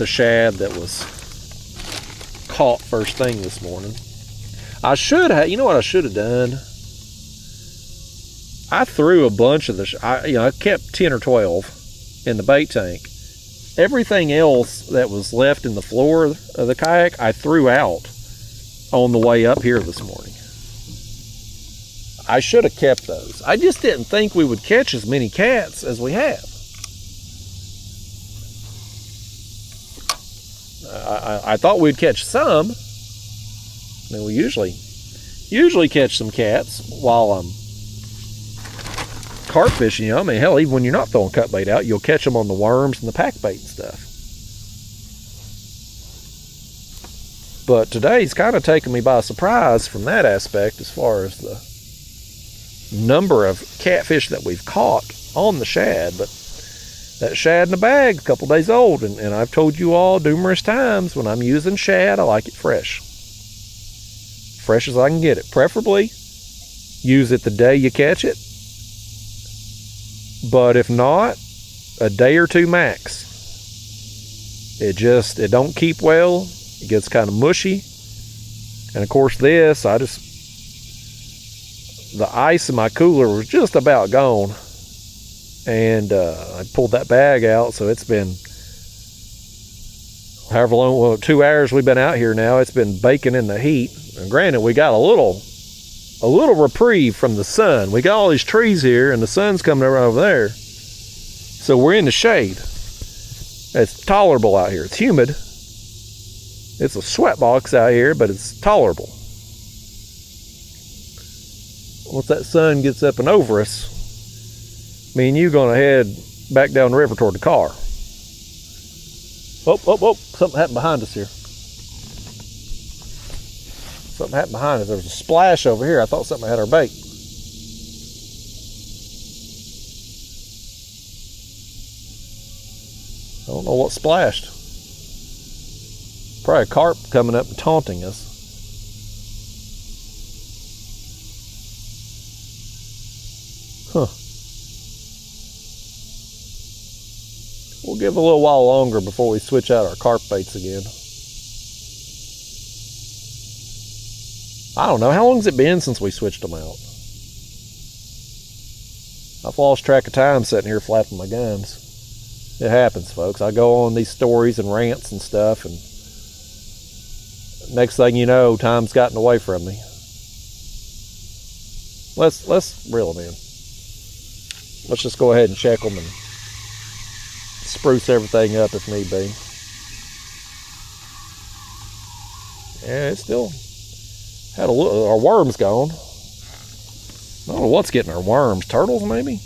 shad that was caught first thing this morning. I should have, you know what I should have done? I threw a bunch of I kept 10 or 12 in the bait tank. Everything else that was left in the floor of the kayak, I threw out on the way up here this morning. I should have kept those. I just didn't think we would catch as many cats as we have. I thought we'd catch some. I mean, we usually catch some cats while I'm carp fishing. You know, I mean, hell, even when you're not throwing cut bait out, you'll catch them on the worms and the pack bait and stuff. But today's kind of taken me by surprise from that aspect, as far as the number of catfish that we've caught on the shad. But that shad in the bag, a couple days old, and I've told you all numerous times, when I'm using shad, I like it fresh. Fresh as I can get it. Preferably use it the day you catch it, but if not, a day or two max. It don't keep well. It gets kind of mushy. And of course this, the ice in my cooler was just about gone. And I pulled that bag out, so it's been however long, well, 2 hours we've been out here now. It's been baking in the heat. And granted, we got a little reprieve from the sun. We got all these trees here, and the sun's coming over there. So we're in the shade. It's tolerable out here. It's humid. It's a sweat box out here, but it's tolerable. Once that sun gets up and over us, me and you gonna head back down the river toward the car. Oh, something happened behind us here. Something happened behind us. There was a splash over here. I thought something had our bait. I don't know what splashed. Probably a carp coming up and taunting us. Huh. We'll give a little while longer before we switch out our carp baits again. I don't know. How long has it been since we switched them out? I've lost track of time sitting here flapping my gums. It happens, folks. I go on these stories and rants and stuff, and next thing you know, time's gotten away from me. Let's reel them in. Let's just go ahead and check them and spruce everything up if need be. Yeah, it's still had a little. Our worm's gone. I don't know what's getting our worms. Turtles, maybe?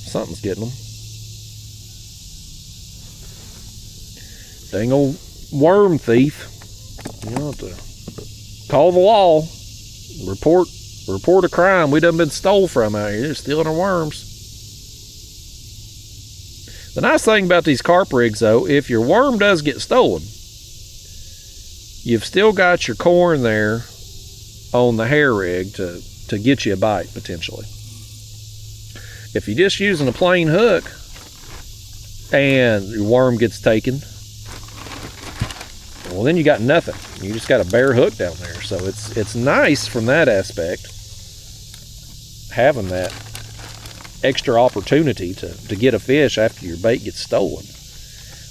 Something's getting them. Dang old worm thief. You know, to call the law. Report a crime we done been stole from out here. They're stealing our worms. The nice thing about these carp rigs, though, if your worm does get stolen, you've still got your corn there on the hair rig to get you a bite, potentially. If you're just using a plain hook and your worm gets taken, well, then you got nothing. You just got a bare hook down there. So it's nice from that aspect, having that extra opportunity to get a fish after your bait gets stolen.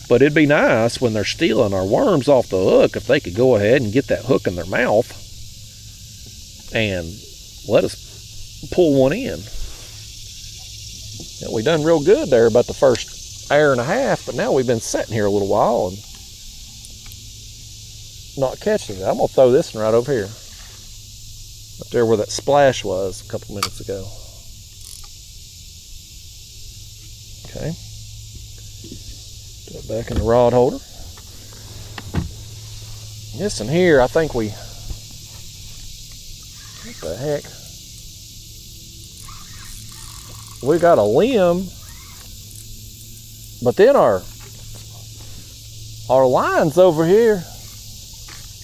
But it'd be nice when they're stealing our worms off the hook if they could go ahead and get that hook in their mouth and let us pull one in. Yeah, we done real good there about the first hour and a half, but now we've been sitting here a little while and not catching it. I'm gonna throw this one right over here, up there where that splash was a couple minutes ago. Okay, put it back in the rod holder. This in here, I think what the heck? We got a limb, but then our line's over here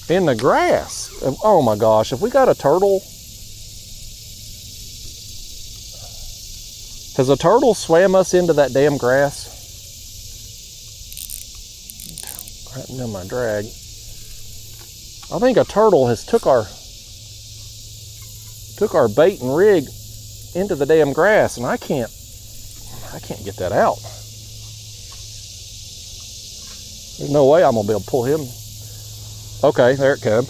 in the grass. Oh my gosh, if we got a turtle, has a turtle swam us into that damn grass? Right into my drag. I think a turtle has took our bait and rig into the damn grass, and I can't get that out. There's no way I'm gonna be able to pull him. Okay, there it comes.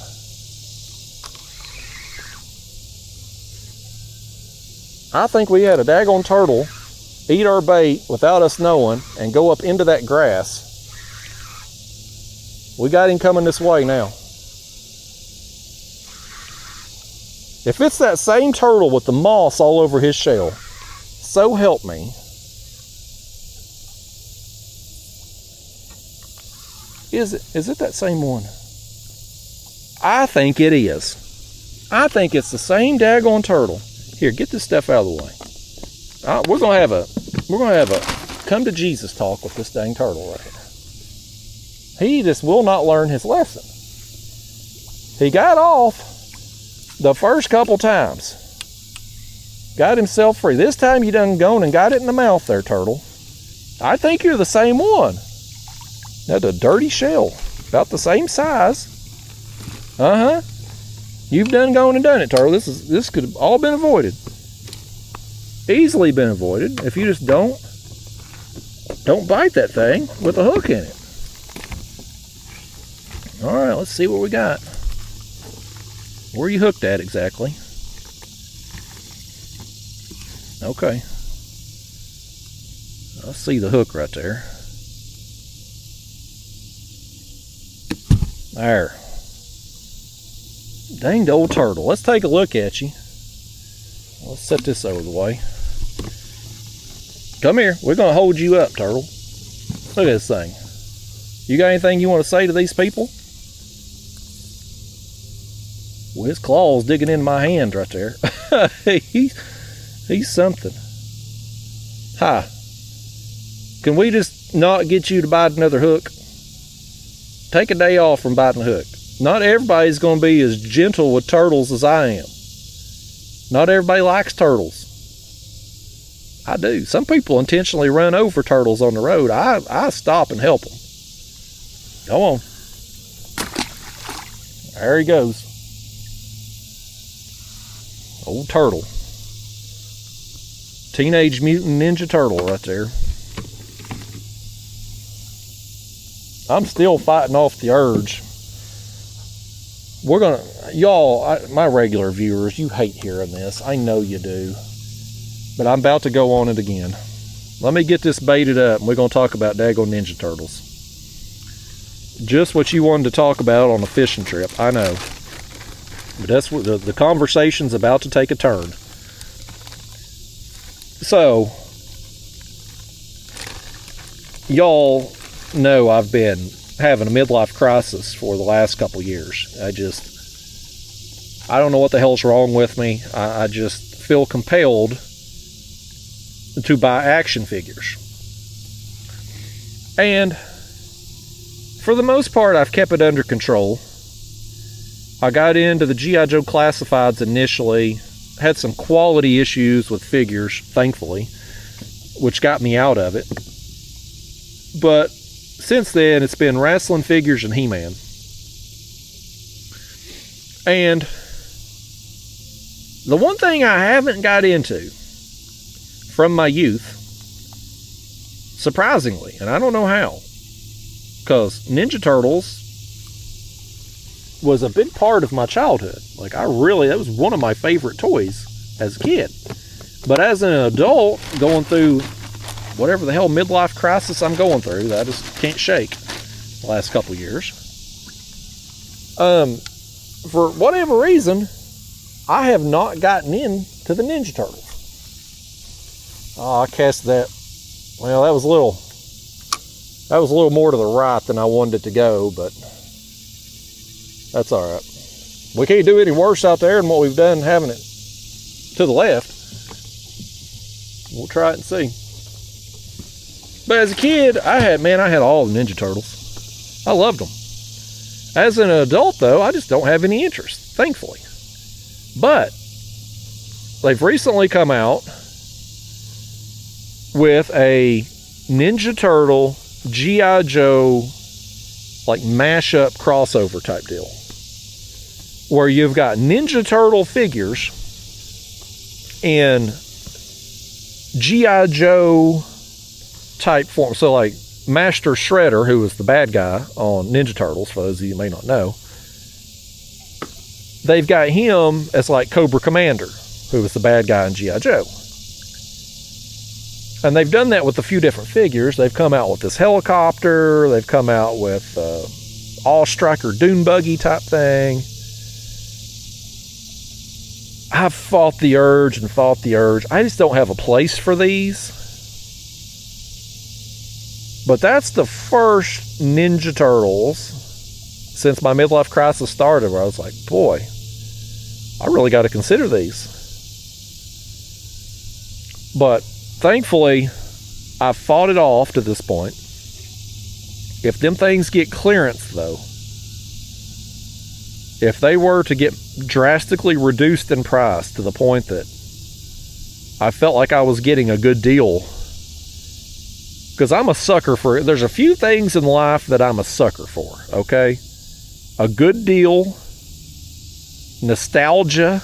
I think we had a daggone turtle eat our bait without us knowing and go up into that grass. We got him coming this way now. If it's that same turtle with the moss all over his shell, so help me. Is it that same one? I think it is. I think it's the same daggone turtle. Here, get this stuff out of the way. We're gonna have a come to Jesus talk with this dang turtle right here. He just will not learn his lesson. He got off the first couple times, got himself free. This time you done gone and got it in the mouth there, turtle. I think you're the same one. That's a dirty shell, about the same size. You've done gone and done it, turtle. This could have all been avoided. Easily been avoided if you just don't bite that thing with a hook in it. All right, let's see what we got. Where are you hooked at exactly? Okay. I see the hook right there. There. Danged old turtle. Let's take a look at you. Let's set this over the way. Come here. We're going to hold you up, turtle. Look at this thing. You got anything you want to say to these people? Well, his claw's digging in my hand right there. He's something. Hi. Can we just not get you to bite another hook? Take a day off from biting a hook. Not everybody's going to be as gentle with turtles as I am. Not everybody likes turtles. I do. Some people intentionally run over turtles on the road. I stop and help them. Go on. There he goes. Old turtle. Teenage Mutant Ninja Turtle right there. I'm still fighting off the urge. We're gonna, y'all, my regular viewers, you hate hearing this. I know you do. But I'm about to go on it again. Let me get this baited up and we're gonna talk about daggone Ninja Turtles. Just what you wanted to talk about on a fishing trip, I know. But that's what the conversation's about to take a turn. So, y'all know I've been having a midlife crisis for the last couple years. I don't know what the hell's wrong with me. I just feel compelled to buy action figures. And for the most part, I've kept it under control. I got into the G.I. Joe Classifieds initially, had some quality issues with figures, thankfully. which got me out of it. But since then, it's been wrestling figures and He-Man. And the one thing I haven't got into from my youth, surprisingly, and I don't know how, because Ninja Turtles was a big part of my childhood. Like, that was one of my favorite toys as a kid. But as an adult, going through whatever the hell midlife crisis I'm going through that I just can't shake the last couple of years, for whatever reason, I have not gotten into the Ninja Turtles. Oh, I cast that. Well, that was a little more to the right than I wanted it to go, but that's all right. We can't do any worse out there than what we've done having it to the left. We'll try it and see. But as a kid, I had all the Ninja Turtles. I loved them. As an adult, though, I just don't have any interest, thankfully. But they've recently come out with a Ninja Turtle G.I. Joe like mashup crossover type deal, where you've got Ninja Turtle figures in G.I. Joe type form. So like Master Shredder, who was the bad guy on Ninja Turtles, for those of you who may not know, they've got him as like Cobra Commander, who was the bad guy in G.I. Joe. And they've done that with a few different figures. They've come out with this helicopter. They've come out with All Striker Dune Buggy type thing. I've fought the urge. I just don't have a place for these. But that's the first Ninja Turtles since my midlife crisis started, where I was like, boy, I really got to consider these. But thankfully, I've fought it off to this point. If them things get clearance, though, if they were to get drastically reduced in price to the point that I felt like I was getting a good deal, because I'm a sucker for it. There's a few things in life that I'm a sucker for, okay? A good deal, nostalgia,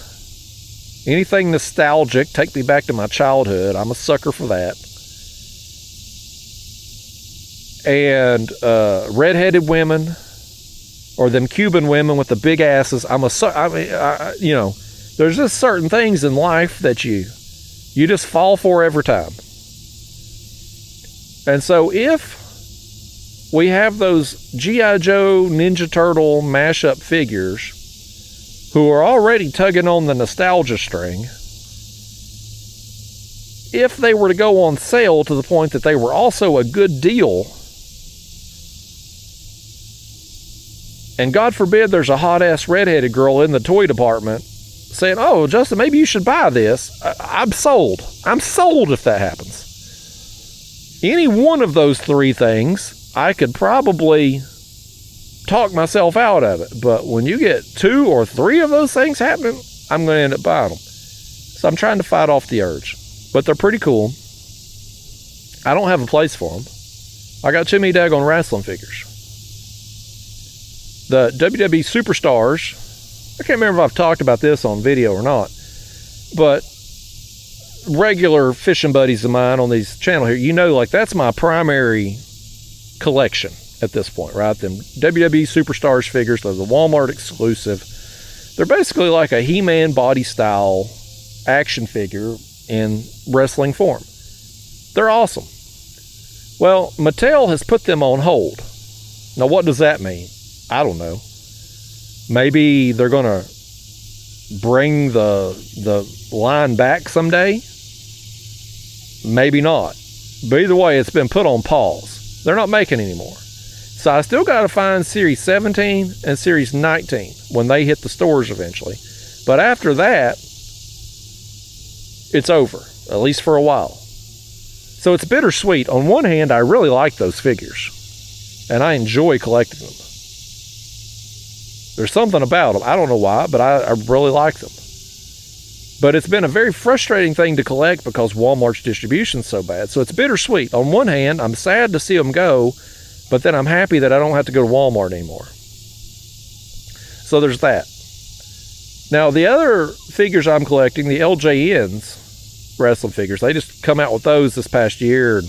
anything nostalgic, take me back to my childhood. I'm a sucker for that. And redheaded women, or them Cuban women with the big asses. there's just certain things in life that you just fall for every time. And so if we have those G.I. Joe Ninja Turtle mashup figures who are already tugging on the nostalgia string, if they were to go on sale to the point that they were also a good deal, and God forbid there's a hot-ass redheaded girl in the toy department saying, oh, Justin, maybe you should buy this, I'm sold. I'm sold if that happens. Any one of those three things, I could probably talk myself out of it. But when you get 2 or 3 of those things happening, I'm going to end up buying them. So I'm trying to fight off the urge. But they're pretty cool. I don't have a place for them. I got too many daggone wrestling figures. The WWE Superstars, I can't remember if I've talked about this on video or not, but regular fishing buddies of mine on these channel here, like that's my primary collection at this point, right? Them WWE Superstars figures, they're the Walmart exclusive. They're basically like a He-Man body style action figure in wrestling form. They're awesome. Well, Mattel has put them on hold. Now, what does that mean? I don't know. Maybe they're going to bring the line back someday. Maybe not. But either way, it's been put on pause. They're not making anymore. So I still got to find Series 17 and Series 19 when they hit the stores eventually. But after that, it's over, at least for a while. So it's bittersweet. On one hand, I really like those figures, and I enjoy collecting them. There's something about them. I don't know why, but I really like them. But it's been a very frustrating thing to collect because Walmart's distribution's so bad. So it's bittersweet. On one hand, I'm sad to see them go, but then I'm happy that I don't have to go to Walmart anymore. So there's that. Now, the other figures I'm collecting, the LJNs wrestling figures, they just come out with those this past year. And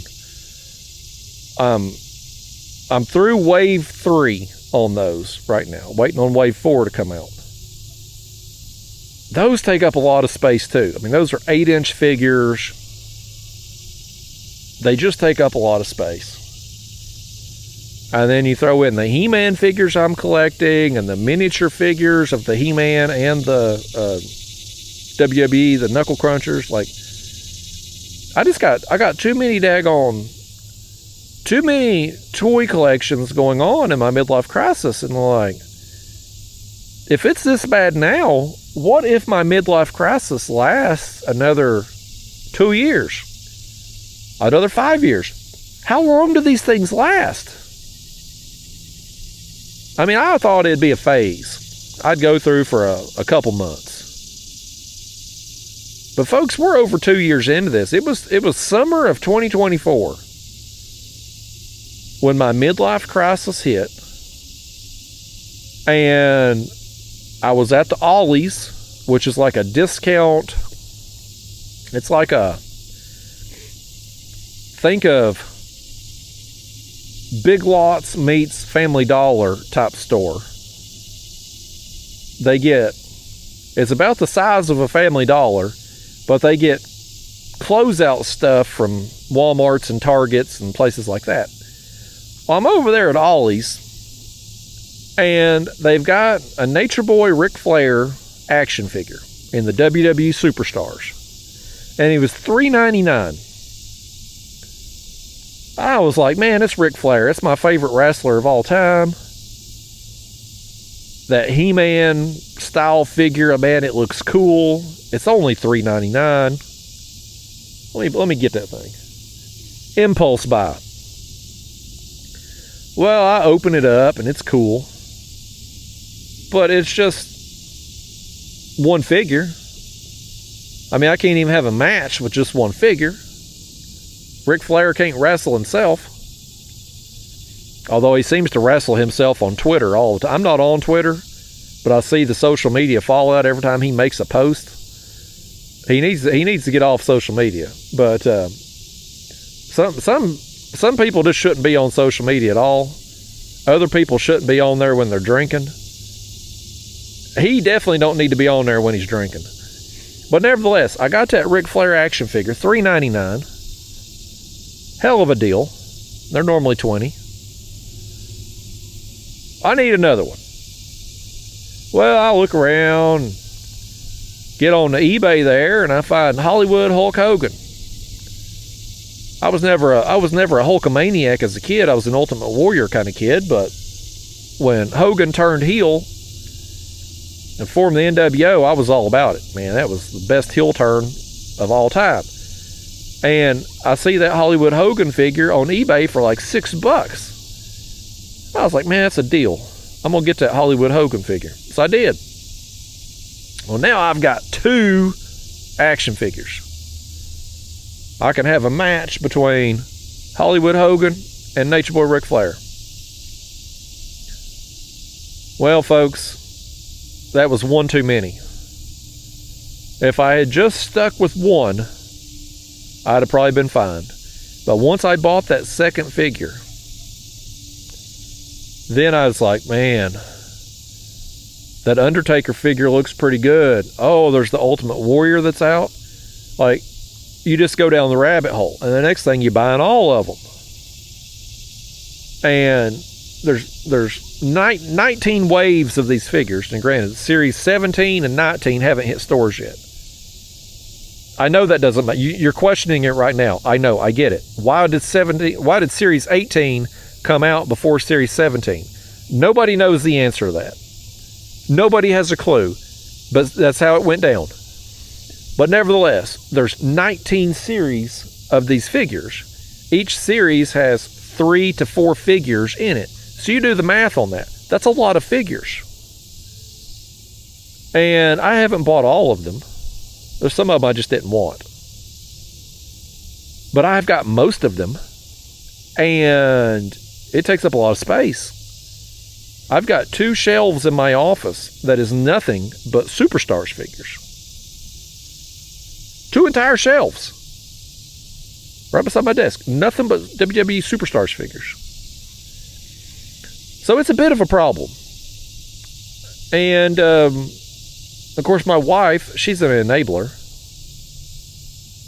I'm through wave 3 on those right now, waiting on wave 4 to come out. Those take up a lot of space too. I mean, those are 8-inch figures. They just take up a lot of space. And then you throw in the He-Man figures I'm collecting and the miniature figures of the He-Man and the WWE, the Knuckle Crunchers. Like, I got too many toy collections going on in my midlife crisis. And like, if it's this bad now, what if my midlife crisis lasts another 2 years? Another 5 years? How long do these things last? I mean, I thought it'd be a phase I'd go through for a couple months. But folks, we're over 2 years into this. It was summer of 2024 when my midlife crisis hit. And I was at the Ollie's, which is like a discount. It's like think of Big Lots meets Family Dollar type store. It's about the size of a Family Dollar, but they get closeout stuff from Walmarts and Targets and places like that. Well, I'm over there at Ollie's, and they've got a Nature Boy Ric Flair action figure in the WWE Superstars, and he was $3.99. I was like, man, it's Ric Flair. It's my favorite wrestler of all time. That He-Man style figure, man, it looks cool. It's only $3.99. Let me get that thing. Impulse buy. Well, I open it up and it's cool. But it's just one figure. I mean, I can't even have a match with just one figure. Ric Flair can't wrestle himself. Although he seems to wrestle himself on Twitter all the time. I'm not on Twitter, but I see the social media fallout every time he makes a post. He needs to get off social media. But some people just shouldn't be on social media at all. Other people shouldn't be on there when they're drinking. He definitely don't need to be on there when he's drinking. But nevertheless, I got that Ric Flair action figure, $3.99. Hell of a deal. They're normally $20. I need another one. Well, I look around, get on the eBay there, and I find Hollywood Hulk Hogan. I was never a Hulkamaniac as a kid. I was an Ultimate Warrior kind of kid, but when Hogan turned heel and formed the NWO, I was all about it. Man, that was the best heel turn of all time. And I see that Hollywood Hogan figure on eBay for like $6. I was like, man, that's a deal. I'm going to get that Hollywood Hogan figure. So I did. Well, now I've got 2 action figures. I can have a match between Hollywood Hogan and Nature Boy Ric Flair. Well, folks, that was one too many. If I had just stuck with one, I'd have probably been fine. But once I bought that second figure, then I was like, man, that Undertaker figure looks pretty good. Oh, there's the Ultimate Warrior that's out. Like, you just go down the rabbit hole, and the next thing you're buying all of them. And there's 19 waves of these figures, and granted, series 17 and 19 haven't hit stores yet. I know that doesn't matter. You're questioning it right now. I know, I get it. Why did series 18 come out before series 17? Nobody knows the answer to that. Nobody has a clue, but that's how it went down. But nevertheless, there's 19 series of these figures. Each series has 3 to 4 figures in it. So you do the math on that. That's a lot of figures. And I haven't bought all of them. There's some of them I just didn't want. But I've got most of them, and it takes up a lot of space. I've got 2 shelves in my office that is nothing but Superstars figures. 2 entire shelves. Right beside my desk. Nothing but WWE Superstars figures. So it's a bit of a problem. And, of course, my wife, she's an enabler.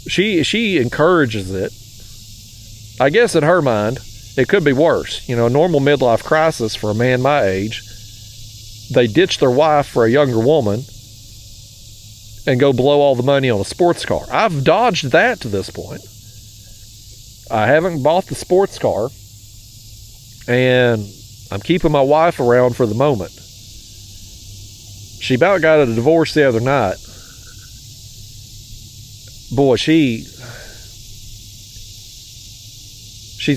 She encourages it. I guess in her mind, it could be worse. You know, a normal midlife crisis for a man my age, they ditch their wife for a younger woman and go blow all the money on a sports car. I've dodged that to this point. I haven't bought the sports car, and I'm keeping my wife around for the moment. She about got a divorce the other night. Boy, she's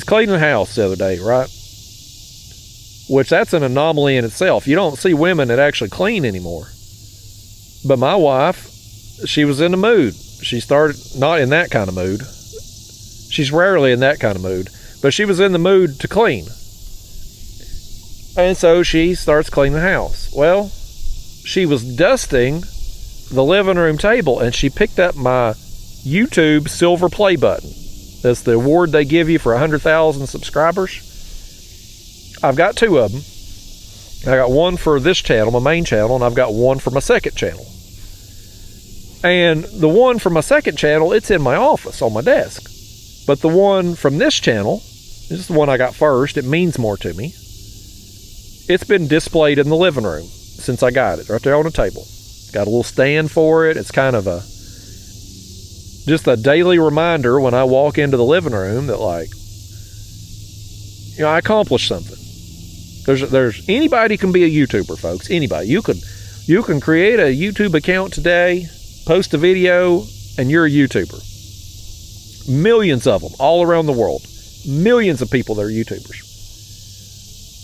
cleaning the house the other day, right? Which that's an anomaly in itself. You don't see women that actually clean anymore. But my wife, she was in the mood. She started, not in that kind of mood. She's rarely in that kind of mood. But she was in the mood to clean. And so she starts cleaning the house. Well, she was dusting the living room table, and she picked up my YouTube silver play button. That's the award they give you for 100,000 subscribers. I've got 2 of them. I got one for this channel, my main channel, and I've got one for my second channel. And the one for my second channel, it's in my office on my desk. But the one from this channel, this is the one I got first, it means more to me. It's been displayed in the living room since I got it, right there on the table. Got a little stand for it. It's kind of just a daily reminder when I walk into the living room that, like, you know, I accomplished something. There's anybody can be a YouTuber, folks. Anybody. You can create a YouTube account today, post a video, and you're a YouTuber. Millions of them all around the world. Millions of people that are YouTubers.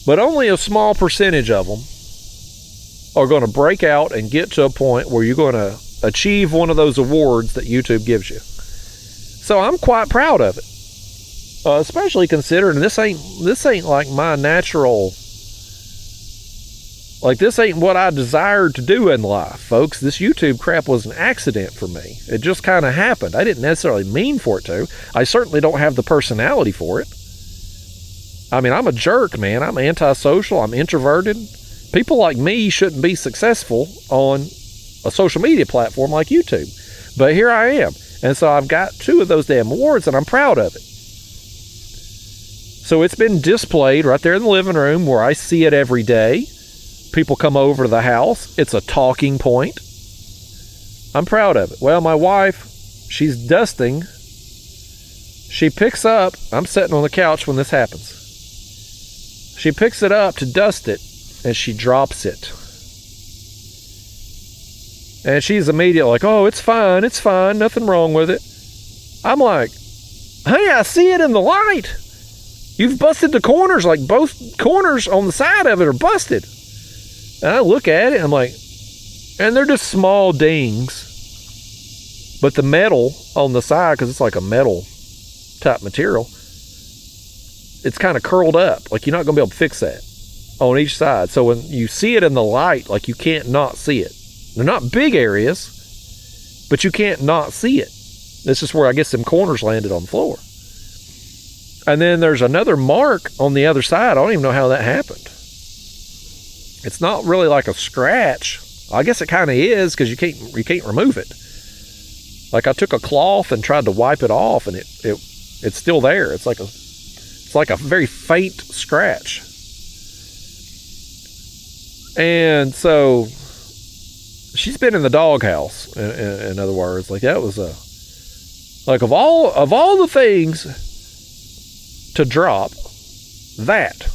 But only a small percentage of them are going to break out and get to a point where you're going to achieve one of those awards that YouTube gives you. So I'm quite proud of it, especially considering this ain't like my natural, like, this ain't what I desired to do in life, folks. This YouTube crap was an accident for me. It just kind of happened. I didn't necessarily mean for it to. I certainly don't have the personality for it. I mean, I'm a jerk, man. I'm antisocial. I'm introverted. People like me shouldn't be successful on a social media platform like YouTube. But here I am. And so I've got 2 of those damn awards, and I'm proud of it. So it's been displayed right there in the living room where I see it every day. People come over to the house. It's a talking point. I'm proud of it. Well, my wife, she's dusting. She picks up, I'm sitting on the couch when this happens. She picks it up to dust it, and she drops it. And she's immediately like, oh, it's fine, nothing wrong with it. I'm like, honey, I see it in the light. You've busted the corners, like both corners on the side of it are busted. And I look at it, I'm like, and they're just small dings. But the metal on the side, because it's like a metal type material, it's kind of curled up. Like, you're not going to be able to fix that on each side. So when you see it in the light, like, you can't not see it. They're not big areas, but you can't not see it. This is where I guess them corners landed on the floor. And then there's another mark on the other side. I don't even know how that happened. It's not really like a scratch. I guess it kind of is, because you can't remove it. Like, I took a cloth and tried to wipe it off, and it's still there. It's like a very faint scratch. And so she's been in the doghouse. In other words, like, that was like, of all the things to drop, that.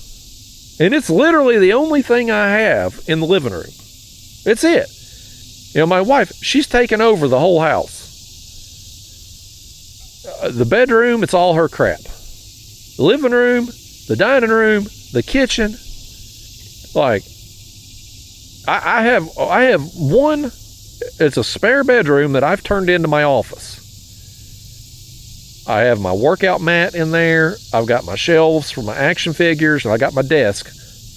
And it's literally the only thing I have in the living room. It's it. You know, my wife, she's taken over the whole house. The bedroom, it's all her crap. The living room, the dining room, the kitchen. Like, I have one it's a spare bedroom that I've turned into my office. I have my workout mat in there. I've got my shelves for my action figures, and I got my desk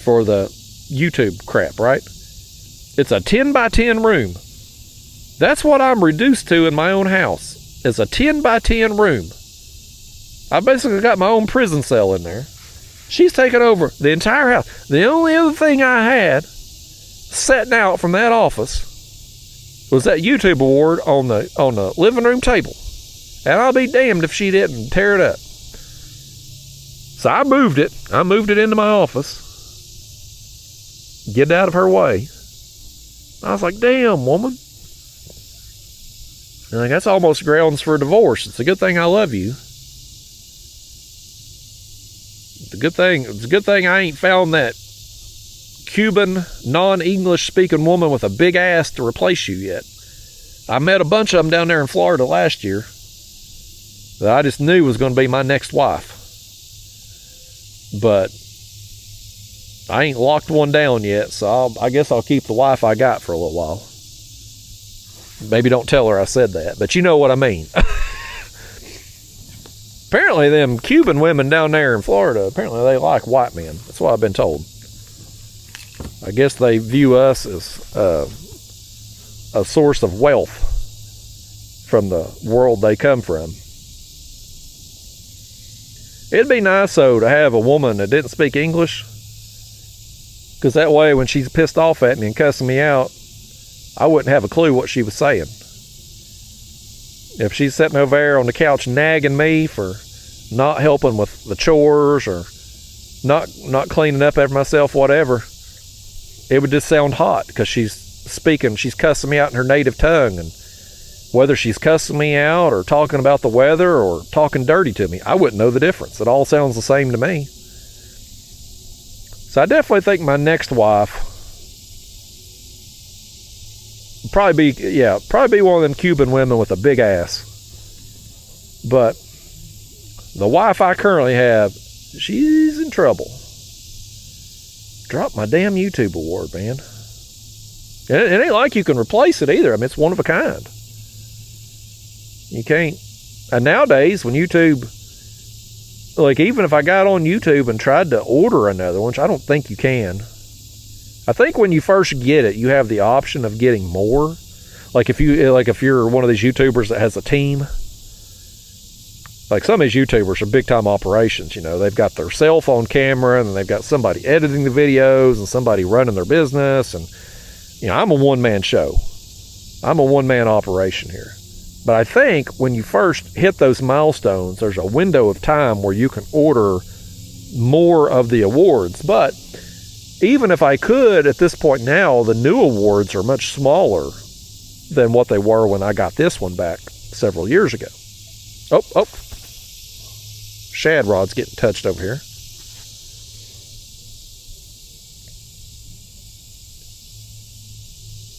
for the YouTube crap, right? It's a 10 by 10 room. That's what I'm reduced to in my own house. It's a 10 by 10 room. I basically got my own prison cell in there. She's taken over the entire house. The only other thing I had setting out from that office was that YouTube award on the living room table. And I'll be damned if she didn't tear it up. So I moved it. I moved it into my office. Get out of her way. I was like, damn, woman. And like, that's almost grounds for divorce. It's a good thing I love you. It's a good thing I ain't found that Cuban, non-English speaking woman with a big ass to replace you yet. I met a bunch of them down there in Florida last year that I just knew was going to be my next wife. But I ain't locked one down yet, so I guess I'll keep the wife I got for a little while. Maybe don't tell her I said that, but you know what I mean. Apparently them Cuban women down there in Florida, apparently they like white men. That's what I've been told. I guess they view us as a source of wealth from the world they come from. It'd be nice, though, to have a woman that didn't speak English, because that way when she's pissed off at me and cussing me out, I wouldn't have a clue what she was saying. If she's sitting over there on the couch nagging me for not helping with the chores or not cleaning up after myself, whatever, it would just sound hot because she's cussing me out in her native tongue. And whether she's cussing me out or talking about the weather or talking dirty to me, I wouldn't know the difference. It all sounds the same to me. So I definitely think my next wife would probably be one of them Cuban women with a big ass. But the wife I currently have, she's in trouble. Dropped my damn YouTube award, man. And it ain't like you can replace it either. I mean, it's one of a kind. You can't. And nowadays, when YouTube, like even if I got on YouTube and tried to order another one, which I don't think you can. I think when you first get it, you have the option of getting more. Like if you're one of these YouTubers that has a team. Like some of these YouTubers are big time operations, you know. They've got their cell phone camera and they've got somebody editing the videos and somebody running their business. And, you know, I'm a one-man show. I'm a one-man operation here. But I think when you first hit those milestones, there's a window of time where you can order more of the awards. But even if I could, at this point now, the new awards are much smaller than what they were when I got this one back several years ago. Oh. Shad rod's getting touched over here.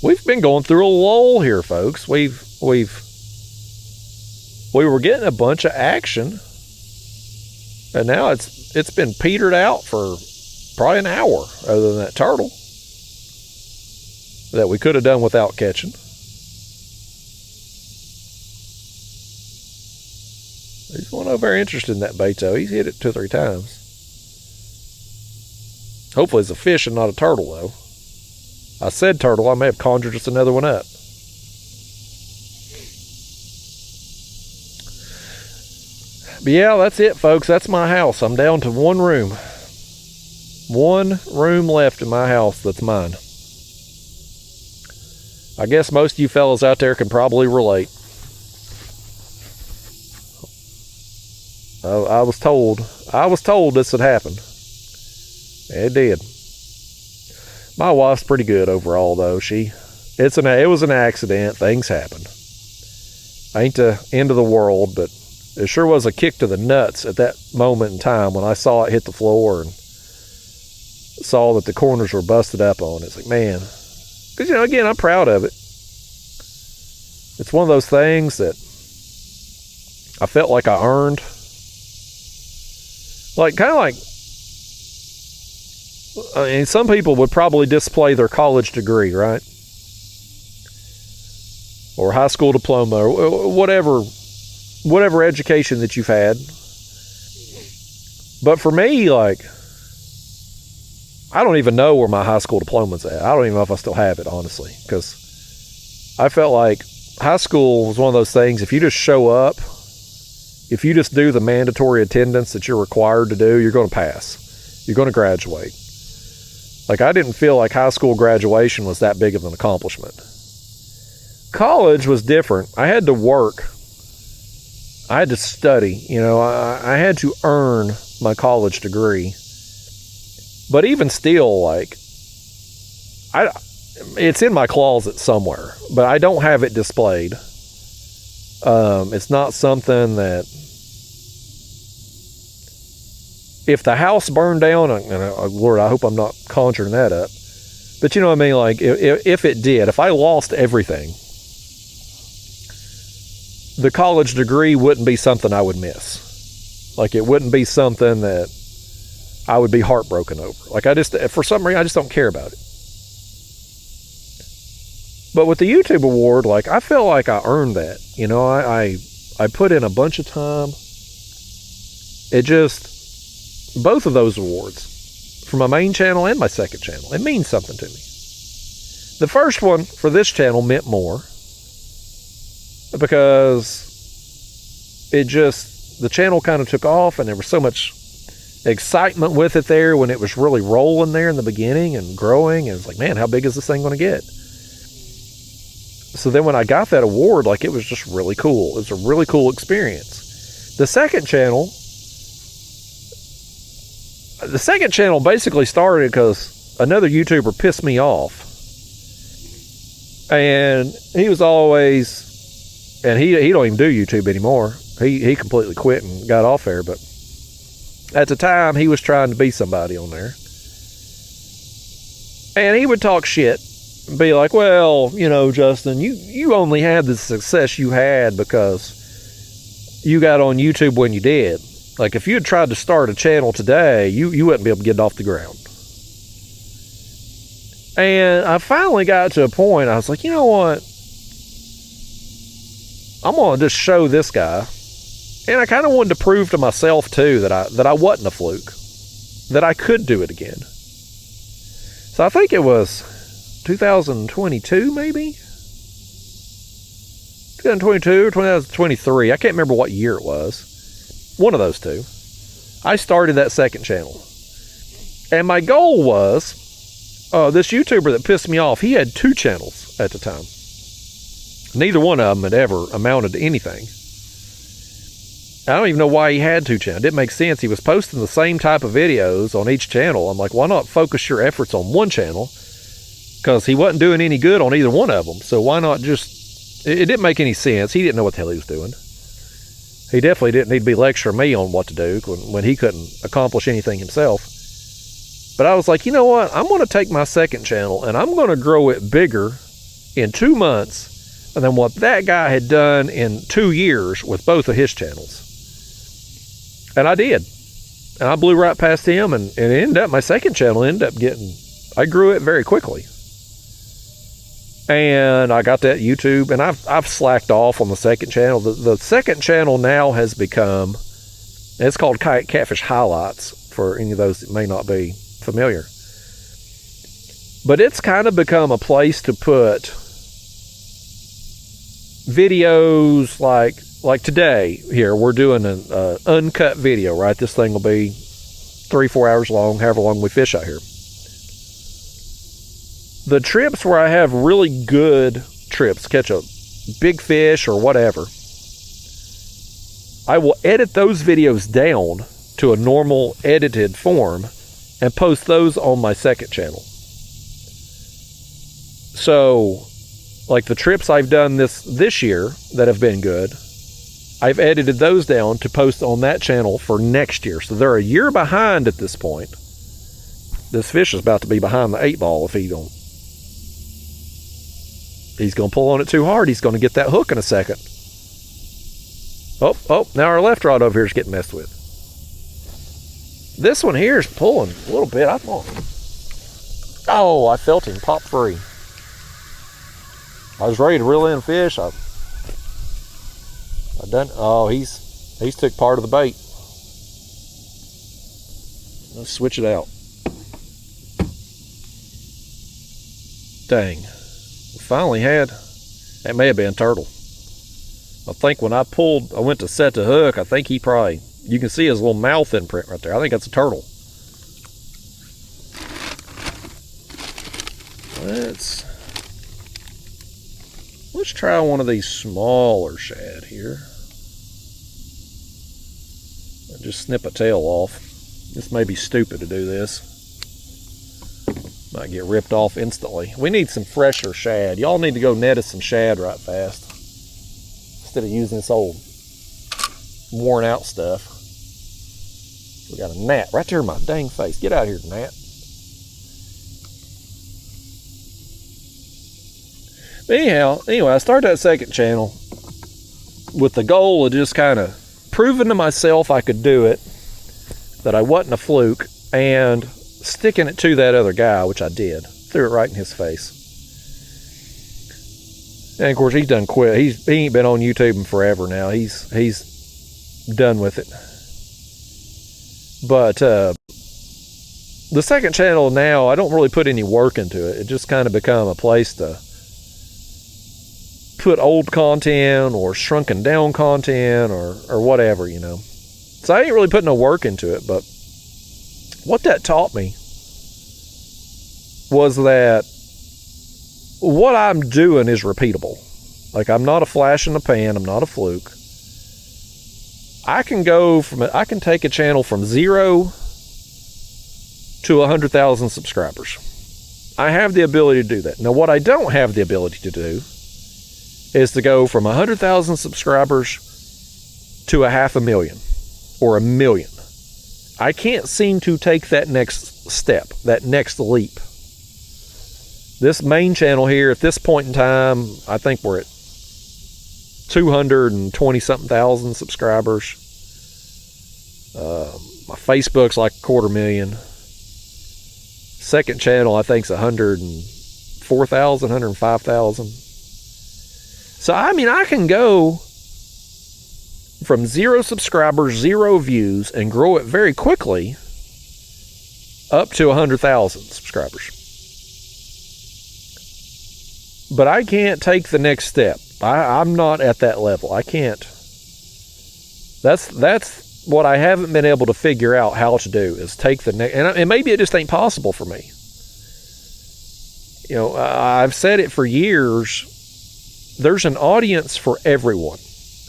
We've been going through a lull here, folks. We were getting a bunch of action, and now it's been petered out for probably an hour, other than that turtle that we could have done without catching. He's one over there interested in that bait, though. He's hit it 2 or 3 times. Hopefully it's a fish and not a turtle, though. I said turtle. I may have conjured just another one up. But yeah, that's it, folks. That's my house. I'm down to one room. One room left in my house that's mine. I guess most of you fellas out there can probably relate. I was told this would happen. It did. My wife's pretty good overall, though. It was an accident. Things happen. Ain't the end of the world, but it sure was a kick to the nuts at that moment in time when I saw it hit the floor and saw that the corners were busted up on it. It's like, man, because, you know, again, I'm proud of it. It's one of those things that I felt like I earned. I mean, some people would probably display their college degree, right? or high school diploma, or whatever education that you've had. But for me, like, I don't even know where my high school diploma's at. I don't even know if I still have it, honestly, because I felt like high school was one of those things, if you just show up, if you just do the mandatory attendance that you're required to do, you're going to pass. You're going to graduate. Like, I didn't feel like high school graduation was that big of an accomplishment. College was different. I had to work. I had to study. You know, I had to earn my college degree. But even still, like, it's in my closet somewhere, but I don't have it displayed. It's not something that, if the house burned down, and Lord, I hope I'm not conjuring that up, but you know what I mean? Like, if it did, if I lost everything, the college degree wouldn't be something I would miss. Like, it wouldn't be something that I would be heartbroken over. Like, for some reason, I just don't care about it. But with the YouTube award, like, I feel like I earned that. You know, I put in a bunch of time. Both of those awards, for my main channel and my second channel, it means something to me. The first one for this channel meant more, because the channel kind of took off, and there was so much excitement with it there when it was really rolling there in the beginning and growing, and it's like, man, how big is this thing going to get? So then when I got that award, like, it was just really cool. It was a really cool experience. The second channel basically started because another YouTuber pissed me off. And he was always, and he don't even do YouTube anymore. He completely quit and got off there, but at the time he was trying to be somebody on there. And he would talk shit. Be like, well, you know, Justin, you only had the success you had because you got on YouTube when you did. Like, if you had tried to start a channel today, you wouldn't be able to get it off the ground. And I finally got to a point, I was like, you know what? I'm going to just show this guy. And I kind of wanted to prove to myself, too, that I wasn't a fluke. That I could do it again. So I think it was 2022, maybe? 2022 or 2023. I can't remember what year it was. One of those two. I started that second channel. And my goal was, this YouTuber that pissed me off, he had 2 channels at the time. Neither one of them had ever amounted to anything. I don't even know why he had 2 channels. It didn't make sense. He was posting the same type of videos on each channel. I'm like, why not focus your efforts on one channel? Because he wasn't doing any good on either one of them. So why not just... It didn't make any sense. He didn't know what the hell he was doing. He definitely didn't need to be lecturing me on what to do when he couldn't accomplish anything himself. But I was like, you know what? I'm going to take my second channel and I'm going to grow it bigger in 2 months than what that guy had done in 2 years with both of his channels. And I did. And I blew right past him, and it ended up, my second channel ended up getting... I grew it very quickly. And I got that YouTube, and I've slacked off on the second channel. The second channel now has become, it's called Kayak Catfish Highlights, for any of those that may not be familiar. But it's kind of become a place to put videos like today. Here, we're doing an uncut video, right? This thing will be 3-4 hours long, however long we fish out here. The trips where I have really good trips, catch a big fish or whatever, I will edit those videos down to a normal edited form and post those on my second channel. So, like the trips I've done this year that have been good, I've edited those down to post on that channel for next year. So they're a year behind at this point. This fish is about to be behind the 8 ball if he don't. He's going to pull on it too hard. He's going to get that hook in a second. Oh, now our left rod over here is getting messed with. This one here is pulling a little bit. I felt him pop free. I was ready to reel in fish. I done. Oh, he's took part of the bait. Let's switch it out. Dang. We finally had. That may have been turtle. I think when I went to set the hook, I think he probably, you can see his little mouth imprint right there. I think that's a turtle. Let's try one of these smaller shad here. And just snip a tail off. This may be stupid to do this. Might get ripped off instantly. We need some fresher shad. Y'all need to go net us some shad right fast, instead of using this old worn out stuff. We got a gnat right there in my dang face. Get out of here, gnat. But anyway, I started that second channel with the goal of just kind of proving to myself I could do it, that I wasn't a fluke, and sticking it to that other guy, which I did. Threw it right in his face. And of course, he's done quit. He ain't been on YouTube in forever now. He's done with it. But the second channel now, I don't really put any work into it. It just kind of become a place to put old content or shrunken down content or whatever, you know. So I ain't really putting no work into it, but what that taught me was that what I'm doing is repeatable. Like, I'm not a flash in the pan, I'm not a fluke. I can take a channel from 0 to 100,000 subscribers. I have the ability to do that. Now, what I don't have the ability to do is to go from 100,000 subscribers to 500,000 or 1 million. I can't seem to take that next step, that next leap. This main channel here, at this point in time, I think we're at 220 something thousand subscribers. My Facebook's like 250,000. Second channel, I think, is 104,000, 105,000. So, I mean, I can go from 0 subscribers, 0 views, and grow it very quickly up to 100,000 subscribers. But I can't take the next step. I'm not at that level. I can't. That's what I haven't been able to figure out how to do, is take the next, and maybe it just ain't possible for me. You know, I've said it for years. There's an audience for everyone.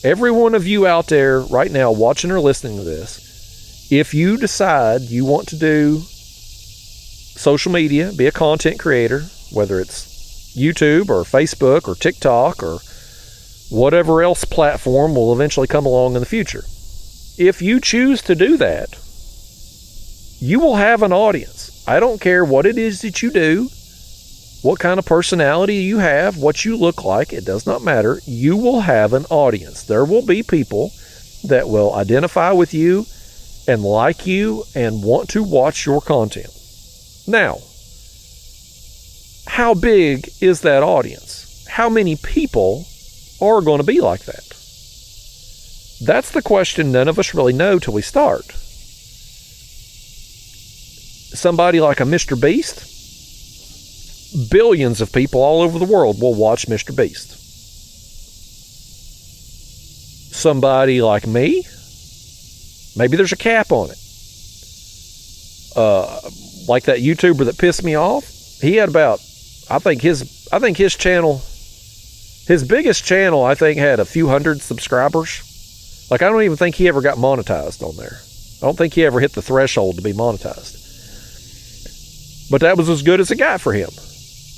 Every one of you out there right now watching or listening to this, if you decide you want to do social media, be a content creator, whether it's YouTube or Facebook or TikTok or whatever else platform will eventually come along in the future. If you choose to do that, you will have an audience. I don't care what it is that you do, what kind of personality you have, what you look like, it does not matter. You will have an audience. There will be people that will identify with you and like you and want to watch your content. Now, how big is that audience? How many people are going to be like that? That's the question none of us really know till we start. Somebody like a Mr. Beast, billions of people all over the world will watch Mr. Beast. Somebody like me, maybe there's a cap on it. Like that YouTuber that pissed me off, he had about, I think his channel, his biggest channel, I think, had a few hundred subscribers. Like, I don't even think he ever got monetized on there. I don't think he ever hit the threshold to be monetized. But that was as good as it got for him.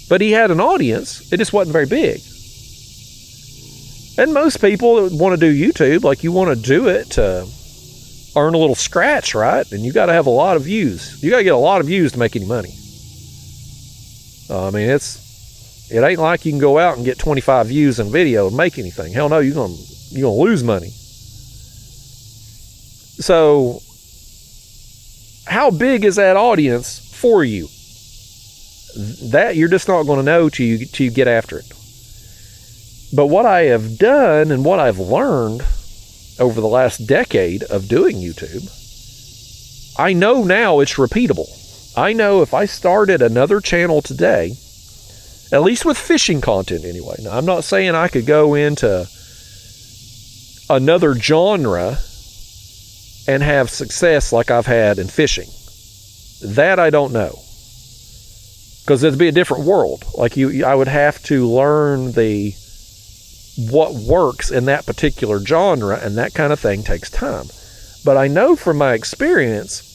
But he had an audience. It just wasn't very big. And most people that want to do YouTube, like, you want to do it to earn a little scratch, right? And you got to have a lot of views. You got to get a lot of views to make any money. I mean, it ain't like you can go out and get 25 views in a video and make anything. Hell no, you're gonna lose money. So, how big is that audience for you? That you're just not going to know till you get after it. But what I have done and what I've learned over the last decade of doing YouTube, I know now it's repeatable. I know if I started another channel today, at least with fishing content anyway. Now, I'm not saying I could go into another genre and have success like I've had in fishing. That I don't know. Because it'd be a different world. Like I would have to learn what works in that particular genre, and that kind of thing takes time. But I know from my experience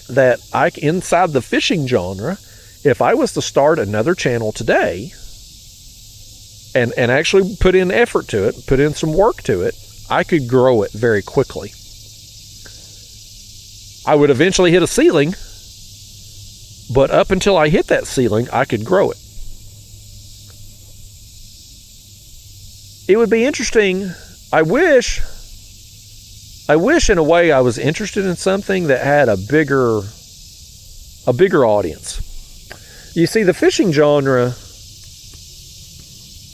that inside the fishing genre, if I was to start another channel today and actually put in effort to it, put in some work to it, I could grow it very quickly. I would eventually hit a ceiling, but up until I hit that ceiling, I could grow it. It would be interesting. I wish in a way I was interested in something that had a bigger audience. You see, the fishing genre,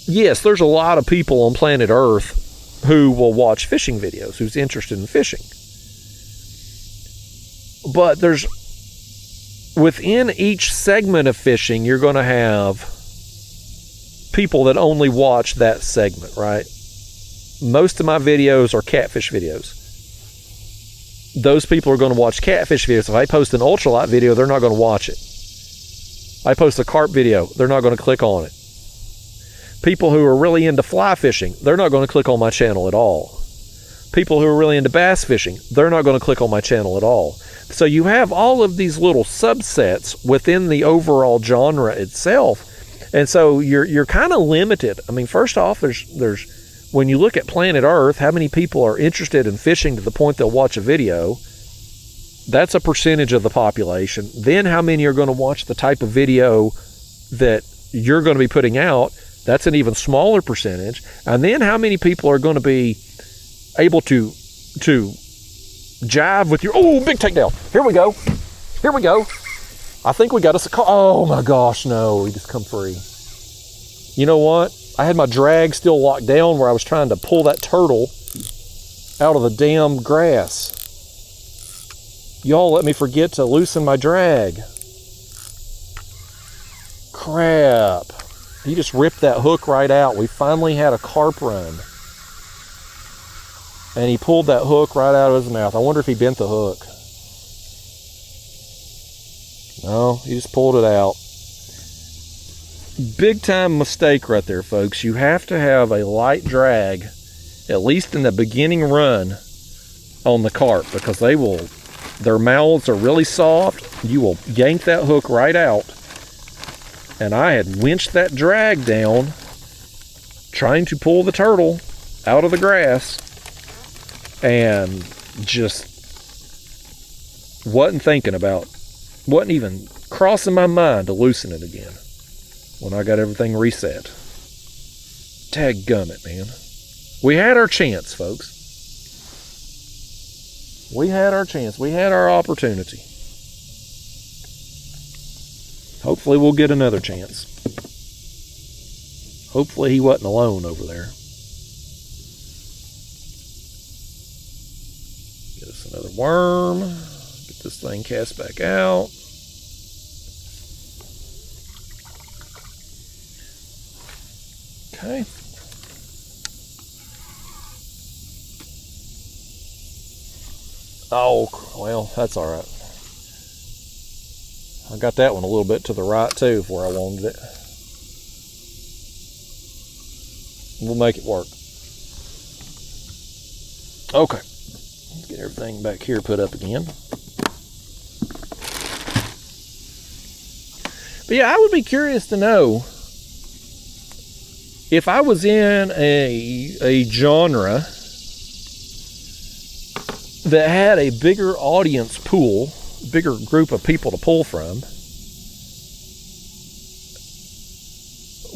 yes, there's a lot of people on planet Earth who will watch fishing videos, who's interested in fishing. But within each segment of fishing, you're going to have people that only watch that segment, right? Most of my videos are catfish videos. Those people are going to watch catfish videos. If I post an ultralight video, they're not going to watch it. I post a carp video, they're not going to click on it. People who are really into fly fishing, they're not going to click on my channel at all. People who are really into bass fishing, they're not going to click on my channel at all. So you have all of these little subsets within the overall genre itself. And so you're kind of limited. I mean, first off, there's when you look at planet Earth, how many people are interested in fishing to the point they'll watch a video? That's a percentage of the population. Then how many are going to watch the type of video that you're going to be putting out? That's an even smaller percentage. And then how many people are going to be able to jive with your, oh, big takedown. Here we go. I think we got us a call. Oh my gosh, no, he just come free. You know what? I had my drag still locked down where I was trying to pull that turtle out of the damn grass. Y'all let me forget to loosen my drag. Crap. He just ripped that hook right out. We finally had a carp run. And he pulled that hook right out of his mouth. I wonder if he bent the hook. No, he just pulled it out. Big time mistake right there, folks. You have to have a light drag, at least in the beginning run, on the carp, because their mouths are really soft. You will yank that hook right out. And I had winched that drag down, trying to pull the turtle out of the grass, and just wasn't even crossing my mind to loosen it again when I got everything reset. Dadgummit, man. We had our chance, folks. We had our chance. We had our opportunity. Hopefully we'll get another chance. Hopefully he wasn't alone over there. Get us another worm. Get this thing cast back out. Okay. Oh, well, that's all right. I got that one a little bit to the right, too, of where I wanted it. We'll make it work. Okay. Let's get everything back here put up again. But yeah, I would be curious to know if I was in a genre that had a bigger audience pool, bigger group of people to pull from,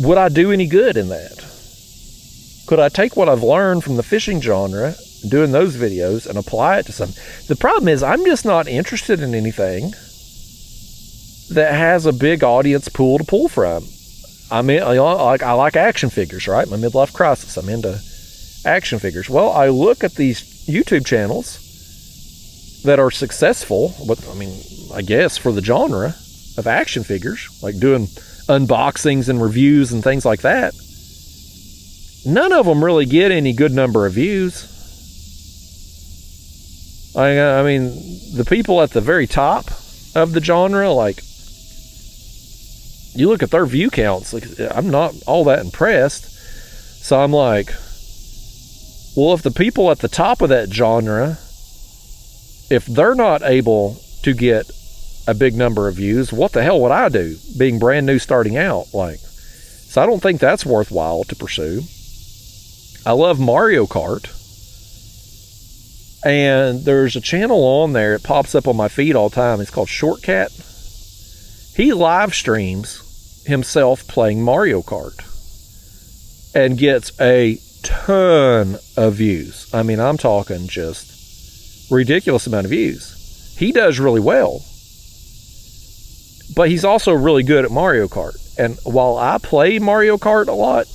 would I do any good in that? Could I take what I've learned from the fishing genre, doing those videos, and apply it to something? The problem is I'm just not interested in anything that has a big audience pool to pull from. I like action figures, right? My midlife crisis. I'm into action figures. Well, I look at these YouTube channels that are successful, but I mean, I guess for the genre of action figures, like doing unboxings and reviews and things like that. None of them really get any good number of views. I mean, the people at the very top of the genre, like, you look at their view counts, like, I'm not all that impressed. So I'm like, well, if the people at the top of that genre, if they're not able to get a big number of views, what the hell would I do, being brand new, starting out? Like, so I don't think that's worthwhile to pursue. I love Mario Kart, and there's a channel on there, it pops up on my feed all the time. It's called Shortcat. He live streams himself playing Mario Kart and gets a ton of views. I mean, I'm talking just ridiculous amount of views. He does really well, but he's also really good at Mario Kart. And while I play Mario Kart a lot,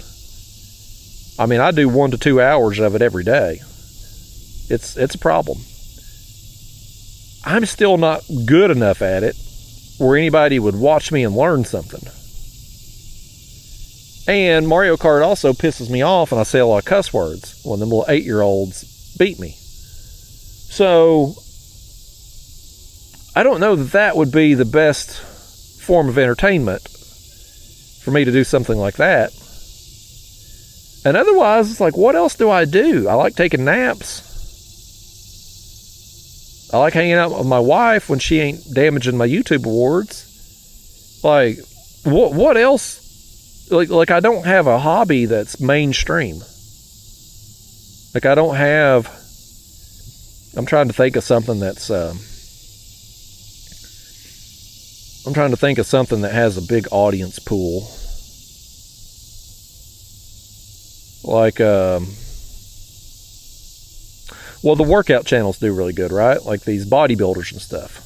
I mean, I do 1 to 2 hours of it every day. It's a problem. I'm still not good enough at it where anybody would watch me and learn something. And Mario Kart also pisses me off, and I say a lot of cuss words when them little 8-year-olds beat me. So I don't know that would be the best form of entertainment for me to do something like that. And otherwise, it's like, what else do? I like taking naps. I like hanging out with my wife when she ain't damaging my YouTube awards. Like, what else? Like I don't have a hobby that's mainstream. Like, I don't have... I'm trying to think of something that's... I'm trying to think of something that has a big audience pool. Like, well, the workout channels do really good, right? Like these bodybuilders and stuff.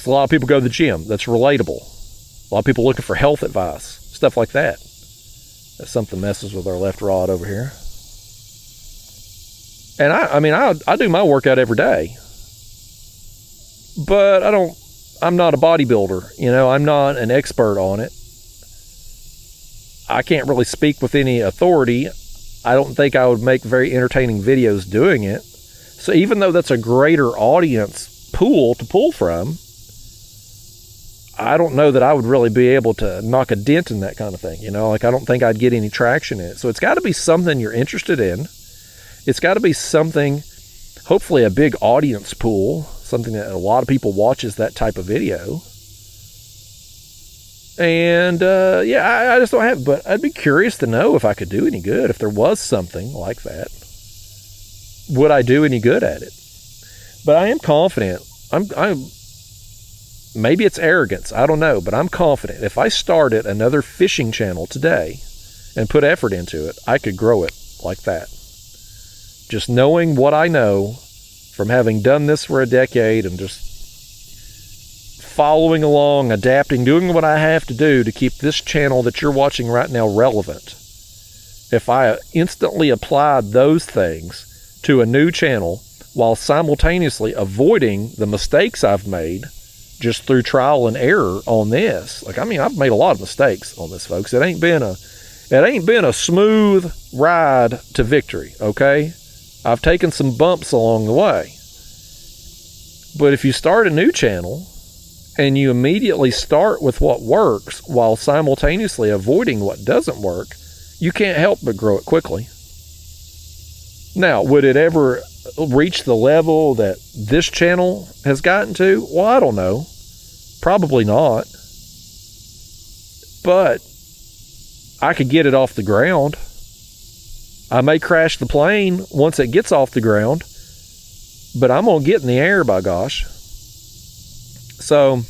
A lot of people go to the gym. That's relatable. A lot of people looking for health advice, stuff like that. That's something messes with our left rod over here. And I do my workout every day. But I'm not a bodybuilder. You know, I'm not an expert on it. I can't really speak with any authority. I don't think I would make very entertaining videos doing it. So even though that's a greater audience pool to pull from, I don't know that I would really be able to knock a dent in that kind of thing. You know, like, I don't think I'd get any traction in it. So it's got to be something you're interested in. It's got to be something, hopefully a big audience pool, something that a lot of people watches that type of video. And, yeah, I just don't have it. But I'd be curious to know if I could do any good. If there was something like that, would I do any good at it? But I am confident. Maybe it's arrogance. I don't know. But I'm confident. If I started another fishing channel today and put effort into it, I could grow it like that. Just knowing what I know from having done this for a decade and just following along, adapting, doing what I have to do to keep this channel that you're watching right now relevant. If I instantly applied those things to a new channel while simultaneously avoiding the mistakes I've made just through trial and error on this. Like, I mean, I've made a lot of mistakes on this, folks. It ain't been a smooth ride to victory, okay? I've taken some bumps along the way. But if you start a new channel and you immediately start with what works while simultaneously avoiding what doesn't work, you can't help but grow it quickly. Now, would it ever reach the level that this channel has gotten to? Well, I don't know. Probably not. But I could get it off the ground. I may crash the plane once it gets off the ground, but I'm going to get in the air, by gosh. So,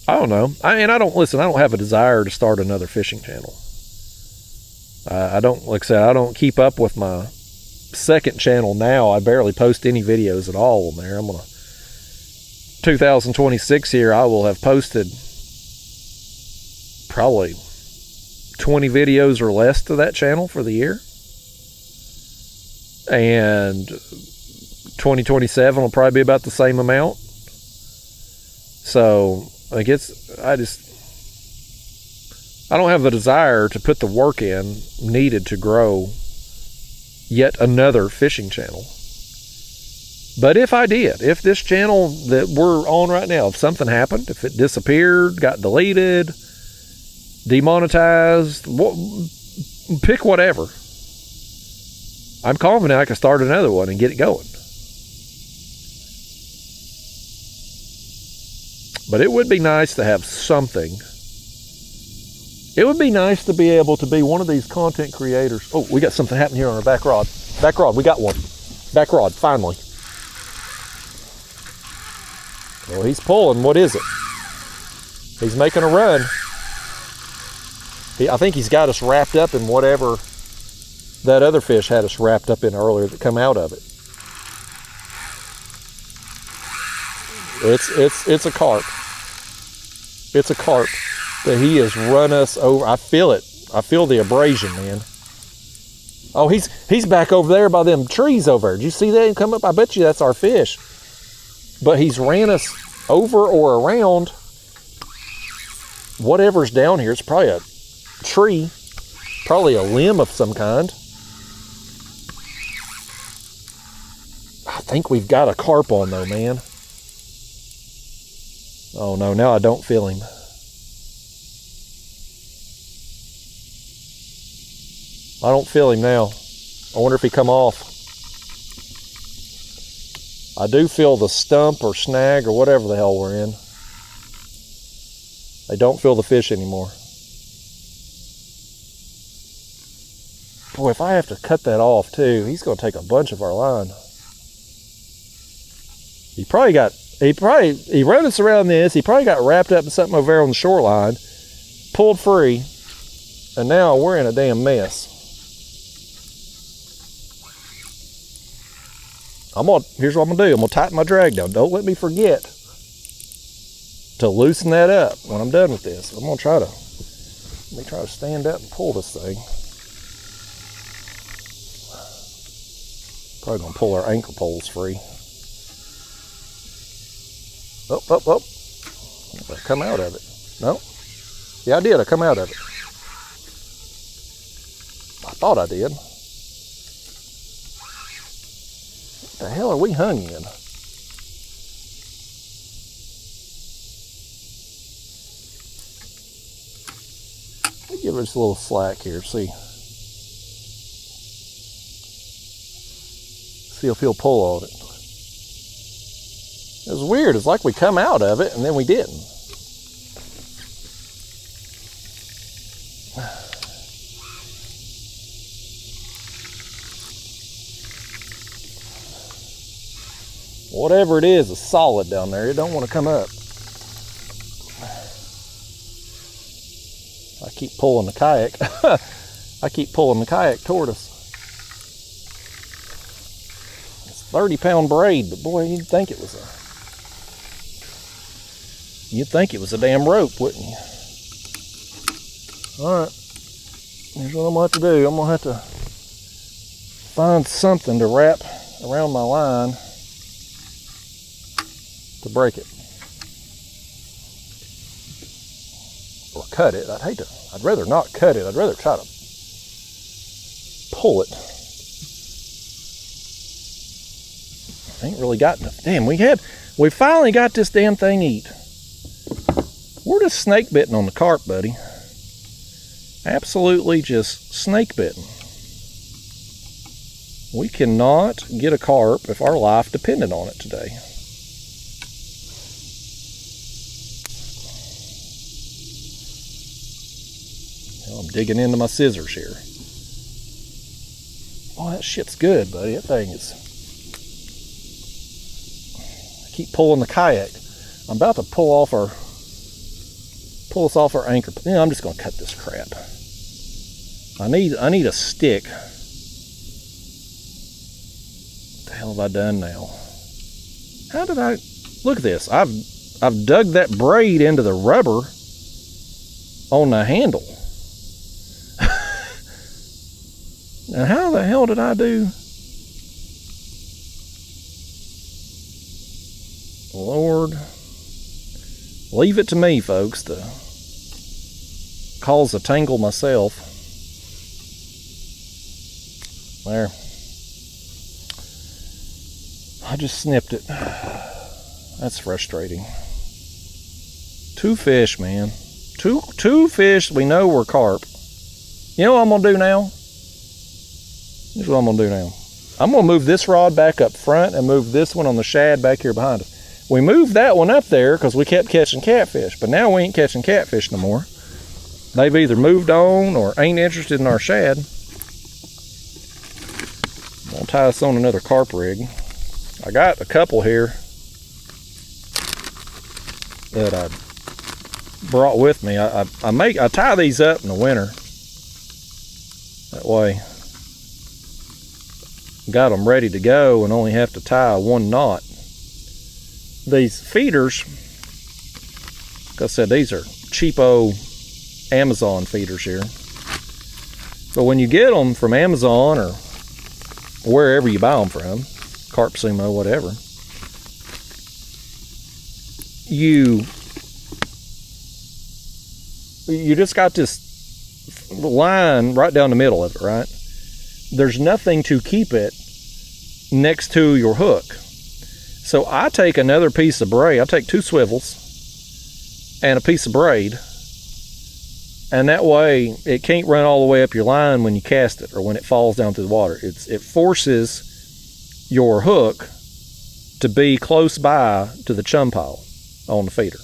I don't know. I don't have a desire to start another fishing channel. I don't keep up with my second channel now. I barely post any videos at all on there. 2026 here, I will have posted probably 20 videos or less to that channel for the year. And 2027 will probably be about the same amount. So I don't have the desire to put the work in needed to grow yet another fishing channel. But if I did, if this channel that we're on right now, if something happened, if it disappeared, got deleted, demonetized, pick whatever, I'm confident I can start another one and get it going. But it would be nice to have something. It would be nice to be able to be one of these content creators. Oh, we got something happening here on our back rod. Back rod, we got one. Back rod, finally. Well, he's pulling. What is it? He's making a run. I think he's got us wrapped up in whatever that other fish had us wrapped up in earlier that come out of it. It's a carp. It's a carp that he has run us over. I feel it. I feel the abrasion, man. Oh, he's back over there by them trees over there. Did you see that come up? I bet you that's our fish. But he's ran us over or around whatever's down here. It's probably a tree, probably a limb of some kind. I think we've got a carp on though, man. Oh no, now I don't feel him. I don't feel him now. I wonder if he come off. I do feel the stump or snag or whatever the hell we're in. I don't feel the fish anymore. Boy, if I have to cut that off too, he's going to take a bunch of our line. He ran us around this. He probably got wrapped up in something over there on the shoreline, pulled free, and now we're in a damn mess. Here's what I'm gonna do. I'm gonna tighten my drag down. Don't let me forget to loosen that up when I'm done with this. Let me try to stand up and pull this thing. Probably gonna pull our anchor poles free. Oh. I come out of it. No? Yeah, I did. I come out of it. I thought I did. What the hell are we hung in? Let me give it just a little slack here. See if he'll pull on it. It was weird. It's like we come out of it and then we didn't. Whatever it is solid down there. It don't want to come up. I keep pulling the kayak. I keep pulling the kayak toward us. It's a 30-pound braid, but boy, you'd think it was a damn rope, wouldn't you? All right. Here's what I'm going to have to do. I'm going to have to find something to wrap around my line to break it. Or cut it. I'd rather not cut it. I'd rather try to pull it. I ain't really got enough. Damn, we finally got this damn thing eat. We're just snake bitten on the carp, buddy. Absolutely just snake bitten. We cannot get a carp if our life depended on it today. Well, I'm digging into my scissors here. Oh, that shit's good, buddy. That thing is... I keep pulling the kayak. I'm about to pull us off our anchor. Yeah, I'm just going to cut this crap. I need a stick. What the hell have I done now? How did I... Look at this. I've dug that braid into the rubber. on the handle. Now, how the hell did I do? Lord, leave it to me, folks, to cause a tangle myself. There. I just snipped it. That's frustrating. 2 fish, man. Two fish we know were carp. You know what I'm going to do now? Here's what I'm going to do now. I'm going to move this rod back up front and move this one on the shad back here behind us. We moved that one up there because we kept catching catfish, but now we ain't catching catfish no more. They've either moved on or ain't interested in our shad. I'm going to tie this on another carp rig. I got a couple here that I brought with me. I tie these up in the winter. That way, got them ready to go and only have to tie 1 knot. These feeders, like I said, these are cheapo Amazon feeders here. But when you get them from Amazon or wherever you buy them from, Carp, Sumo, whatever, you just got this line right down the middle of it, right? There's nothing to keep it next to your hook. So I take another piece of braid. I take 2 swivels and a piece of braid, and that way it can't run all the way up your line when you cast it or when it falls down through the water. It forces your hook to be close by to the chum pile on the feeder.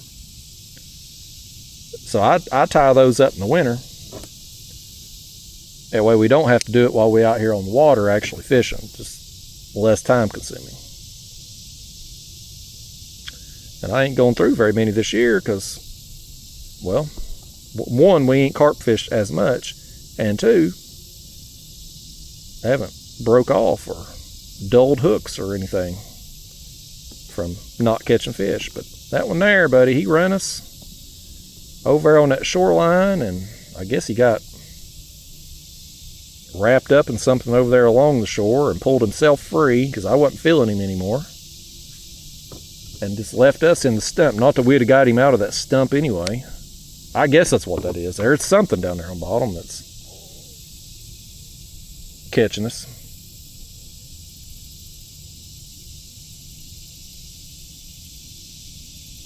So I tie those up in the winter. That way we don't have to do it while we're out here on the water actually fishing. Just less time consuming. And I ain't going through very many this year because, well, 1, we ain't carp fished as much, and 2, I haven't broke off or dulled hooks or anything from not catching fish. But that one there, buddy, he run us over on that shoreline, and I guess he got wrapped up in something over there along the shore and pulled himself free because I wasn't feeling him anymore, and just left us in the stump. Not that we'd have got him out of that stump anyway. I guess that's what that is. There's something down there on the bottom that's catching us.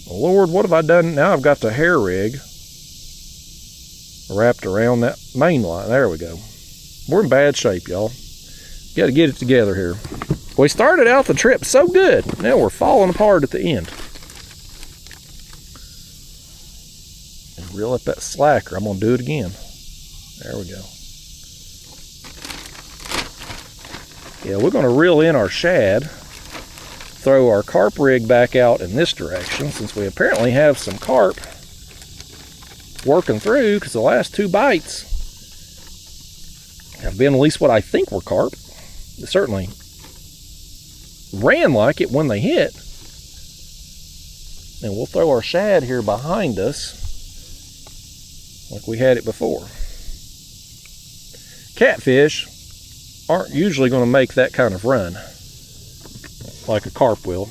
Well, Lord, what have I done? Now I've got the hair rig wrapped around that main line. There we go. We're in bad shape, y'all. Got to get it together here. We started out the trip so good. Now we're falling apart at the end. And reel up that slacker. I'm going to do it again. There we go. Yeah, we're going to reel in our shad. Throw our carp rig back out in this direction since we apparently have some carp working through, because the last 2 bites have been at least what I think were carp. It certainly ran like it when they hit. And we'll throw our shad here behind us like we had it before. Catfish aren't usually going to make that kind of run like a carp will.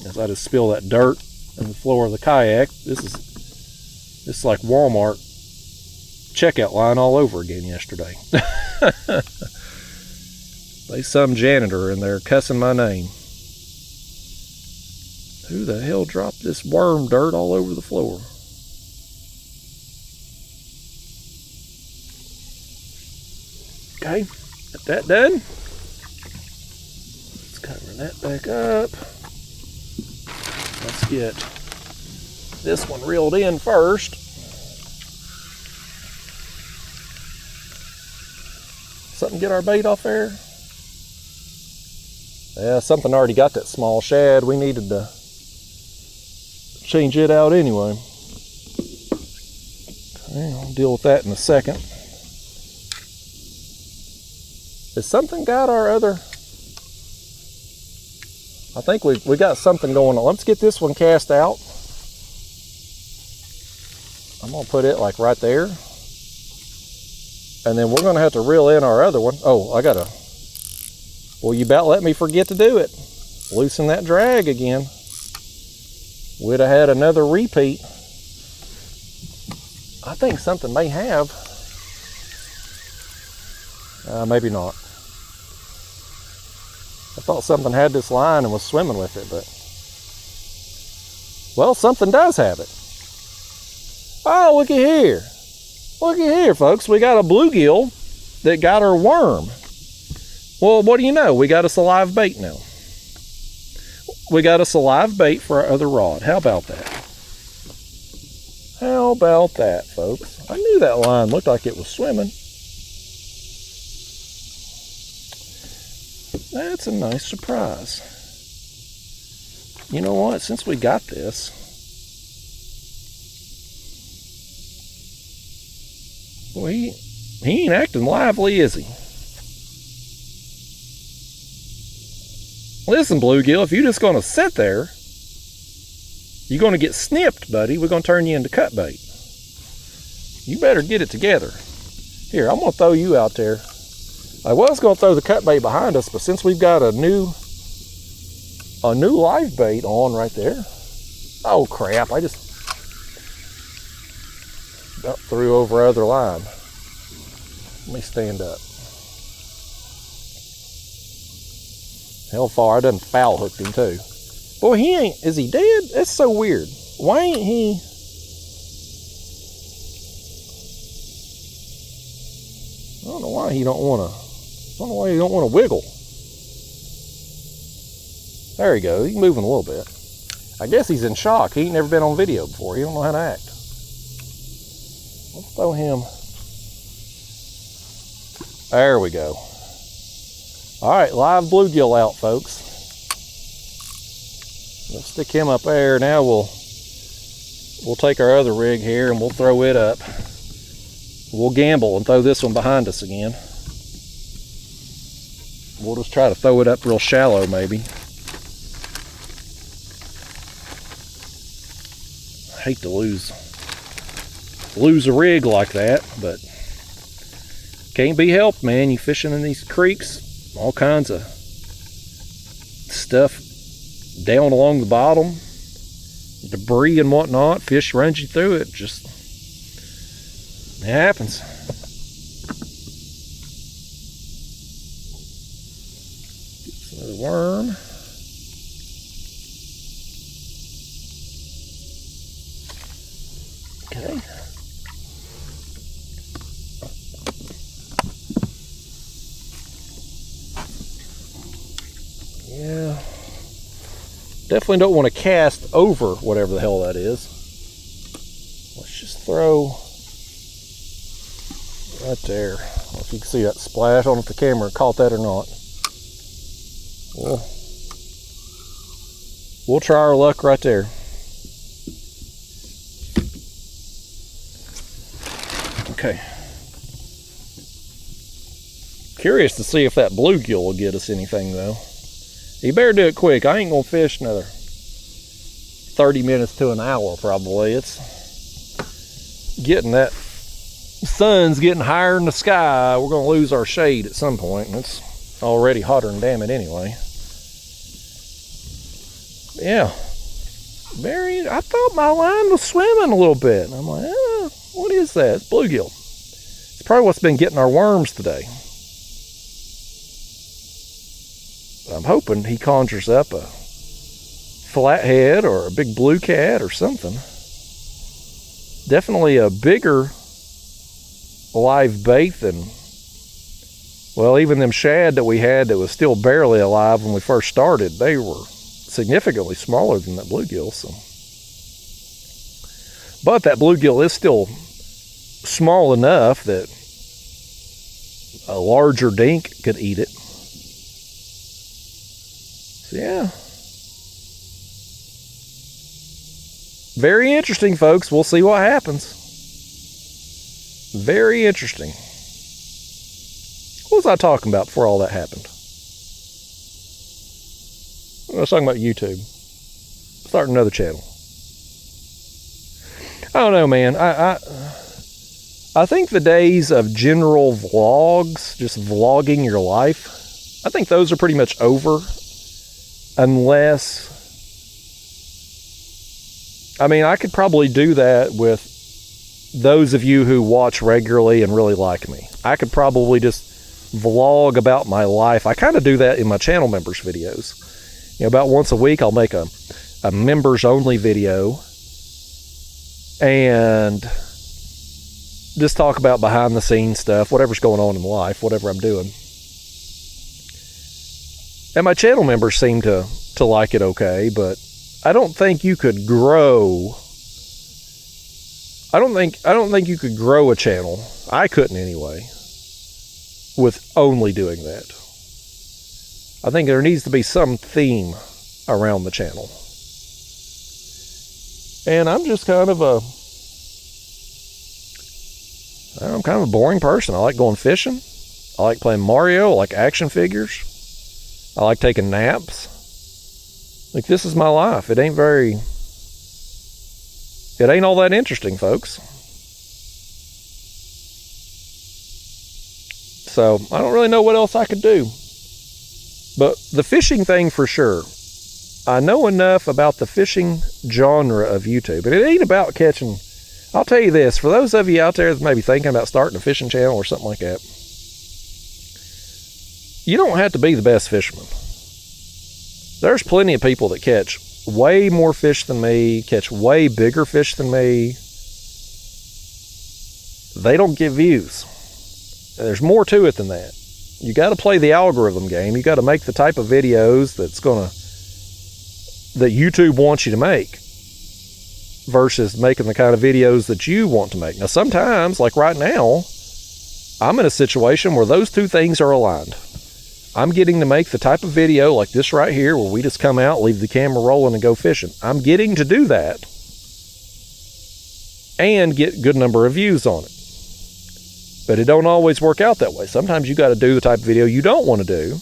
As I just spill that dirt on the floor of the kayak, this is like Walmart checkout line all over again yesterday. There's some janitor in there cussing my name. Who the hell dropped this worm dirt all over the floor? Okay, got that done. Let's cover that back up. Let's get this one reeled in first. Something get our bait off there? Yeah, something already got that small shad. We needed to change it out anyway. Okay, I'll deal with that in a second. Has something got our other? I think we got something going on. Let's get this one cast out. I'm gonna put it like right there. And then we're gonna have to reel in our other one. Oh, well, you about let me forget to do it. Loosen that drag again. We'd have had another repeat. I think something may have. Maybe not. I thought something had this line and was swimming with it, but... Well, something does have it. Oh, looky here. Looky here, folks. We got a bluegill that got our worm. Well, what do you know? We got us a live bait now. We got us a live bait for our other rod. How about that? How about that, folks? I knew that line looked like it was swimming. That's a nice surprise. You know what? Since we got this, well, he ain't acting lively, is he? Listen, bluegill, if you're just going to sit there, you're going to get snipped, buddy. We're going to turn you into cut bait. You better get it together. Here, I'm going to throw you out there. I was going to throw the cut bait behind us, but since we've got a new live bait on right there. Oh, crap. I just about threw over our other line. Let me stand up. Hellfire, I done foul hooked him too. Boy, is he dead? That's so weird. Why ain't he? I don't know why he don't want to wiggle. There he goes. He's moving a little bit. I guess he's in shock. He ain't never been on video before. He don't know how to act. Let's throw him. There we go. All right, live bluegill out, folks. Let's stick him up there. Now we'll take our other rig here and we'll throw it up. We'll gamble and throw this one behind us again. We'll just try to throw it up real shallow, maybe. I hate to lose a rig like that, but can't be helped, man. You fishing in these creeks, all kinds of stuff down along the bottom, debris and whatnot. Fish runs you through it. Just it happens. Get another worm. Okay. Yeah. Definitely don't want to cast over whatever the hell that is. Let's just throw right there. I don't know if you can see that splash. I don't know if the camera caught that or not. We'll try our luck right there. Okay. Curious to see if that bluegill will get us anything though. You better do it quick. I ain't gonna fish another 30 minutes to an hour probably. It's getting that sun's getting higher in the sky. We're gonna lose our shade at some point, and it's already hotter than damn it anyway. Yeah. I thought my line was swimming a little bit. And I'm like, what is that? It's bluegill. It's probably what's been getting our worms today. I'm hoping he conjures up a flathead or a big blue cat or something. Definitely a bigger live bait than, well, even them shad that we had that was still barely alive when we first started, they were significantly smaller than that bluegill. So, but that bluegill is still small enough that a larger dink could eat it. So yeah. Very interesting, folks. We'll see what happens. Very interesting. What was I talking about before all that happened? I was talking about YouTube. Start another channel. I don't know, man. I think the days of general vlogs, just vlogging your life, I think those are pretty much over. Unless, I mean, I could probably do that with those of you who watch regularly and really like me. I could probably just vlog about my life. I kind of do that in my channel members videos. You know, about once a week I'll make a members only video and just talk about behind the scenes stuff, whatever's going on in life, whatever I'm doing. And my channel members seem to like it okay, but I don't think you could grow. I don't think you could grow a channel. I couldn't anyway, with only doing that. I think there needs to be some theme around the channel. And I'm just kind of I'm kind of a boring person. I like going fishing. I like playing Mario. I like action figures. I like taking naps. Like, this is my life. It ain't all that interesting, folks. So, I don't really know what else I could do. But the fishing thing for sure. I know enough about the fishing genre of YouTube. And it ain't about catching. I'll tell you this. For those of you out there that may be thinking about starting a fishing channel or something like that, you don't have to be the best fisherman. There's plenty of people that catch way more fish than me, catch way bigger fish than me. They don't get views. There's more to it than that. You got to play the algorithm game. You got to make the type of videos that YouTube wants you to make versus making the kind of videos that you want to make. Now, sometimes, like right now, I'm in a situation where those two things are aligned. I'm getting to make the type of video like this right here where we just come out, leave the camera rolling, and go fishing. I'm getting to do that and get a good number of views on it. But it don't always work out that way. Sometimes you got to do the type of video you don't want to do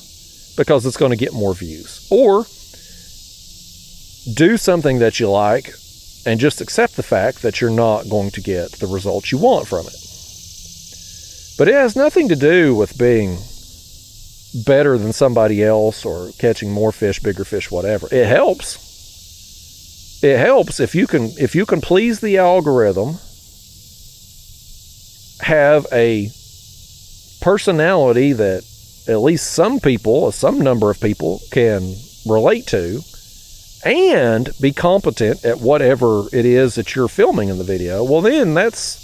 because it's going to get more views. Or do something that you like and just accept the fact that you're not going to get the results you want from it. But it has nothing to do with being better than somebody else or catching more fish, bigger fish, whatever. It helps. It helps if you can please the algorithm, have a personality that at least some people, some number of people can relate to, and be competent at whatever it is that you're filming in the video, well then that's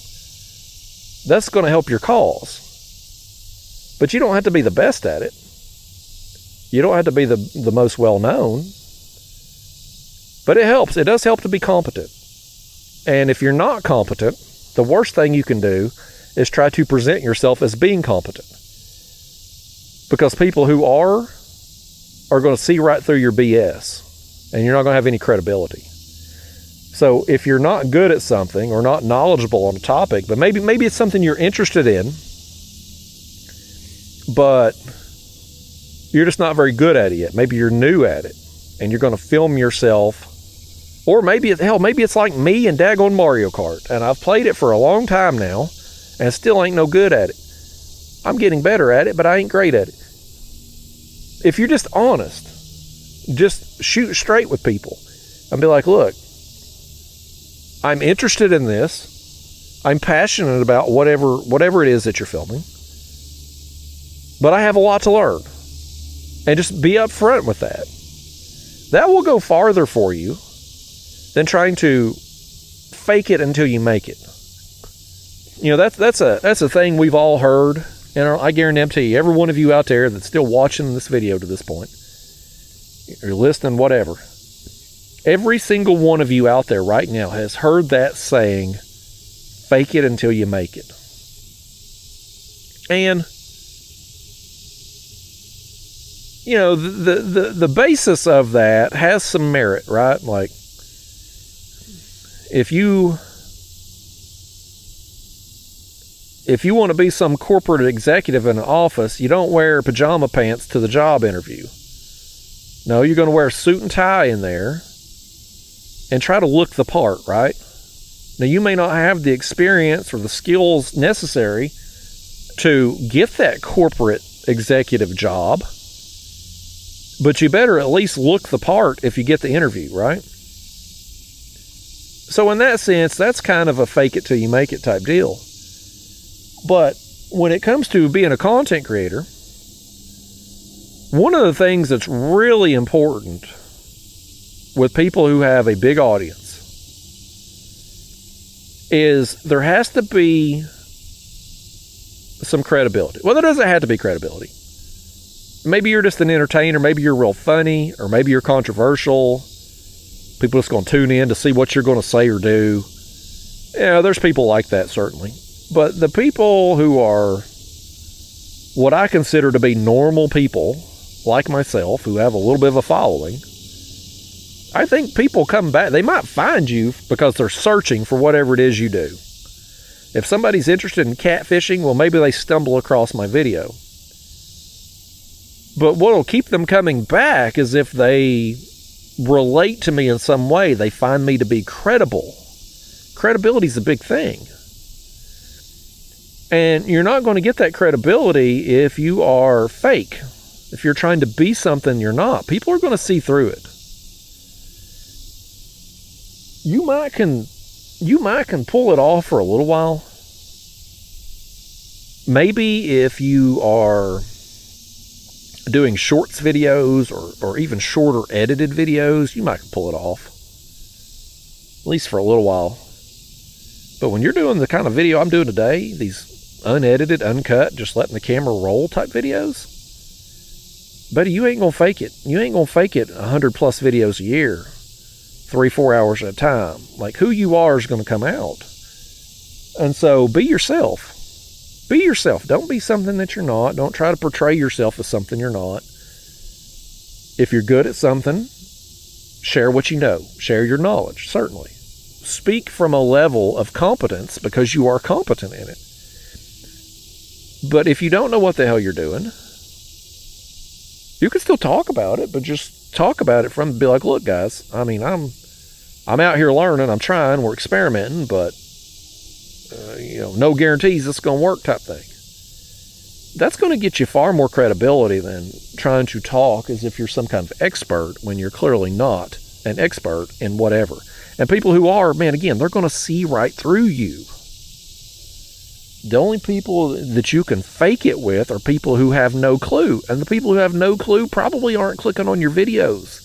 going to help your cause. But you don't have to be the best at it. You don't have to be the most well-known. But it helps. It does help to be competent. And if you're not competent, the worst thing you can do is try to present yourself as being competent. Because people who are going to see right through your BS. And you're not going to have any credibility. So if you're not good at something or not knowledgeable on a topic, but maybe it's something you're interested in, but you're just not very good at it yet. Maybe you're new at it and you're going to film yourself. Or maybe it's like me and daggone Mario Kart. And I've played it for a long time now and still ain't no good at it. I'm getting better at it, but I ain't great at it. If you're just honest, just shoot straight with people and be like, look, I'm interested in this. I'm passionate about whatever it is that you're filming. But I have a lot to learn. And just be upfront with that. That will go farther for you than trying to fake it until you make it. You know, that's a thing we've all heard. And I guarantee you, every one of you out there that's still watching this video to this point, or listening, whatever, every single one of you out there right now has heard that saying, fake it until you make it. And you know, the basis of that has some merit, right? Like, if you want to be some corporate executive in an office, you don't wear pajama pants to the job interview. No, you're going to wear a suit and tie in there and try to look the part, right? Now, you may not have the experience or the skills necessary to get that corporate executive job, but you better at least look the part if you get the interview, right? So in that sense, that's kind of a fake it till you make it type deal. But when it comes to being a content creator, one of the things that's really important with people who have a big audience is there has to be some credibility. Well, there doesn't have to be credibility. Maybe you're just an entertainer, maybe you're real funny, or maybe you're controversial. People are just going to tune in to see what you're going to say or do. Yeah, there's people like that, certainly. But the people who are what I consider to be normal people, like myself, who have a little bit of a following, I think people come back. They might find you because they're searching for whatever it is you do. If somebody's interested in catfishing, well, maybe they stumble across my video. But what'll keep them coming back is if they relate to me in some way, they find me to be credible. Credibility is a big thing. And you're not going to get that credibility if you are fake. If you're trying to be something you're not. People are going to see through it. You might can pull it off for a little while. Maybe if you are doing shorts videos or even shorter edited videos, you might pull it off. At least for a little while. But when you're doing the kind of video I'm doing today, these unedited, uncut, just letting the camera roll type videos, buddy, you ain't gonna fake it. You ain't gonna fake it 100 plus videos a year, 3-4 hours at a time. Like, who you are is gonna come out. And so be yourself. Be yourself. Don't be something that you're not. Don't try to portray yourself as something you're not. If you're good at something, share what you know. Share your knowledge, certainly. Speak from a level of competence because you are competent in it. But if you don't know what the hell you're doing, you can still talk about it, but just talk about it from, be like, look, guys, I mean, I'm out here learning, I'm trying, we're experimenting, but no guarantees it's going to work type thing. That's going to get you far more credibility than trying to talk as if you're some kind of expert when you're clearly not an expert in whatever. And people who are, man, again, they're going to see right through you. The only people that you can fake it with are people who have no clue. And the people who have no clue probably aren't clicking on your videos.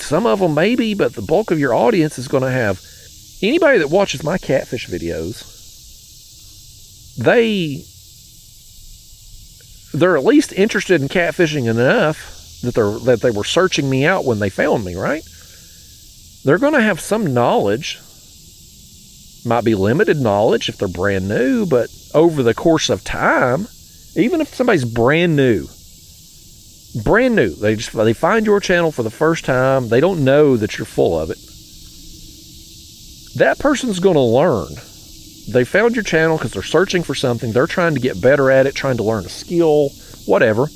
Some of them maybe, but the bulk of your audience is going to have... Anybody that watches my catfish videos, they're at least interested in catfishing enough that they were searching me out when they found me, right? They're going to have some knowledge. Might be limited knowledge if they're brand new, but over the course of time, even if somebody's brand new, they find your channel for the first time, they don't know that you're full of it. That person's going to learn. They found your channel because they're searching for something. They're trying to get better at it, trying to learn a skill, whatever.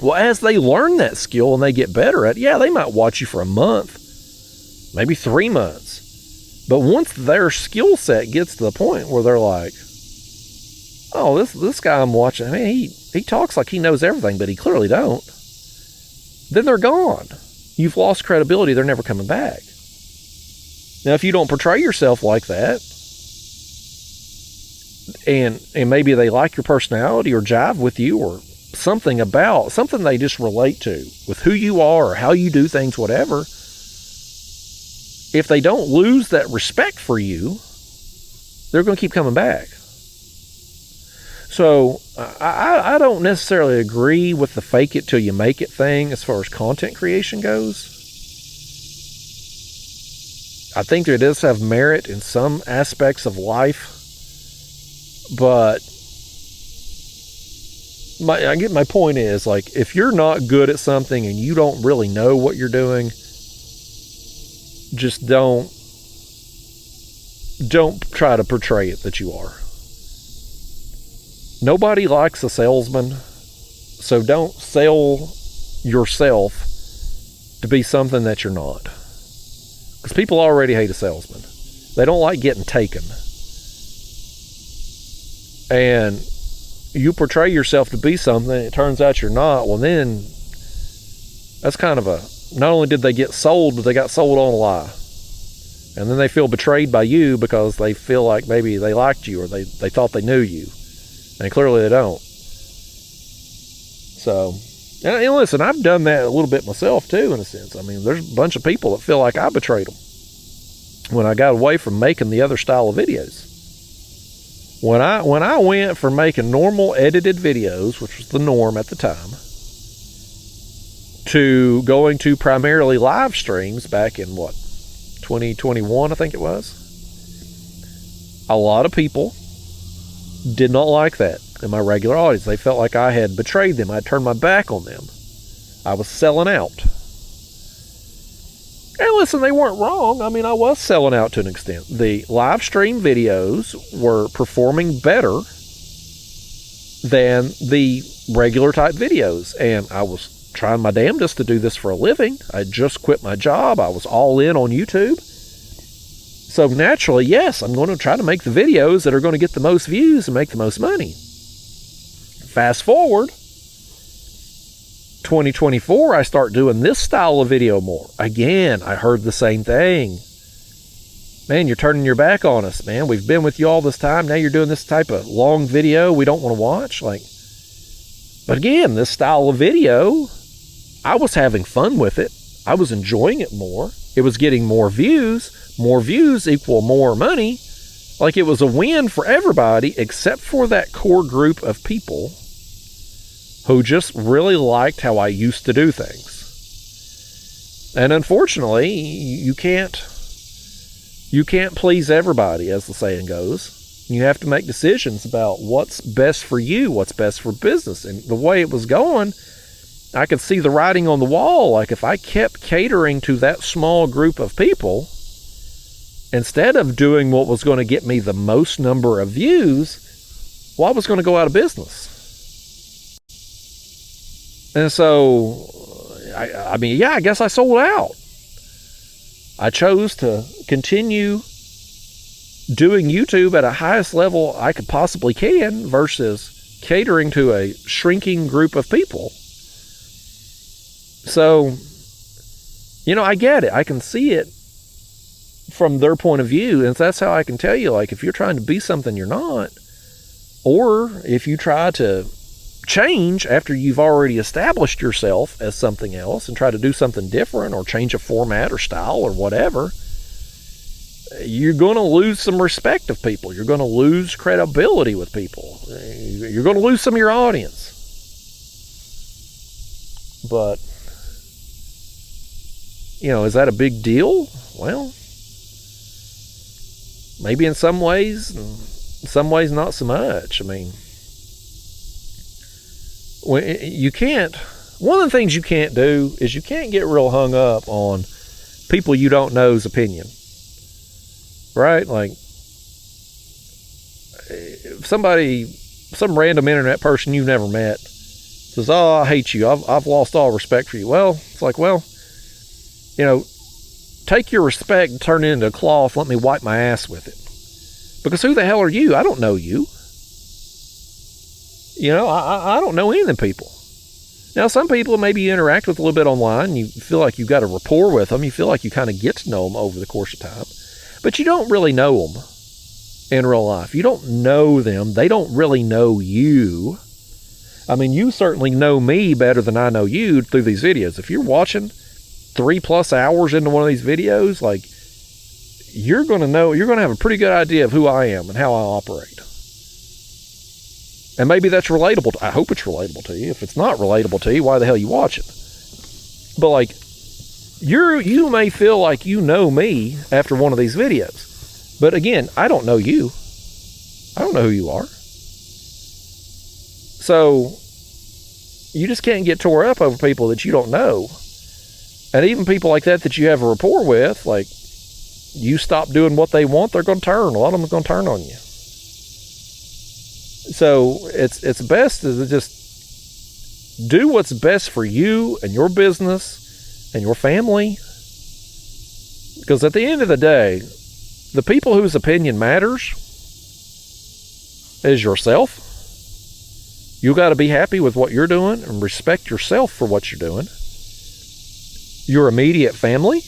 Well, as they learn that skill and they get better at it, yeah, they might watch you for a month, maybe 3 months. But once their skill set gets to the point where they're like, oh, this guy I'm watching, I mean, he talks like he knows everything, but he clearly don't. Then they're gone. You've lost credibility. They're never coming back. Now, if you don't portray yourself like that, and maybe they like your personality or jive with you or something they just relate to with who you are or how you do things, whatever, if they don't lose that respect for you, they're going to keep coming back. So I don't necessarily agree with the fake it till you make it thing as far as content creation goes. I think it does have merit in some aspects of life, but my point is, like, if you're not good at something and you don't really know what you're doing, just don't try to portray it that you are. Nobody likes a salesman, so don't sell yourself to be something that you're not. Because people already hate a salesman. They don't like getting taken. And you portray yourself to be something, it turns out you're not, well then, that's kind of not only did they get sold, but they got sold on a lie. And then they feel betrayed by you because they feel like maybe they liked you or they thought they knew you. And clearly they don't. So, and listen, I've done that a little bit myself too, in a sense. I mean, there's a bunch of people that feel like I betrayed them when I got away from making the other style of videos. When I went from making normal edited videos, which was the norm at the time, to going to primarily live streams back in 2021, I think it was. A lot of people did not like that in my regular audience. They felt like I had betrayed them. I had turned my back on them. I was selling out. And listen, they weren't wrong. I mean, I was selling out to an extent. The live stream videos were performing better than the regular type videos. And I was trying my damnedest to do this for a living. I just quit my job. I was all in on YouTube. So naturally, yes, I'm going to try to make the videos that are going to get the most views and make the most money. Fast forward, 2024, I start doing this style of video more. Again, I heard the same thing. Man, you're turning your back on us, man. We've been with you all this time. Now you're doing this type of long video we don't want to watch. But again, this style of video, I was having fun with it. I was enjoying it more. It was getting more views. More views equal more money. Like, it was a win for everybody except for that core group of people who just really liked how I used to do things. And unfortunately, you can't please everybody, as the saying goes. You have to make decisions about what's best for you, what's best for business. And the way it was going, I could see the writing on the wall. Like, if I kept catering to that small group of people, instead of doing what was going to get me the most number of views, well, I was going to go out of business. And so, I mean, yeah, I guess I sold out. I chose to continue doing YouTube at a highest level I could possibly can versus catering to a shrinking group of people. So, I get it. I can see it from their point of view. And that's how I can tell you, like, if you're trying to be something you're not, or if you try to change after you've already established yourself as something else and try to do something different or change a format or style or whatever, you're going to lose some respect of people. You're going to lose credibility with people. You're going to lose some of your audience. But, is that a big deal? Well, maybe in some ways not so much. I mean, one of the things you can't do is you can't get real hung up on people you don't know's opinion. Right? Like, if some random internet person you've never met says, "Oh, I hate you. I've lost all respect for you." Well, it's like, take your respect and turn it into a cloth. Let me wipe my ass with it. Because who the hell are you? I don't know you. I don't know any of them people. Now, some people maybe you interact with a little bit online. You feel like you've got a rapport with them. You feel like you kind of get to know them over the course of time. But you don't really know them in real life. You don't know them. They don't really know you. I mean, you certainly know me better than I know you through these videos. If you're watching 3+ hours into one of these videos, like, you're going to have a pretty good idea of who I am and how I operate. And maybe that's relatable. I hope it's relatable to you. If it's not relatable to you, why the hell are you watching? But, like, you may feel like you know me after one of these videos. But again, I don't know you. I don't know who you are. So, you just can't get tore up over people that you don't know. And even people like that you have a rapport with, like, you stop doing what they want, they're going to turn. A lot of them are going to turn on you. So it's best to just do what's best for you and your business and your family. Because at the end of the day, the people whose opinion matters is yourself. You got to be happy with what you're doing and respect yourself for what you're doing. Your immediate family,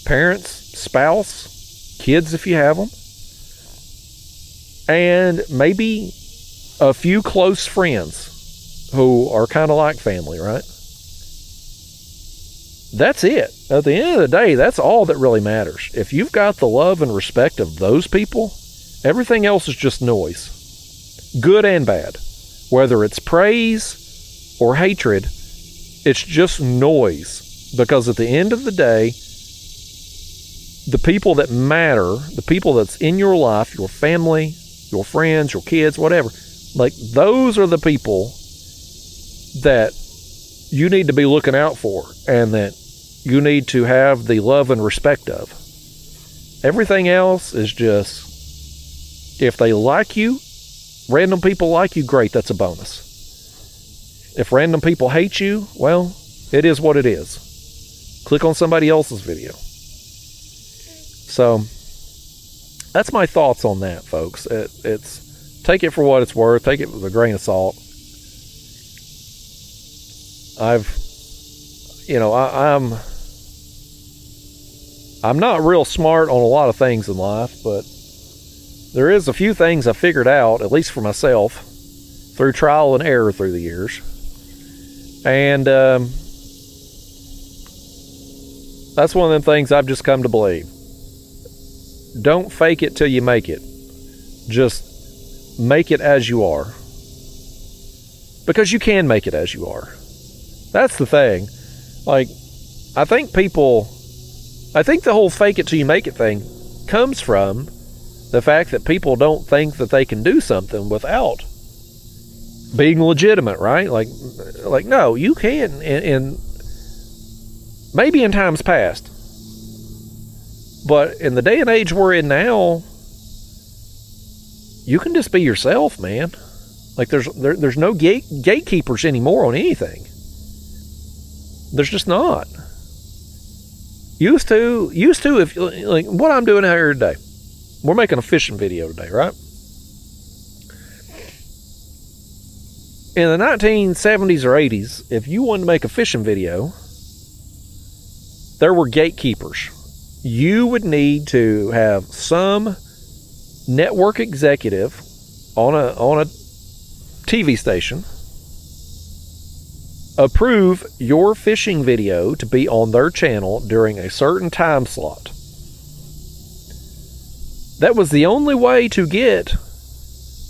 parents, spouse, kids if you have them, and maybe a few close friends who are kind of like family, right? That's it. At the end of the day, that's all that really matters. If you've got the love and respect of those people, everything else is just noise, good and bad. Whether it's praise or hatred, it's just noise. Because at the end of the day, the people that matter, the people that's in your life, your family, your friends, your kids, whatever, like those are the people that you need to be looking out for and that you need to have the love and respect of. Everything else is just, if they like you, random people like you, great, that's a bonus. If random people hate you, well, it is what it is. Click on somebody else's video. So, that's my thoughts on that, folks. It's take it for what it's worth. Take it with a grain of salt. I'm not real smart on a lot of things in life, but there is a few things I figured out, at least for myself, through trial and error through the years. And that's one of them things I've just come to believe. Don't fake it till you make it. Just make it as you are. Because you can make it as you are. That's the thing. Like, I think the whole fake it till you make it thing comes from the fact that people don't think that they can do something without being legitimate, right? Like no, you can, and maybe in times past. But in the day and age we're in now, you can just be yourself, man. Like there's no gatekeepers anymore on anything. There's just not. Used to, if like what I'm doing out here today, we're making a fishing video today, right? In the 1970s or 80s, if you wanted to make a fishing video, there were gatekeepers. You would need to have some network executive on a TV station approve your fishing video to be on their channel during a certain time slot. That was the only way to get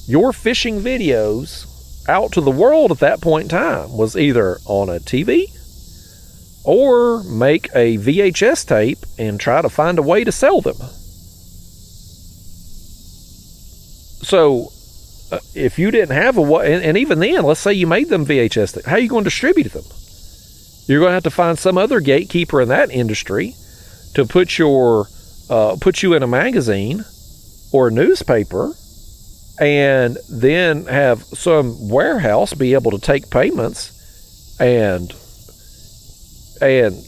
your fishing videos out to the world at that point in time, was either on a TV or make a VHS tape and try to find a way to sell them. So if you didn't have a way, and even then, let's say you made them VHS tapes, how are you going to distribute them? You're going to have to find some other gatekeeper in that industry to put you in a magazine or a newspaper, and then have some warehouse be able to take payments and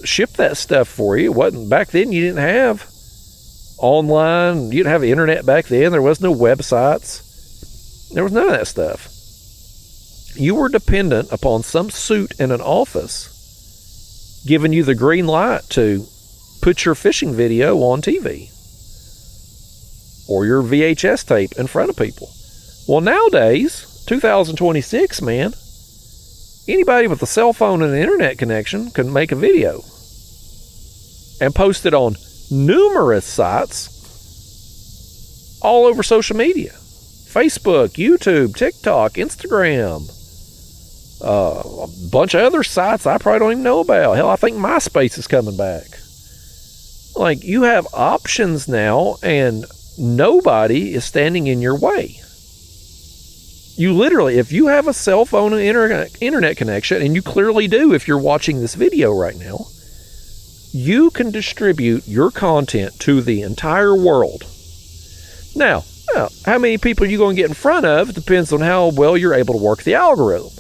ship that stuff for you. It wasn't back then. You didn't have online. You didn't have internet back then. There was no websites. There was none of that stuff. You were dependent upon some suit in an office giving you the green light to put your fishing video on TV or your VHS tape in front of people. Well, nowadays, 2026, man, anybody with a cell phone and an internet connection can make a video and post it on numerous sites all over social media. Facebook, YouTube, TikTok, Instagram, a bunch of other sites I probably don't even know about. Hell, I think MySpace is coming back. Like, you have options now, and nobody is standing in your way. You literally, if you have a cell phone and internet connection, and you clearly do if you're watching this video right now, you can distribute your content to the entire world. Now, how many people are you going to get in front of depends on how well you're able to work the algorithm.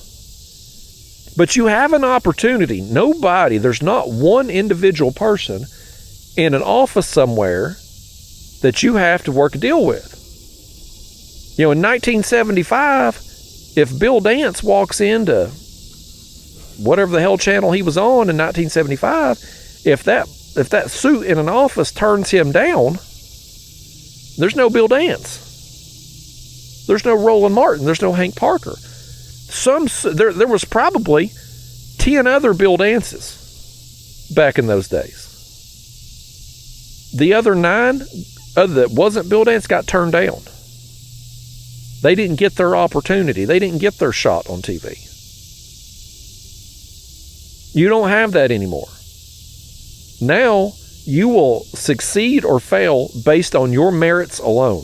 But you have an opportunity. There's not one individual person in an office somewhere that you have to work a deal with. In 1975, if Bill Dance walks into whatever the hell channel he was on in 1975, if that suit in an office turns him down, there's no Bill Dance. There's no Roland Martin. There's no Hank Parker. There was probably 10 other Bill Dances back in those days. The other 9 that wasn't Bill Dance got turned down. They didn't get their opportunity. They didn't get their shot on TV. You don't have that anymore. Now, you will succeed or fail based on your merits alone.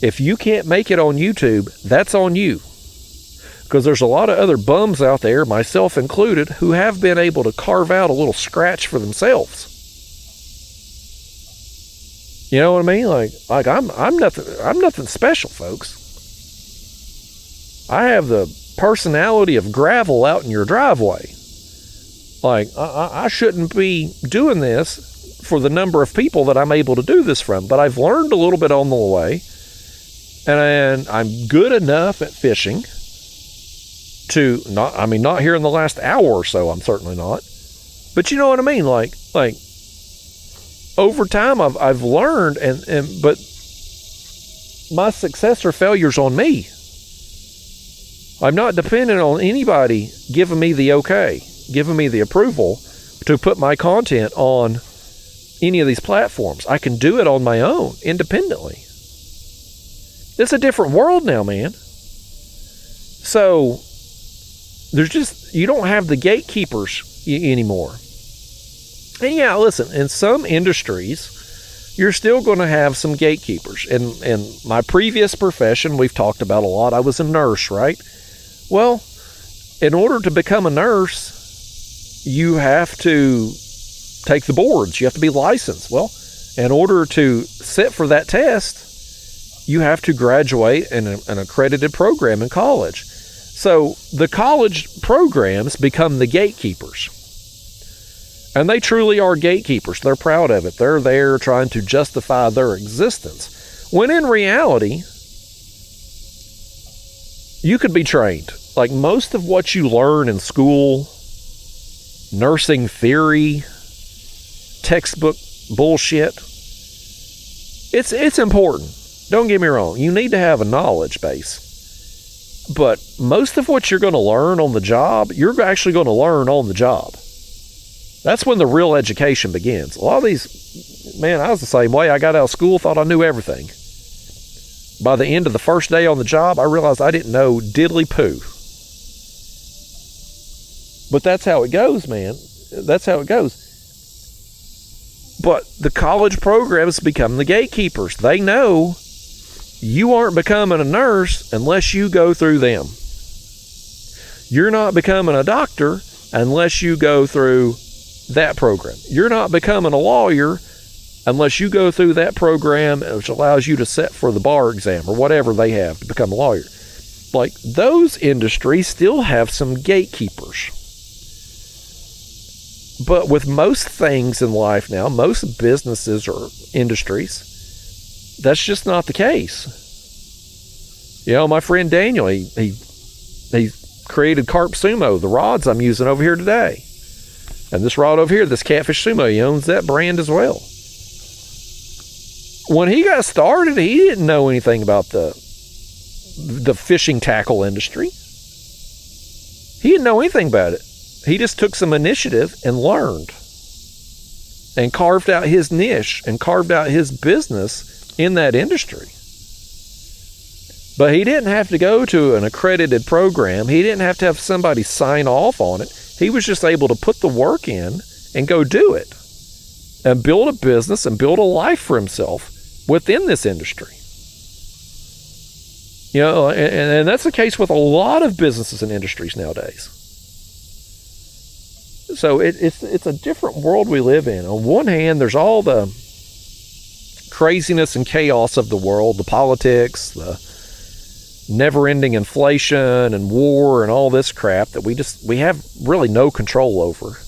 If you can't make it on YouTube, that's on you. Because there's a lot of other bums out there, myself included, who have been able to carve out a little scratch for themselves. You know what I mean? Like I'm nothing special, folks. I have the personality of gravel out in your driveway. Like I shouldn't be doing this for the number of people that I'm able to do this from, but I've learned a little bit on the way, and I'm good enough at fishing to not here in the last hour or so, I'm certainly not. But you know what I mean? Like over time I've learned but my success or failure's on me. I'm not dependent on anybody giving me the okay, giving me the approval to put my content on any of these platforms. I can do it on my own, independently. It's a different world now, man. So you don't have the gatekeepers anymore. And yeah, listen, in some industries, you're still going to have some gatekeepers. In my previous profession, we've talked about a lot, I was a nurse, right? Well, in order to become a nurse, you have to take the boards. You have to be licensed. Well, in order to sit for that test, you have to graduate in an accredited program in college. So the college programs become the gatekeepers. And they truly are gatekeepers. They're proud of it. They're there trying to justify their existence. When in reality, you could be trained. Like most of what you learn in school, nursing theory, textbook bullshit, it's important. Don't get me wrong. You need to have a knowledge base. But most of what you're going to learn on the job, you're actually going to learn on the job. That's when the real education begins. A lot of these, man, I was the same way. I got out of school, thought I knew everything. By the end of the first day on the job, I realized I didn't know diddly poo. But that's how it goes, man. That's how it goes. But the college programs become the gatekeepers. They know you aren't becoming a nurse unless you go through them. You're not becoming a doctor unless you go through that program. You're not becoming a lawyer unless you go through that program, which allows you to sit for the bar exam or whatever they have to become a lawyer. Like, those industries still have some gatekeepers. But with most things in life now, most businesses or industries, that's just not the case. You know, my friend Daniel, he created Carp Sumo, the rods I'm using over here today. And this rod over here, this Catfish Sumo, he owns that brand as well. When he got started, he didn't know anything about the fishing tackle industry. He didn't know anything about it. He just took some initiative and learned. And carved out his niche and carved out his business in that industry. But he didn't have to go to an accredited program. He didn't have to have somebody sign off on it. He was just able to put the work in and go do it. And build a business and build a life for himself within this industry. You know, and that's the case with a lot of businesses and industries nowadays. So it's a different world we live in. On one hand, there's all the craziness and chaos of the world, the politics, the never-ending inflation and war and all this crap that we have really no control over.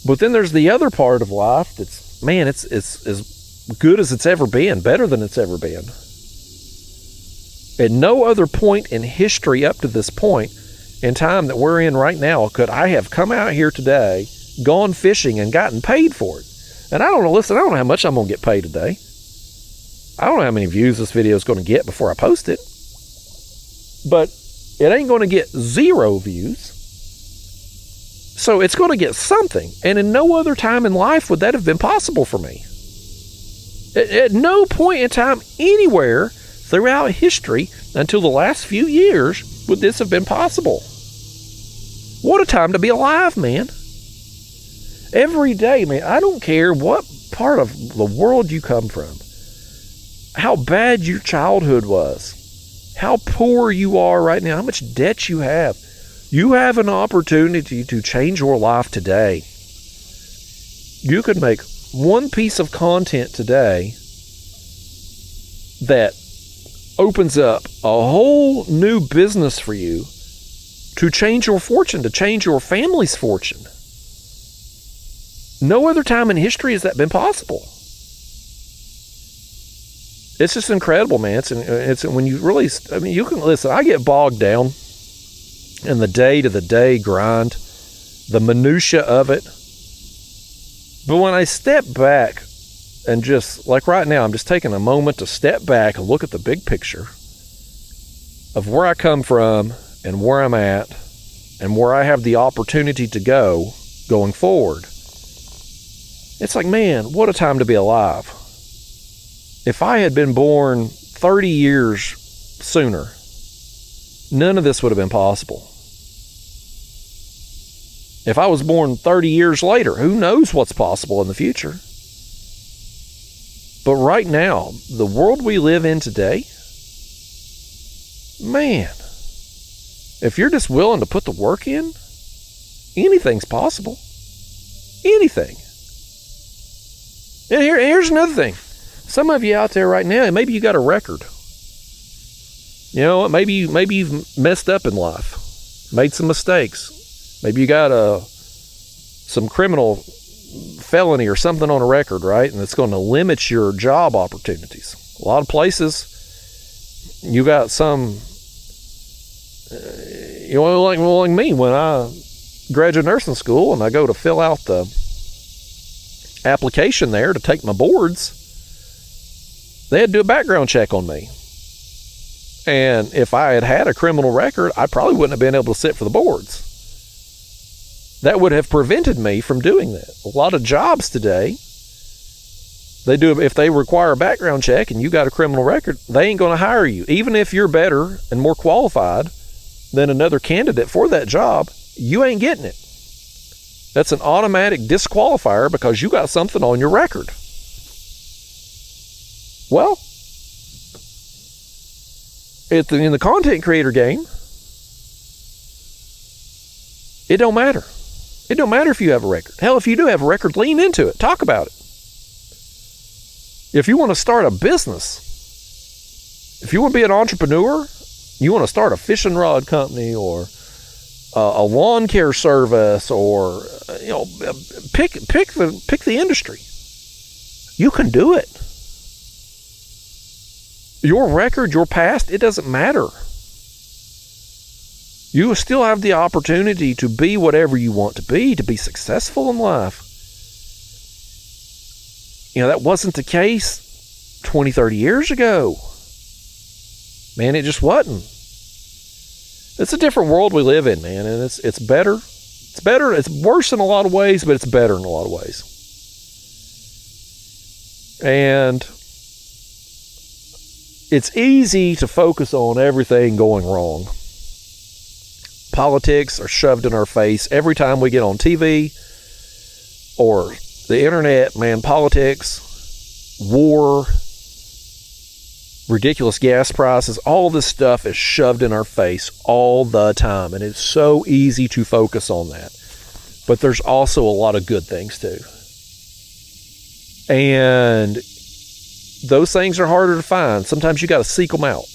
But then there's the other part of life that's, man, it's as good as it's ever been, better than it's ever been. At no other point in history up to this point in time that we're in right now could I have come out here today, gone fishing, and gotten paid for it. And I don't know, listen, I don't know how much I'm going to get paid today. I don't know how many views this video is going to get before I post it. But it ain't going to get 0 views. So it's going to get something. And in no other time in life would that have been possible for me. At no point in time anywhere throughout history until the last few years would this have been possible. What a time to be alive, man. Every day, man, I don't care what part of the world you come from, how bad your childhood was, how poor you are right now, how much debt you have. You have an opportunity to change your life today. You could make one piece of content today that opens up a whole new business for you to change your fortune, to change your family's fortune. No other time in history has that been possible. It's just incredible, man. It's when you really, I mean, you can listen. I get bogged down in the day-to-the-day grind, the minutia of it. But when I step back and just, like right now, I'm just taking a moment to step back and look at the big picture of where I come from and where I'm at and where I have the opportunity to go going forward. It's like, man, what a time to be alive. If I had been born 30 years sooner, none of this would have been possible. If I was born 30 years later, who knows what's possible in the future? But right now, the world we live in today, man, if you're just willing to put the work in, anything's possible. Anything. And here's another thing. Some of you out there right now, maybe you got a record. You know what? Maybe you've messed up in life, made some mistakes. Maybe you got some criminal felony or something on a record, right? And it's going to limit your job opportunities. A lot of places, you got some, like me, when I graduate nursing school and I go to fill out the application there to take my boards, they had to do a background check on me. And if I had had a criminal record, I probably wouldn't have been able to sit for the boards. That would have prevented me from doing that. A lot of jobs today, if they require a background check and you got a criminal record, they ain't going to hire you. Even if you're better and more qualified than another candidate for that job, you ain't getting it. That's an automatic disqualifier because you got something on your record. Well, in the content creator game, it don't matter. It don't matter if you have a record. Hell, if you do have a record, lean into it. Talk about it. If you want to start a business, if you want to be an entrepreneur, you want to start a fishing rod company or a lawn care service, or pick the industry. You can do it. Your record, your past, it doesn't matter. You still have the opportunity to be whatever you want to be successful in life. That wasn't the case 20, 30 years ago. Man, it just wasn't. It's a different world we live in, man, and it's better. It's better. It's worse in a lot of ways, but it's better in a lot of ways. And it's easy to focus on everything going wrong. Politics are shoved in our face every time we get on TV or the internet, man. Politics, war, ridiculous gas prices, all this stuff is shoved in our face all the time, and it's so easy to focus on that. But there's also a lot of good things too. And those things are harder to find. Sometimes you got to seek them out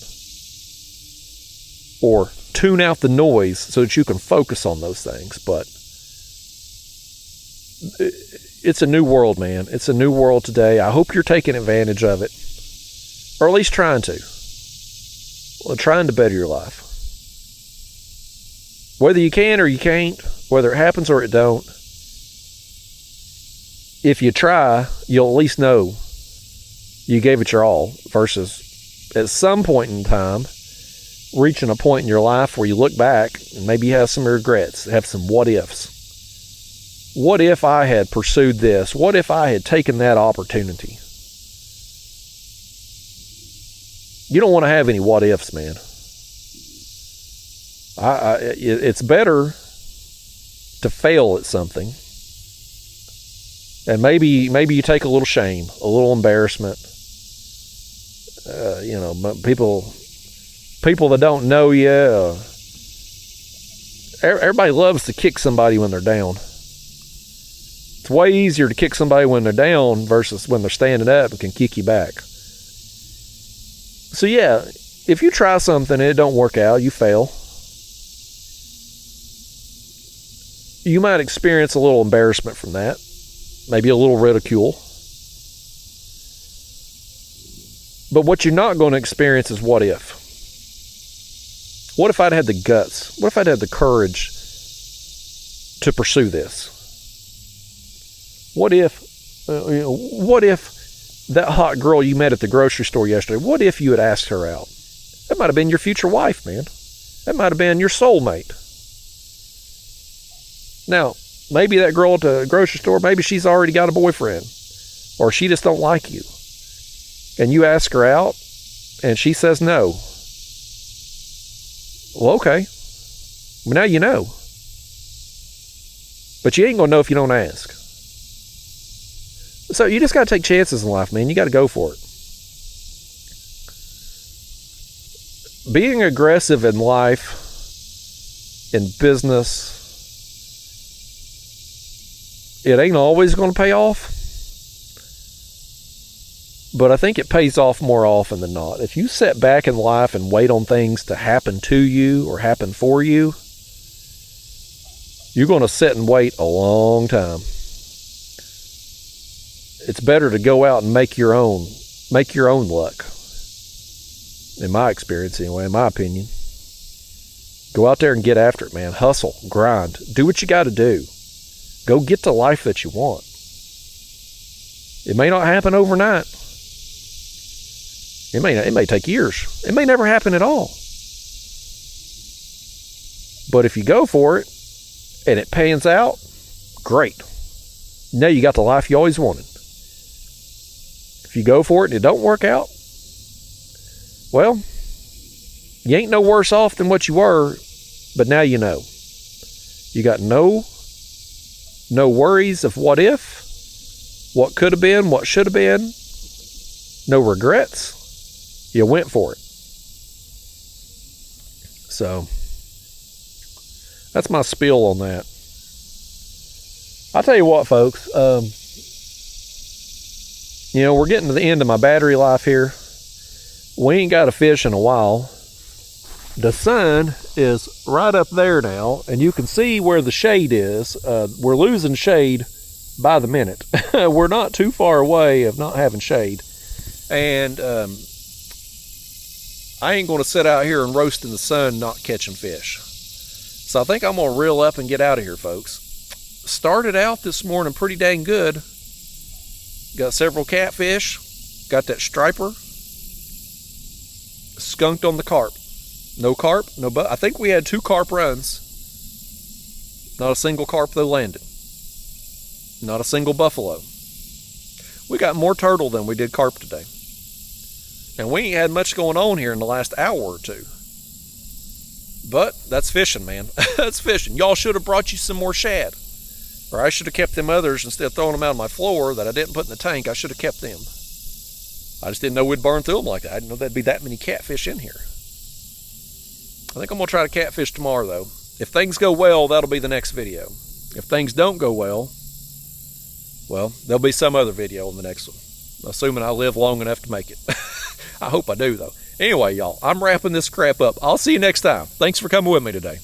or tune out the noise so that you can focus on those things. But it's a new world, man. It's a new world today. I hope you're taking advantage of it, or at least trying to. Well, trying to better your life. Whether you can or you can't, whether it happens or it don't, if you try, you'll at least know you gave it your all, versus at some point in time, reaching a point in your life where you look back and maybe you have some regrets, have some what ifs. What if I had pursued this? What if I had taken that opportunity? You don't want to have any what ifs, man. It's better to fail at something, and maybe you take a little shame, a little embarrassment. People that don't know you. Everybody loves to kick somebody when they're down. It's way easier to kick somebody when they're down versus when they're standing up and can kick you back. So yeah, if you try something and it don't work out, you fail. You might experience a little embarrassment from that, maybe a little ridicule. But what you're not going to experience is what if. What if I'd had the guts? What if I'd had the courage to pursue this? What if that hot girl you met at the grocery store yesterday, what if you had asked her out? That might have been your future wife, man. That might have been your soulmate. Now, maybe that girl at the grocery store, maybe she's already got a boyfriend, or she just don't like you. And you ask her out, and she says no. Well, okay. Well, now you know. But you ain't going to know if you don't ask. So you just got to take chances in life, man. You got to go for it. Being aggressive in life, in business, it ain't always going to pay off. But I think it pays off more often than not. If you sit back in life and wait on things to happen to you or happen for you, you're going to sit and wait a long time. It's better to go out and make your own luck. In my experience, anyway, in my opinion. Go out there and get after it, man. Hustle, grind, do what you got to do. Go get the life that you want. It may not happen overnight. It may take years. It may never happen at all. But if you go for it and it pans out, great. Now you got the life you always wanted. If you go for it and it don't work out, well, you ain't no worse off than what you were, but now you know. You got no worries of what if, what could have been, what should have been, no regrets. You went for it. So, that's my spiel on that. I'll tell you what, folks. We're getting to the end of my battery life here. We ain't got a fish in a while. The sun is right up there now, and you can see where the shade is. We're losing shade by the minute. We're not too far away of not having shade. And I ain't going to sit out here and roast in the sun not catching fish. So I think I'm going to reel up and get out of here, folks. Started out this morning pretty dang good. Got several catfish. Got that striper. Skunked on the carp. No carp, no but. I think we had 2 carp runs. Not a single carp though landed. Not a single buffalo. We got more turtle than we did carp today. And we ain't had much going on here in the last hour or two. But that's fishing, man. That's fishing. Y'all should have brought you some more shad. Or I should have kept them others instead of throwing them out on my floor that I didn't put in the tank. I should have kept them. I just didn't know we'd burn through them like that. I didn't know there'd be that many catfish in here. I think I'm going to try to catfish tomorrow, though. If things go well, that'll be the next video. If things don't go well, there'll be some other video on the next one. Assuming I live long enough to make it. I hope I do, though. Anyway, y'all, I'm wrapping this crap up. I'll see you next time. Thanks for coming with me today.